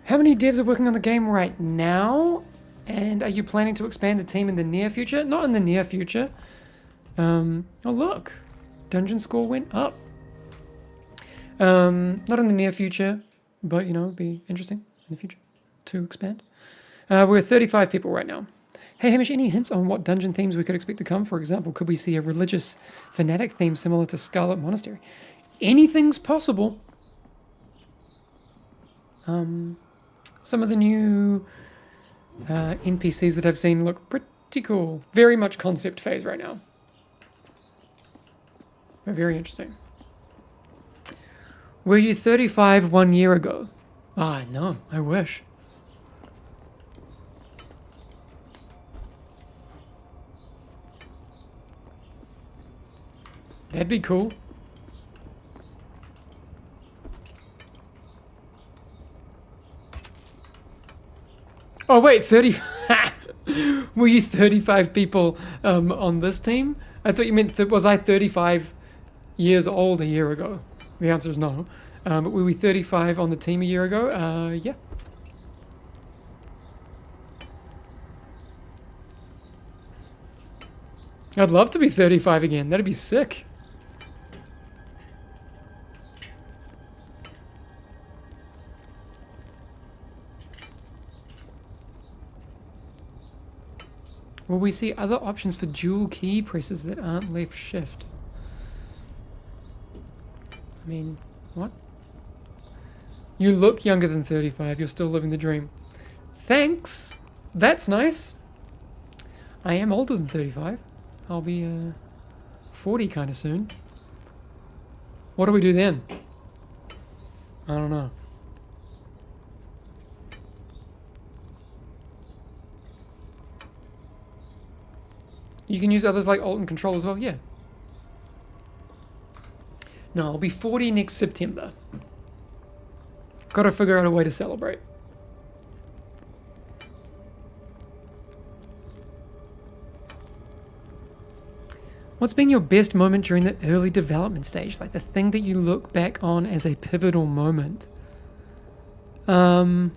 Speaker 1: How many devs are working on the game right now? And are you planning to expand the team in the near future? Not in the near future. Oh look, dungeon score went up. Not in the near future, but you know, it'd be interesting in the future to expand. We're 35 people right now. Hey Hamish, any hints on what dungeon themes we could expect to come? For example, could we see a religious fanatic theme similar to Scarlet Monastery? Anything's possible. Some of the new NPCs that I've seen look pretty cool. Very much concept phase right now. But very interesting. Were you 35 1 year ago? Ah, no, I wish. That'd be cool. Oh wait, 30. Were you 35 people on this team? I thought you meant was I 35 years old a year ago? The answer is no. But were we 35 on the team a year ago? Yeah. I'd love to be 35 again. That'd be sick. Will we see other options for dual key presses that aren't left shift? I mean, what? You look younger than 35. You're still living the dream. Thanks. That's nice. I am older than 35. I'll be 40 kind of soon. What do we do then? I don't know. You can use others like Alt and Control as well, yeah. No, I'll be 40 next September. Gotta figure out a way to celebrate. What's been your best moment during the early development stage? Like the thing that you look back on as a pivotal moment? Oh.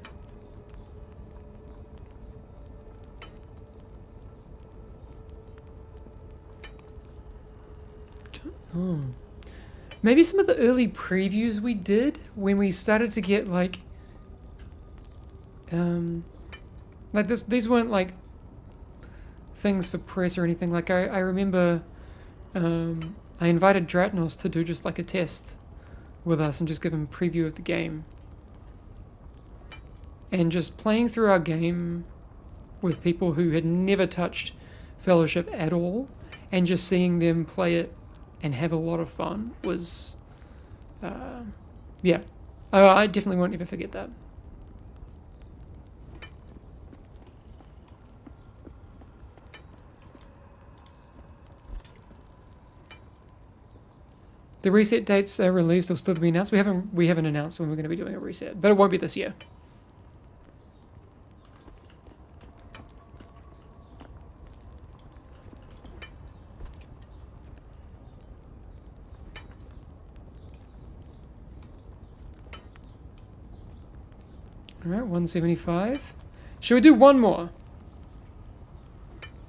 Speaker 1: Maybe some of the early previews we did when we started to get like this. These weren't like things for press or anything. Like I remember I invited Dratnos to do just like a test with us and just give him a preview of the game. And just playing through our game with people who had never touched Fellowship at all, and just seeing them play it and have a lot of fun was, yeah. I definitely won't ever forget that. The reset dates are released or still to be announced. We haven't announced when we're going to be doing a reset, but it won't be this year. All right, 175. Should we do one more?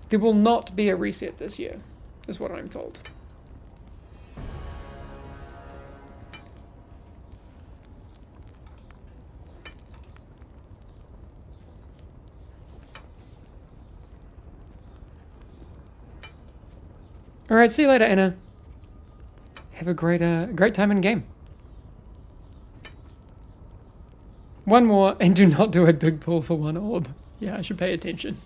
Speaker 1: There will not be a reset this year, is what I'm told. All right, see you later, Anna. Have a great time in game. One more, and do not do a big pull for one orb. Yeah, I should pay attention.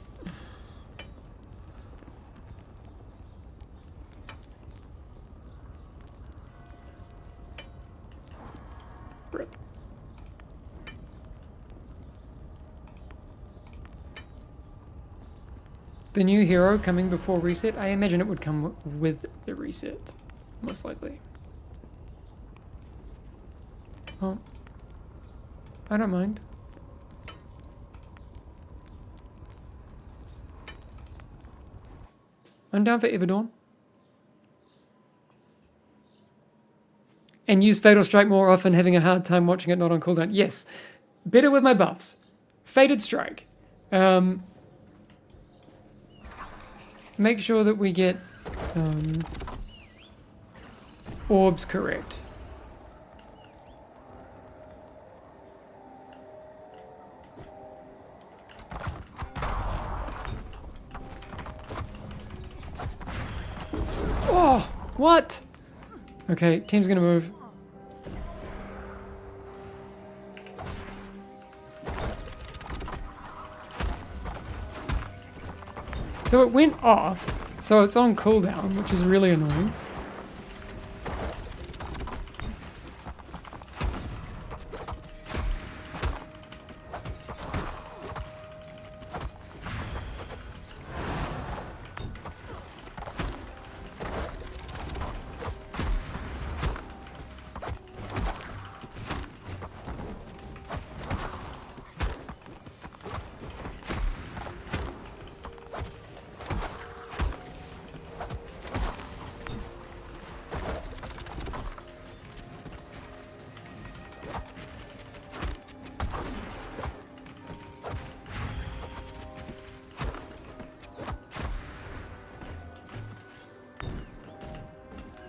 Speaker 1: Rip. The new hero coming before reset? I imagine it would come with the reset, most likely. Oh. I don't mind. I'm down for Everdawn. And use Fatal Strike more often, having a hard time watching it not on cooldown. Yes. Better with my buffs. Fated Strike. Make sure that we get orbs correct. Oh, what? Okay, team's gonna move. So it went off, so it's on cooldown, which is really annoying.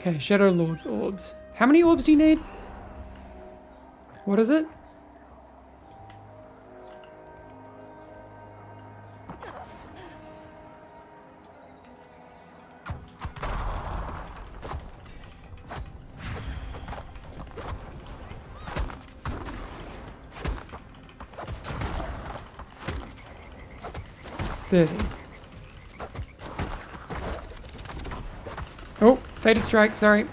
Speaker 1: Okay, Shadow Lord's orbs. How many orbs do you need? What is it? Oh, Fated Strike, sorry.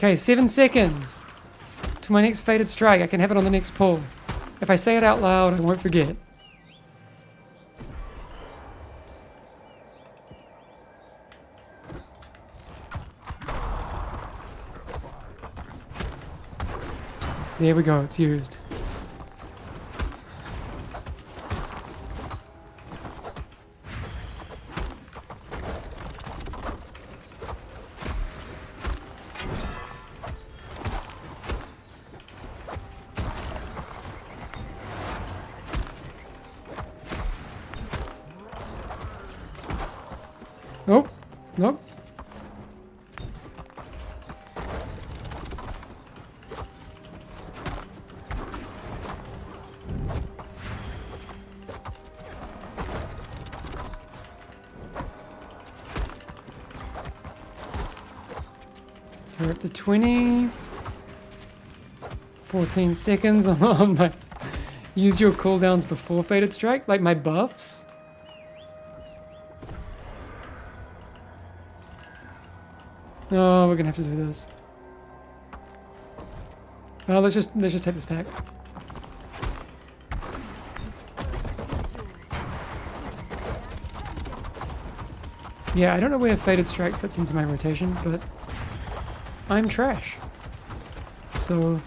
Speaker 1: Okay, 7 seconds to my next Fated Strike. I can have it on the next pull. If I say it out loud, I won't forget. There we go, it's used. Nope. Nope. We're up to 20. 14 seconds on my... Use your cooldowns before Fated Strike, like my buffs. Oh, we're gonna have to do this. Oh, let's just take this pack. Yeah, I don't know where Fated Strike fits into my rotation, but I'm trash. So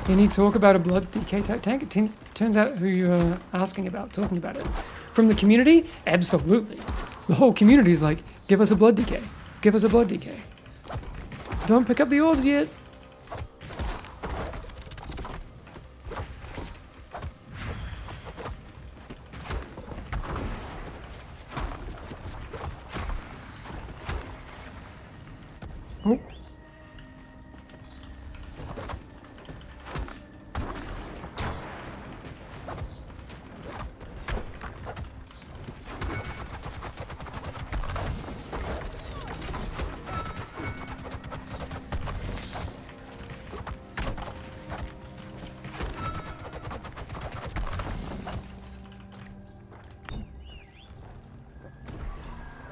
Speaker 1: any talk about a blood DK type tank? It turns out who you're asking about, talking about it. From the community? Absolutely. The whole community's like, give us a blood DK. Give us a blood DK. Don't pick up the orbs yet. Oh.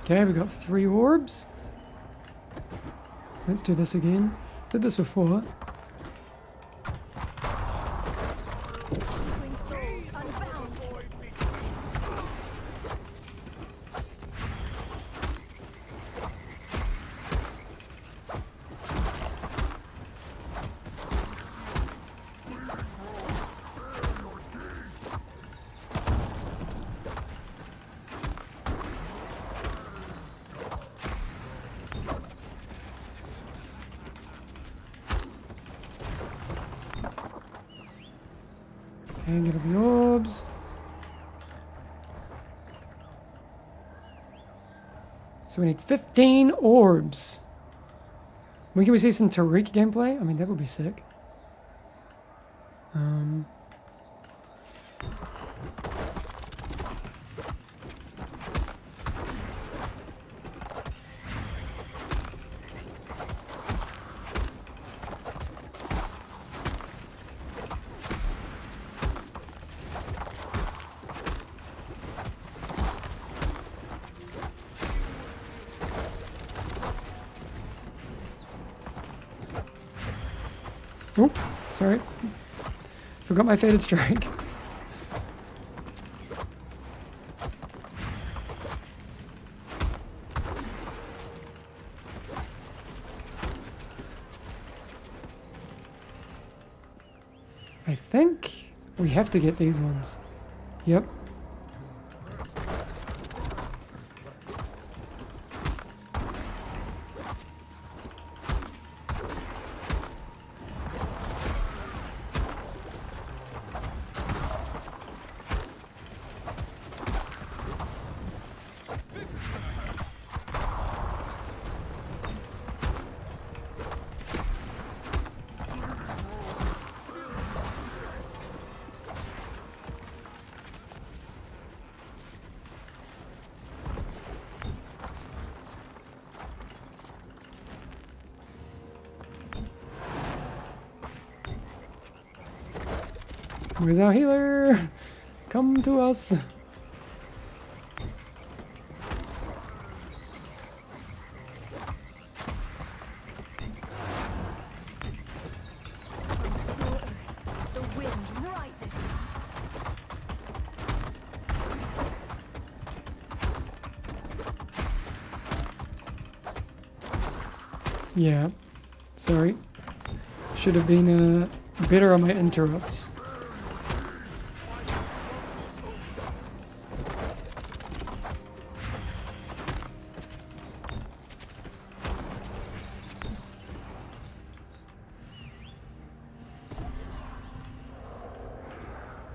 Speaker 1: Okay, we got 3 orbs. Let's do this again. Did this before.
Speaker 2: Twin souls unbound.
Speaker 1: And get all the orbs. So we need 15 orbs. When can we see some Tariq gameplay? I mean, that would be sick. Oh, sorry. Forgot my fated strike. I think we have to get these ones. Yep. Where's our healer? Come to us.
Speaker 2: On still earth, the wind rises.
Speaker 1: Yeah. Sorry. Should have been better on my interrupts.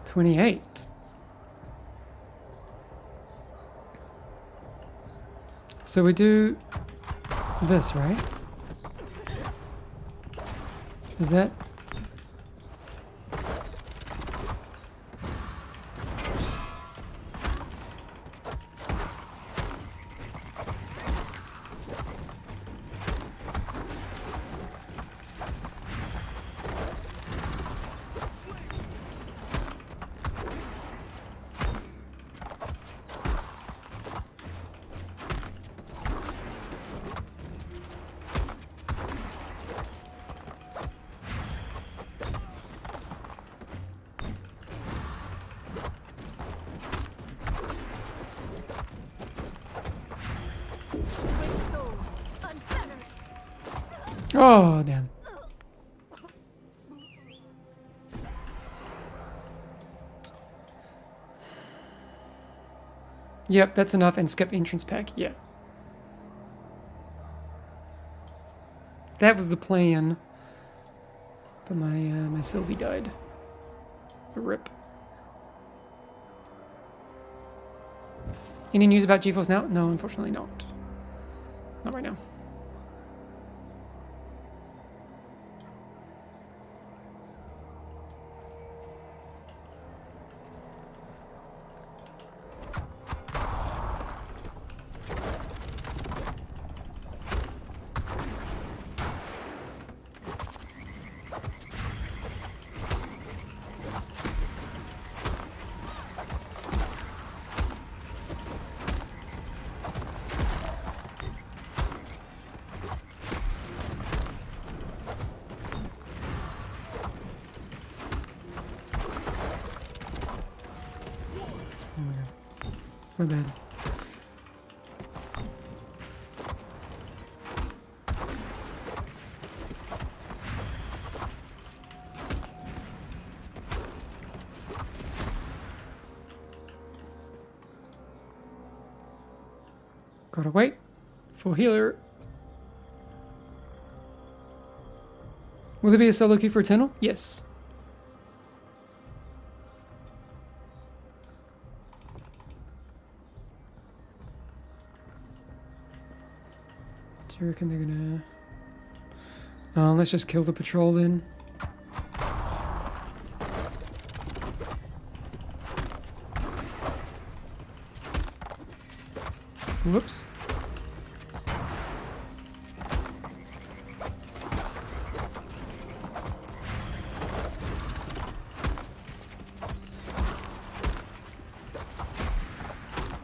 Speaker 1: $28. So we do this, right? Is that?
Speaker 2: With soul, unfettered.
Speaker 1: Oh, damn. Yep, that's enough. And skip entrance pack. Yeah. That was the plan. But my Sylvie died. Rip. Any news about GeForce Now? No, unfortunately not. Not right now. My bad. Gotta wait for healer. Will there be a solo queue for Eternal? Yes. Do you reckon they're gonna... let's just kill the patrol then. Whoops.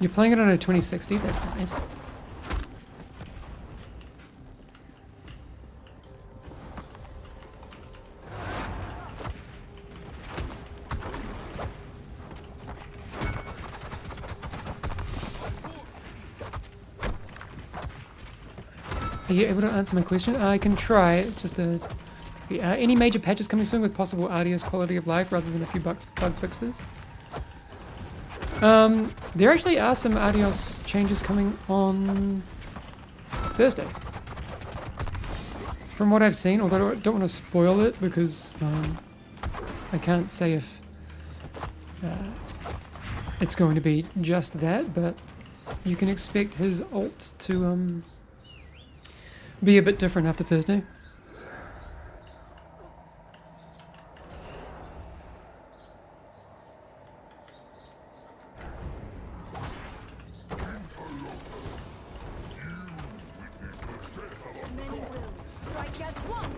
Speaker 1: You're playing it on a 2060? That's nice. Are you able to answer my question? I can try. It's just a... any major patches coming soon with possible arduous quality of life rather than a few bug fixes? There actually are some arduous changes coming on Thursday. From what I've seen, although I don't want to spoil it because I can't say if it's going to be just that, but you can expect his ult to be a bit different after Thursday.
Speaker 2: Many will strike as one.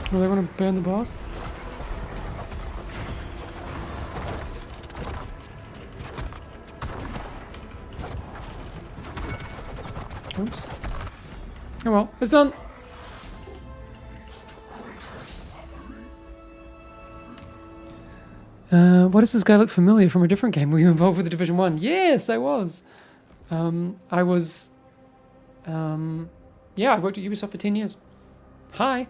Speaker 1: Do they want to burn the boss? Oops. Oh well, it's done. Why does this guy look familiar from a different game? Were you involved with the Division 1? Yes, I was. I was... yeah, I worked at Ubisoft for 10 years. Hi.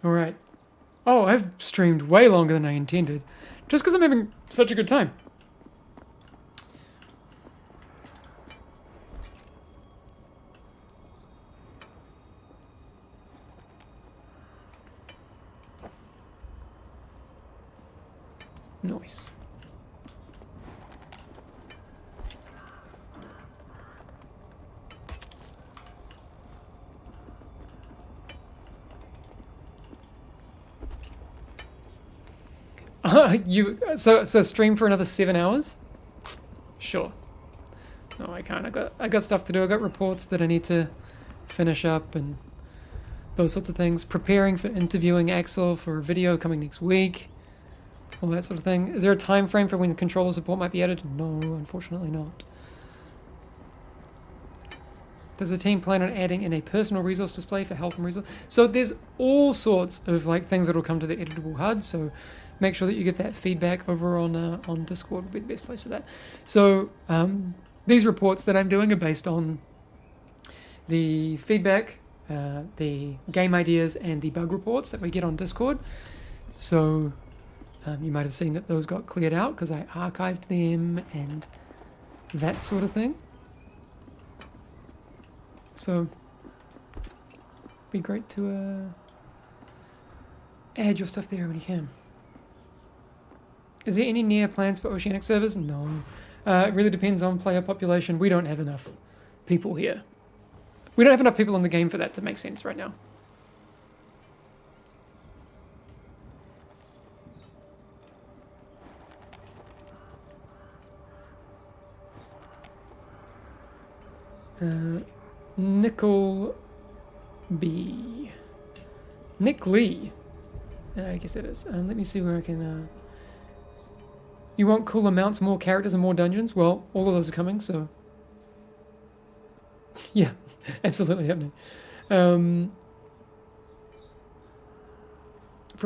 Speaker 1: Alright. Oh, I've streamed way longer than I intended. Just because I'm having such a good time. Nice. So stream for another 7 hours? Sure. No, I can't. I got stuff to do. I got reports that I need to finish up and those sorts of things. Preparing for interviewing Axel for a video coming next week. all that sort of thing. Is there a time frame for when controller support might be added? No, unfortunately not. Does the team plan on adding in a personal resource display for health and resource? So there's all sorts of like things that will come to the editable HUD. So make sure that you get that feedback over on Discord. Would be the best place for that. So these reports that I'm doing are based on the feedback, the game ideas, and the bug reports that we get on Discord. So you might have seen that those got cleared out because I archived them and that sort of thing. So be great to add your stuff there when you can. Is there any near plans for Oceanic servers? No. It really depends on player population. We don't have enough people here. We don't have enough people in the game for that to make sense right now. Nickel B. Nick Lee. I guess that is. Let me see where I can... You want cooler mounts, more characters, and more dungeons? Well, all of those are coming, so... Yeah, absolutely happening. From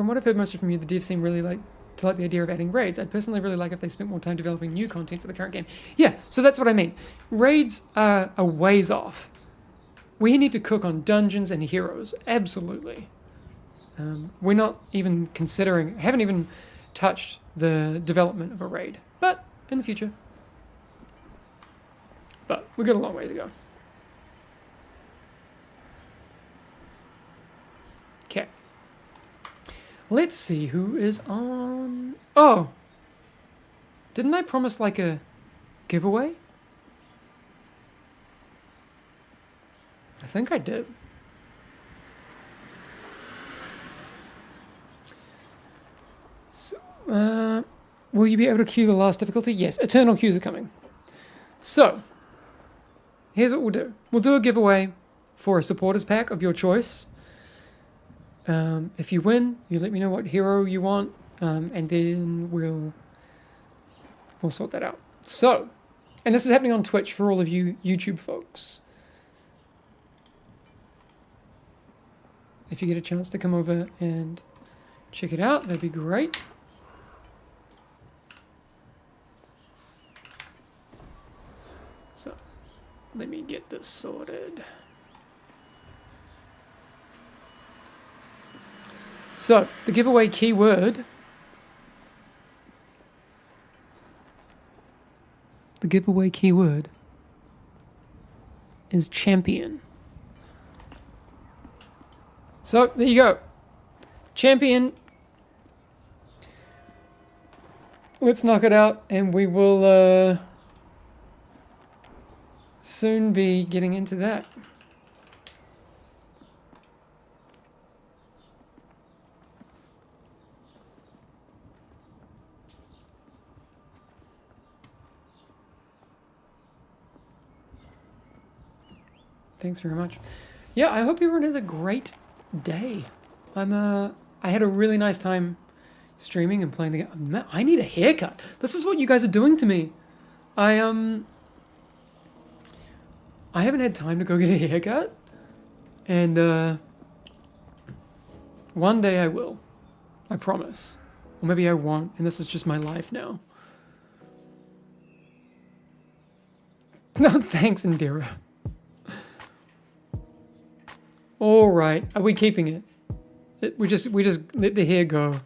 Speaker 1: what I've heard mostly from you, the devs seem really like the idea of adding raids. I'd personally really like if they spent more time developing new content for the current game. Yeah, so that's what I mean. Raids are a ways off. We need to cook on dungeons and heroes, absolutely. We're not even considering, haven't even touched the development of a raid, but in the future. But we've got a long way to go. Okay. Let's see who is on... Oh! Didn't I promise like a giveaway? I think I did. So, will you be able to queue the last difficulty? Yes, eternal queues are coming. So, here's what we'll do. We'll do a giveaway for a supporters pack of your choice. If you win, you let me know what hero you want, and then we'll sort that out. So, and this is happening on Twitch for all of you YouTube folks. If you get a chance to come over and check it out, that'd be great. So, let me get this sorted. So, the giveaway keyword. The giveaway keyword is champion. So, there you go. Champion. Let's knock it out, and we will soon be getting into that. Thanks very much. Yeah, I hope everyone has a great day. I had a really nice time streaming and playing the game. Man, I need a haircut. This is what you guys are doing to me. I haven't had time to go get a haircut, and one day I will. I promise. Or maybe I won't, and this is just my life now. No, thanks, Indira. All right, are we keeping it? We just let the hair go.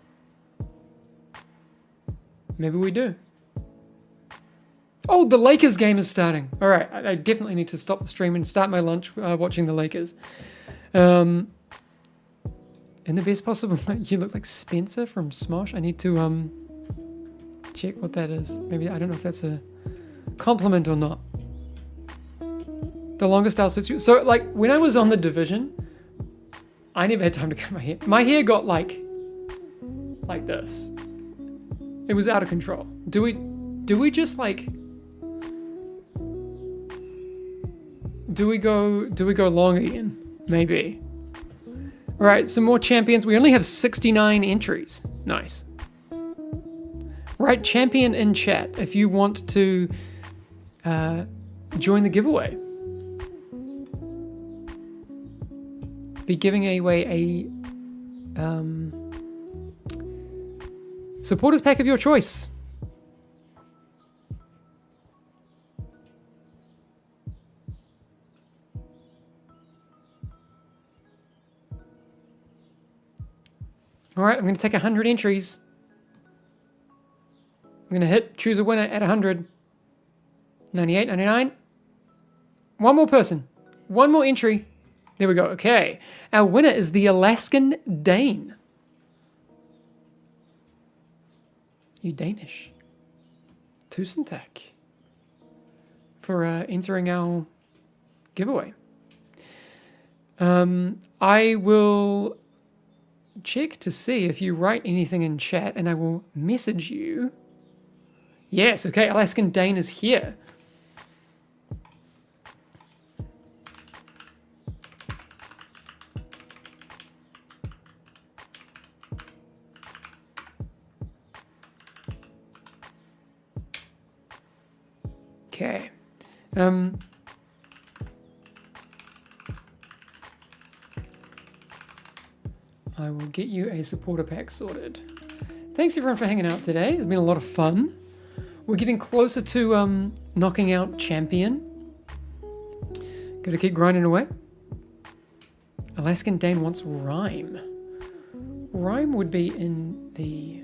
Speaker 1: Maybe we do. Oh, the Lakers game is starting. All right, I definitely need to stop the stream and start my lunch watching the Lakers. In the best possible way, you look like Spencer from Smosh. I need to check what that is. Maybe, I don't know if that's a compliment or not. The longest style suits you. So, like, when I was on The Division, I never had time to cut my hair. My hair got like this. It was out of control. Do we just like... Do we go long again? Maybe. All right, some more champions. We only have 69 entries. Nice. Write champion in chat if you want to join the giveaway. Be giving away a supporters pack of your choice. All right, I'm going to take 100 entries. I'm going to hit choose a winner at 100. 98, 99. One more person. One more entry. There we go. Okay. Our winner is the Alaskan Dane. You Danish. Tusen tack for entering our giveaway. I will check to see if you write anything in chat and I will message you. Yes, okay, Alaskan Dane is here. Okay. I will get you a supporter pack sorted. Thanks everyone for hanging out today. It's been a lot of fun. We're getting closer to knocking out champion. Gotta keep grinding away. Alaskan Dane wants rhyme. Rhyme would be in the...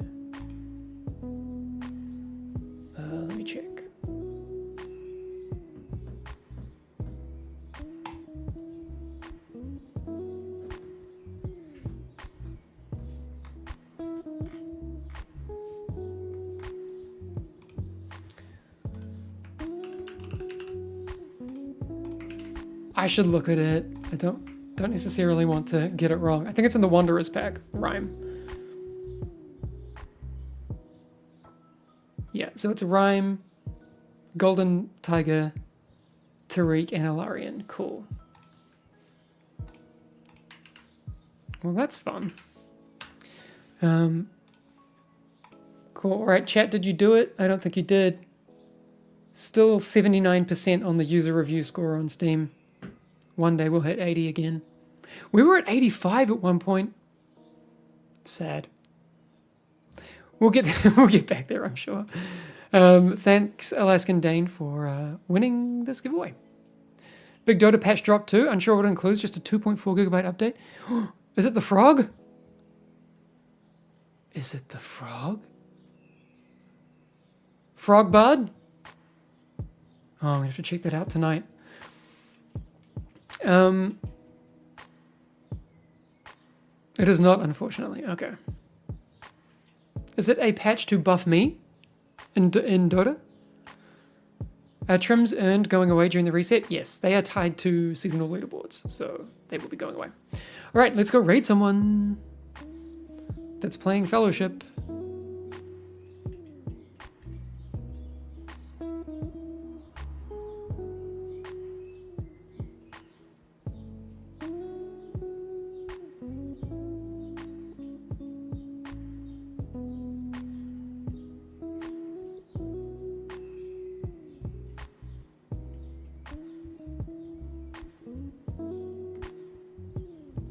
Speaker 1: let me check. I should look at it. I don't necessarily want to get it wrong. I think it's in the Wanderers pack, rhyme. Yeah, so it's rhyme, Golden Tiger, Tariq, and Alarian. Cool. Well, that's fun. Cool. All right, chat, did you do it? I don't think you did. Still 79% on the user review score on Steam. One day we'll hit 80 again. We were at 85 at one point. Sad. We'll get back there, I'm sure. Thanks, Alaskan Dane, for winning this giveaway. Big Dota patch drop 2. Unsure what it includes. Just a 2.4 gigabyte update. Is it the frog? Is it the frog? Frog Bud? Oh, I'm going to have to check that out tonight. It is not, unfortunately. Okay. Is it a patch to buff me in Dota? Trims earned going away during the reset? Yes, they are tied to seasonal leaderboards, so they will be going away. All right, let's go raid someone that's playing Fellowship.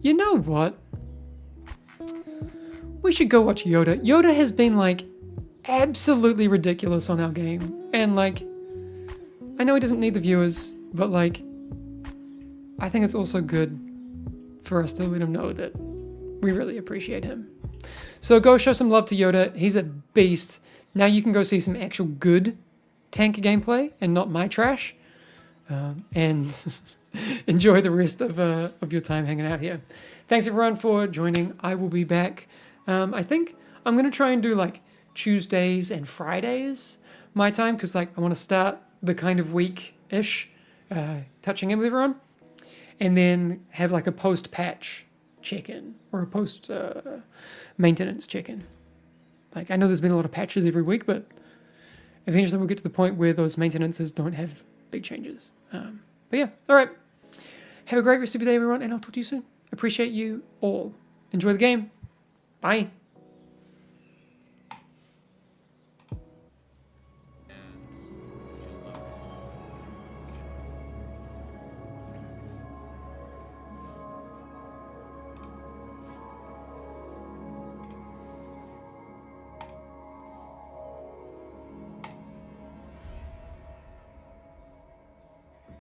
Speaker 1: You know what? We should go watch Yoda. Yoda has been like absolutely ridiculous on our game. And like, I know he doesn't need the viewers, but like, I think it's also good for us to let him know that we really appreciate him. So go show some love to Yoda. He's a beast. Now you can go see some actual good tank gameplay and not my trash. And enjoy the rest of your time hanging out here. Thanks everyone for joining. I will be back. I think I'm going to try and do like Tuesdays and Fridays my time, because like I want to start the kind of week-ish touching in with everyone, and then have like a post-patch check-in or a post-maintenance check-in. Like I know there's been a lot of patches every week, but eventually we'll get to the point where those maintenances don't have big changes. But yeah, all right. Have a great rest of your day, everyone, and I'll talk to you soon. Appreciate you all. Enjoy the game. Bye.